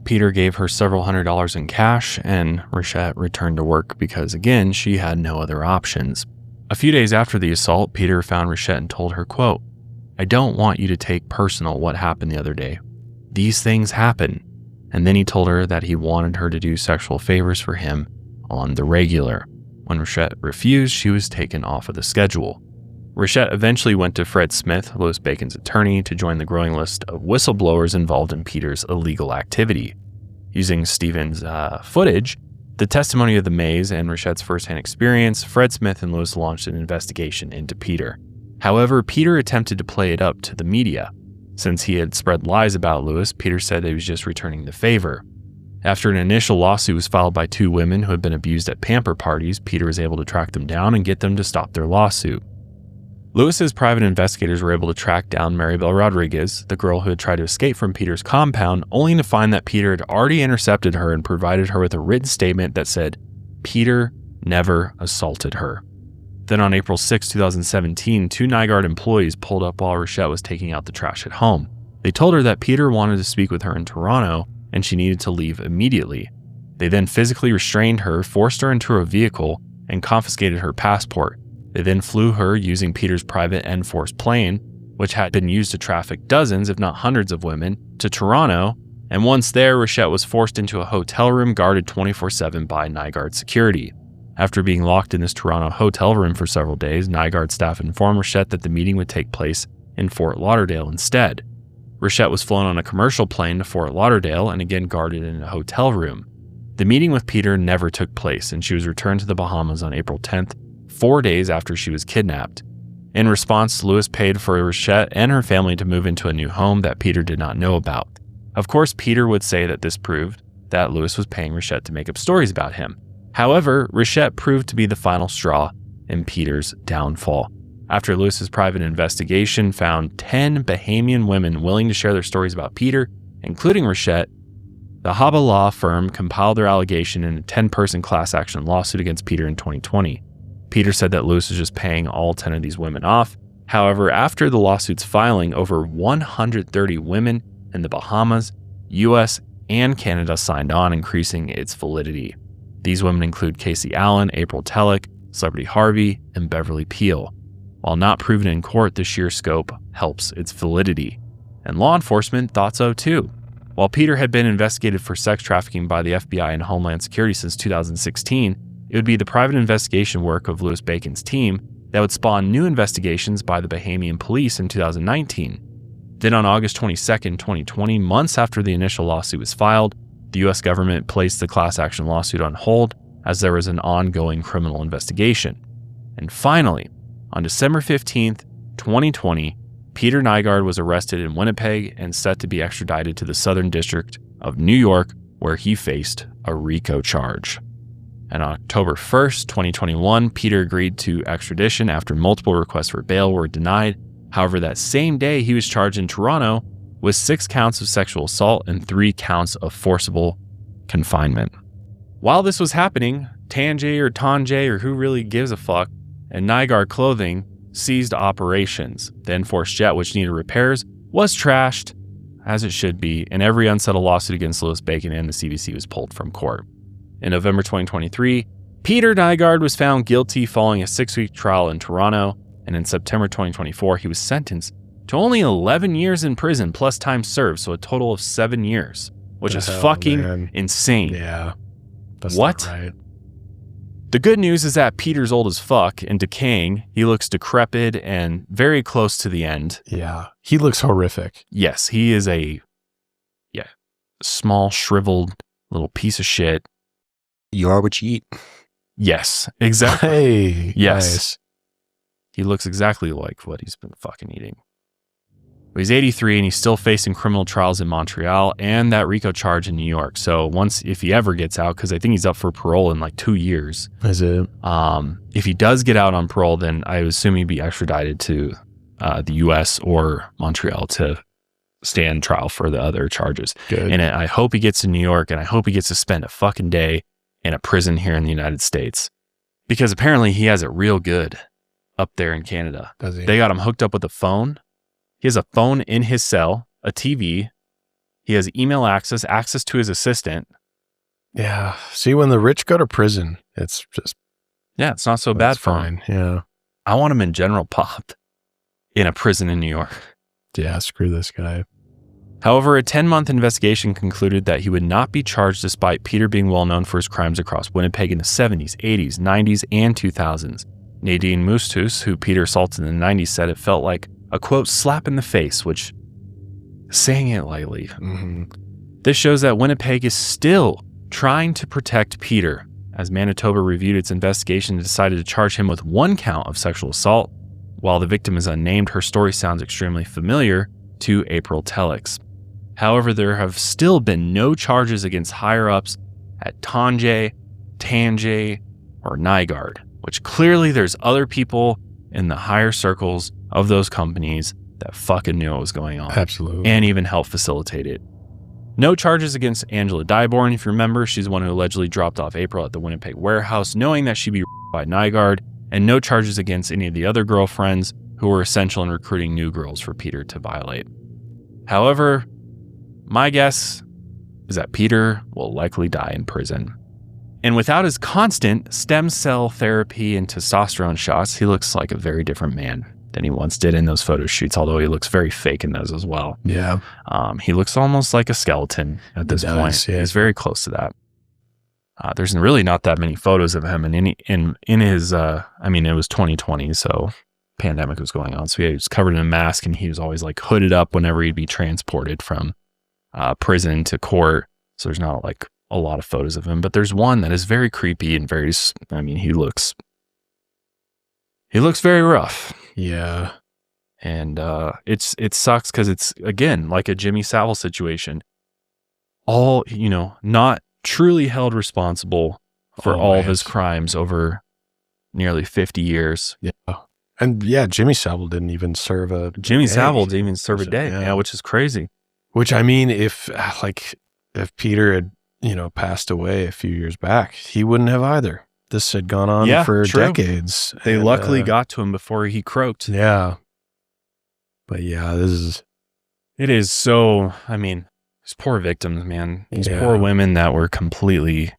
Peter gave her several $100s in cash, and Rachette returned to work because, again, she had no other options. A few days after the assault, Peter found Rachette and told her, quote, I don't want you to take personal what happened the other day. These things happen. And then he told her that he wanted her to do sexual favors for him on the regular. When Rachette refused, she was taken off of the schedule. Rachette eventually went to Fred Smith, Louis Bacon's attorney, to join the growing list of whistleblowers involved in Peter's illegal activity. Using Stephen's footage, the testimony of the Mays, and Rachette's firsthand experience, Fred Smith and Louis launched an investigation into Peter. However, Peter attempted to play it up to the media. Since he had spread lies about Louis, Peter said that he was just returning the favor. After an initial lawsuit was filed by 2 women who had been abused at pamper parties, Peter was able to track them down and get them to stop their lawsuit. Louis's private investigators were able to track down Maribel Rodriguez, the girl who had tried to escape from Peter's compound, only to find that Peter had already intercepted her and provided her with a written statement that said, Peter never assaulted her. Then on April 6, 2017, 2 Nygard employees pulled up while Rachette was taking out the trash at home. They told her that Peter wanted to speak with her in Toronto and she needed to leave immediately. They then physically restrained her, forced her into a vehicle, and confiscated her passport. They then flew her using Peter's private Enforce plane, which had been used to traffic dozens, if not hundreds of women, to Toronto, and once there, Rachette was forced into a hotel room guarded 24/7 by Nygard security. After being locked in this Toronto hotel room for several days, Nygard staff informed Rachette that the meeting would take place in Fort Lauderdale instead. Rachette was flown on a commercial plane to Fort Lauderdale and again guarded in a hotel room. The meeting with Peter never took place, and she was returned to the Bahamas on April 10th, 4 days after she was kidnapped. In response, Louis paid for Rachette and her family to move into a new home that Peter did not know about. Of course, Peter would say that this proved that Louis was paying Rachette to make up stories about him. However, Rachette proved to be the final straw in Peter's downfall. After Louis's private investigation found 10 Bahamian women willing to share their stories about Peter, including Rachette, the Haba law firm compiled their allegation in a 10-person class action lawsuit against Peter in 2020. Peter said that Louis was just paying all 10 of these women off. However, after the lawsuit's filing, over 130 women in the Bahamas, US, and Canada signed on, increasing its validity. These women include Casey Allan, April Telek, Celebrity Harvey, and Beverly Peel. While not proven in court, the sheer scope helps its validity. And law enforcement thought so too. While Peter had been investigated for sex trafficking by the FBI and Homeland Security since 2016, it would be the private investigation work of Louis Bacon's team that would spawn new investigations by the Bahamian police in 2019. Then on August 22, 2020, months after the initial lawsuit was filed, the US government placed the class action lawsuit on hold as there was an ongoing criminal investigation. And finally, on December 15, 2020, Peter Nygard was arrested in Winnipeg and set to be extradited to the Southern District of New York, where he faced a RICO charge. And on October 1st, 2021, Peter agreed to extradition after multiple requests for bail were denied. However, that same day, he was charged in Toronto with 6 counts of sexual assault and 3 counts of forcible confinement. While this was happening, Tanjay or Tanjay or who really gives a fuck and Nygard Clothing seized operations. The enforced jet, which needed repairs, was trashed, as it should be, and every unsettled lawsuit against Louis Bacon and the CBC was pulled from court. In November 2023, Peter Nygard was found guilty following a 6-week trial in Toronto, and in September 2024, he was sentenced to only 11 years in prison plus time served, so a total of 7 years, which is fucking insane. Yeah. That's what? not right. The good news is that Peter's old as fuck and decaying. He looks decrepit and very close to the end. Yeah. He looks horrific. Yes, he is a small, shriveled little piece of shit. You are what you eat. Yes, exactly. Hey. Yes. Nice. He looks exactly like what he's been fucking eating. But he's 83 and he's still facing criminal trials in Montreal and that RICO charge in New York. So if he ever gets out, because I think he's up for parole in like 2 years. Is it? If he does get out on parole, then I would assume he'd be extradited to the U.S. or Montreal to stand trial for the other charges. Good. And I hope he gets to New York, and I hope he gets to spend a fucking day in a prison here in the United States. Because apparently he has it real good up there in Canada. Does he? They got him hooked up with a phone. He has a phone in his cell, a TV. He has email access to his assistant. Yeah. See, when the rich go to prison, it's just... Yeah, it's not so bad for him. Yeah. I want him in General Pop in a prison in New York. Yeah, screw this guy. However, a 10-month investigation concluded that he would not be charged despite Peter being well known for his crimes across Winnipeg in the 70s, 80s, 90s, and 2000s. Nadine Moustus, who Peter assaulted in the 90s, said it felt like a, quote, slap in the face, which, saying it lightly. Mm-hmm. This shows that Winnipeg is still trying to protect Peter, as Manitoba reviewed its investigation and decided to charge him with 1 count of sexual assault. While the victim is unnamed, her story sounds extremely familiar to April Telek. However, there have still been no charges against higher-ups at Tanjay, or Nygard, which clearly there's other people in the higher circles of those companies that fucking knew what was going on. Absolutely. And even helped facilitate it. No charges against Angela Dyborn, if you remember. She's the one who allegedly dropped off April at the Winnipeg warehouse, knowing that she'd be by Nygard, and no charges against any of the other girlfriends who were essential in recruiting new girls for Peter to violate. However, my guess is that Peter will likely die in prison. And without his constant stem cell therapy and testosterone shots, he looks like a very different man than he once did in those photo shoots, although he looks very fake in those as well. Yeah. He looks almost like a skeleton at this point. Yeah. He's very close to that. There's really not that many photos of him in his, I mean, it was 2020, so pandemic was going on. So he was covered in a mask and he was always like hooded up whenever he'd be transported from prison to court. So there's not like a lot of photos of him, but there's one that is very creepy and very, I mean, he looks very rough. Yeah. And it sucks because it's, again, like a Jimmy Savile situation. All, not truly held responsible for all of his crimes over nearly 50 years. Yeah. And yeah, Jimmy Savile didn't even serve a day. Yeah, which is crazy. Which, I mean, if Peter had, passed away a few years back, he wouldn't have either. This had gone on for decades. They luckily got to him before he croaked. Yeah. But yeah, it is so, I mean, these poor victims, man. These poor women that were completely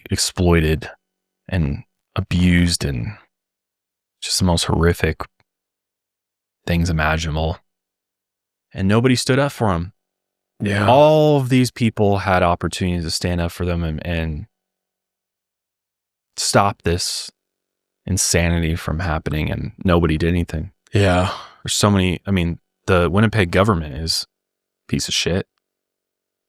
exploited and abused and just the most horrific things imaginable. And nobody stood up for them. Yeah. All of these people had opportunities to stand up for them and stop this insanity from happening, and nobody did anything. Yeah. There's so many, I mean, the Winnipeg government is a piece of shit.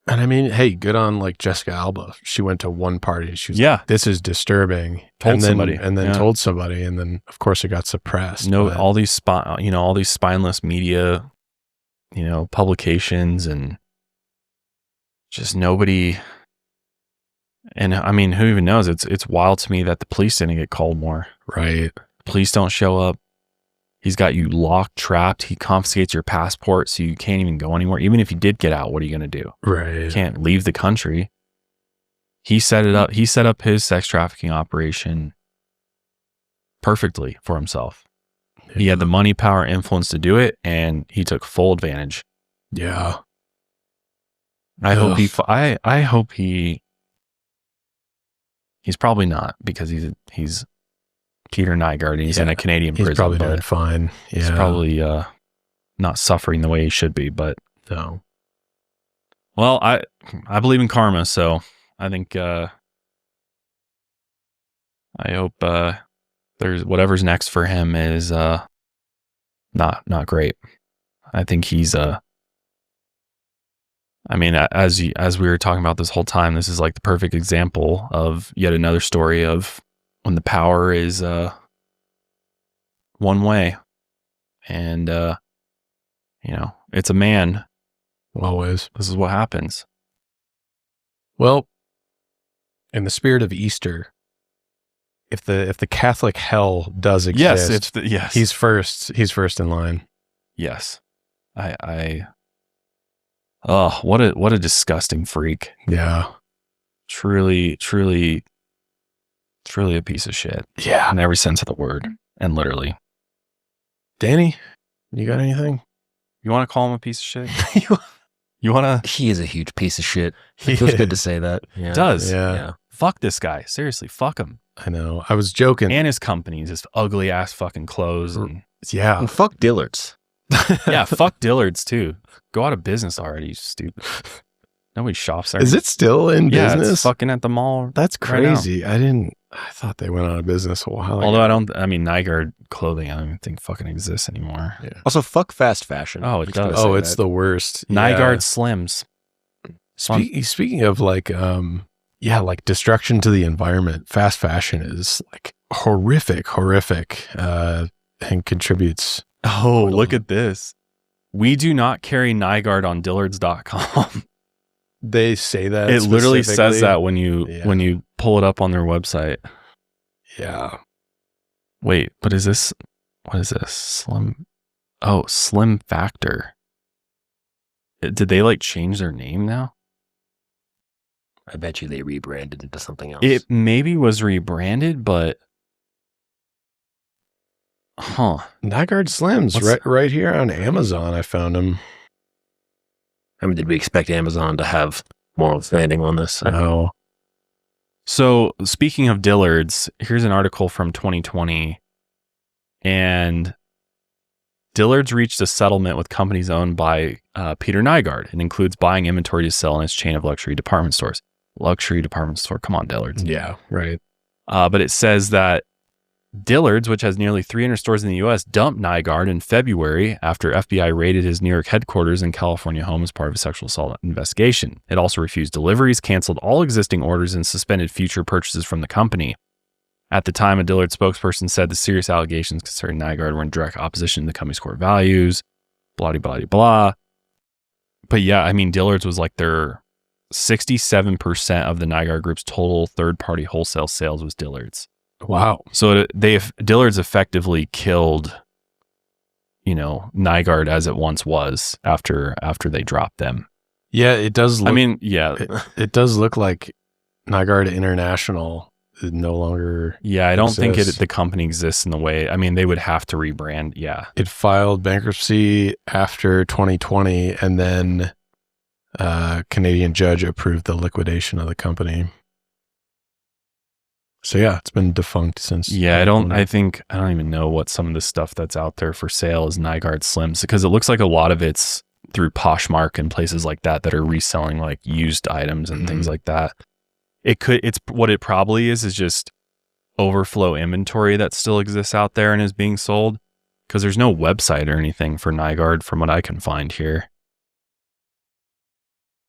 And I mean, hey, good on like Jessica Alba. She went to one party. She was like, this is disturbing. Told somebody. And then of course it got suppressed. All these spineless media, publications and just nobody. And I mean, who even knows? It's wild to me that the police didn't get called more. Right. Police don't show up. He's got you locked, trapped. He confiscates your passport so you can't even go anywhere. Even if you did get out, what are you going to do? Right. You can't leave the country. He set it up. He set up his sex trafficking operation perfectly for himself. Yeah. He had the money, power, influence to do it, and he took full advantage. Yeah. I hope he's probably not, because he's Peter Nygard, and he's in a Canadian prison. He's probably doing fine. Yeah. He's probably not suffering the way he should be, but no. Well, I believe in karma, so I think I hope there's whatever's next for him is not great. I think he's I mean, as we were talking about this whole time, this is like the perfect example of yet another story of when the power is one way, and it's a man. Always. This is what happens. Well, in the spirit of Easter, if the Catholic hell does exist, yes, he's first in line. Yes. Oh, what a disgusting freak. Yeah. Truly a piece of shit. Yeah. In every sense of the word, and literally. Danny, you got anything? You want to call him a piece of shit? You want to? He is a huge piece of shit. It feels good to say that. Yeah. It does. Yeah. Fuck this guy. Seriously, fuck him. I know. I was joking. And his companies, his ugly ass fucking clothes. And, yeah. And fuck Dillard's. Yeah, fuck Dillard's too. Go out of business already, you stupid. Nobody shops there. Is it still in business? Yeah, it's fucking at the mall. That's crazy. I thought they went out of business a while ago. Although Nygard clothing, I don't even think fucking exists anymore. Yeah. Also, fuck fast fashion. Oh, it does. Oh, it's the worst. Nygard Slims. Speaking of like destruction to the environment, fast fashion is like horrific, and contributes. Oh, look at this. We do not carry Nygard on Dillards.com. They say that. It literally says that when you pull it up on their website. Yeah. Wait, but what is this? Slim Factor. Did they like change their name now? I bet you they rebranded into something else. It maybe was rebranded, but Nygard Slims right here on Amazon. I found them. I mean, did we expect Amazon to have moral standing on this? No. So speaking of Dillard's, here's an article from 2020, and Dillard's reached a settlement with companies owned by Peter Nygard. It includes buying inventory to sell in its chain of luxury department stores. Luxury department store. Come on, Dillard's. Yeah, right. But it says that Dillard's, which has nearly 300 stores in the U.S., dumped Nygard in February after FBI raided his New York headquarters and California home as part of a sexual assault investigation. It also refused deliveries, canceled all existing orders, and suspended future purchases from the company. At the time, a Dillard spokesperson said the serious allegations concerning Nygard were in direct opposition to the company's core values, blah, blah, blah, blah. But yeah, I mean, Dillard's was like their 67% of the Nygard Group's total third-party wholesale sales was Dillard's. Wow. So Dillard's effectively killed, Nygard as it once was after they dropped them. Yeah, it does look, it does look like Nygard International is no longer I don't think the company exists in the way. I mean, they would have to rebrand. Yeah. It filed bankruptcy after 2020, and then a Canadian judge approved the liquidation of the company. So yeah, it's been defunct since. Yeah, I don't even know what some of the stuff that's out there for sale is Nygard Slims, because it looks like a lot of it's through Poshmark and places like that are reselling like used items and things like that. It's what it probably is just overflow inventory that still exists out there and is being sold, because there's no website or anything for Nygard from what I can find here.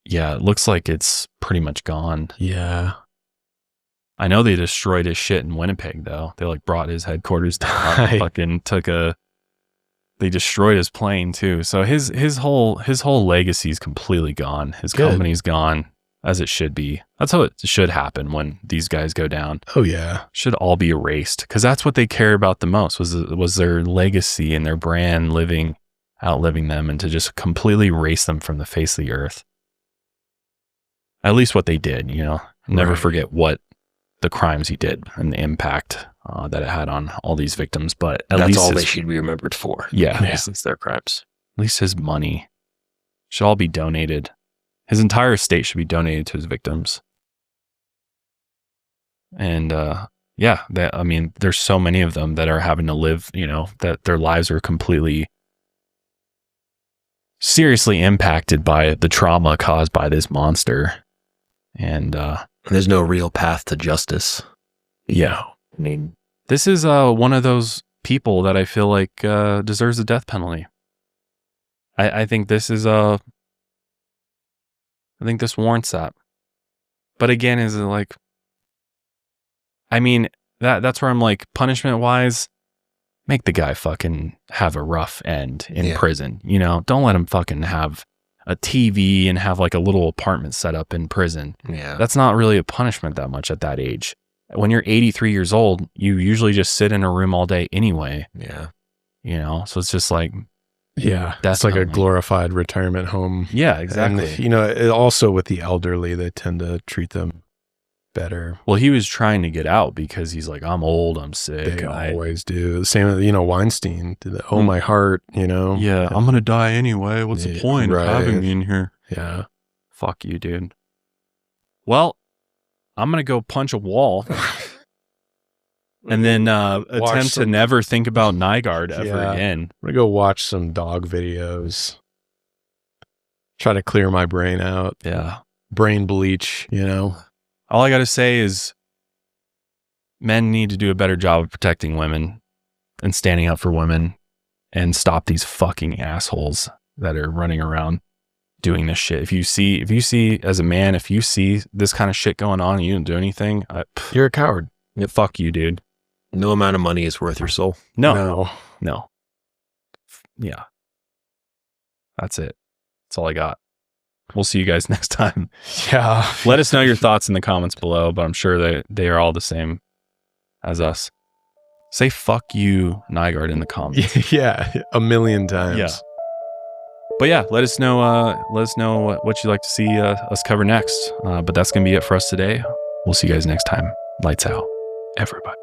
Yeah, it looks like it's pretty much gone. Yeah. I know they destroyed his shit in Winnipeg, though. They like brought his headquarters down. They destroyed his plane too. So his whole legacy is completely gone. His company's gone, as it should be. That's how it should happen when these guys go down. Oh yeah, should all be erased, because that's what they care about the most was their legacy and their brand outliving them, and to just completely erase them from the face of the earth. At least what they did, never forget what the crimes he did and the impact that it had on all these victims. But at That's least all they should be remembered for. Yeah. Since their crimes. At least his money should all be donated. His entire estate should be donated to his victims. And I mean, there's so many of them that are having to live, that their lives are completely seriously impacted by the trauma caused by this monster. And there's no real path to justice. Yeah. I mean, this is one of those people that I feel like deserves the death penalty. I think this is I think this warrants that. But again, is it like, I mean, that's where I'm like, punishment wise, make the guy fucking have a rough end in prison. Don't let him fucking have a TV and have like a little apartment set up in prison. Yeah. That's not really a punishment that much at that age. When you're 83 years old, you usually just sit in a room all day anyway. Yeah. So it's just like, yeah, that's like a glorified retirement home. Yeah, exactly. And, also with the elderly, they tend to treat them better. Well, he was trying to get out because he's like, I'm old, I'm sick. They always do. The same, Weinstein did that. Oh, my heart, Yeah, I'm going to die anyway. What's the point of having me in here? Yeah. Fuck you, dude. Well, I'm going to go punch a wall and then attempt to never think about Nygard ever again. I'm going to go watch some dog videos. Try to clear my brain out. Yeah. Brain bleach, All I got to say is men need to do a better job of protecting women and standing up for women and stop these fucking assholes that are running around doing this shit. If you see as a man, if you see this kind of shit going on and you don't do anything, you're a coward. Yeah, fuck you, dude. No amount of money is worth your soul. No. Yeah. That's it. That's all I got. We'll see you guys next time. Yeah. Let us know your thoughts in the comments below, but I'm sure they are all the same as us. Say fuck you, Nygard, in the comments. Yeah, 1,000,000 times. Yeah. But yeah, let us know what you'd like to see us cover next. But that's going to be it for us today. We'll see you guys next time. Lights out, everybody.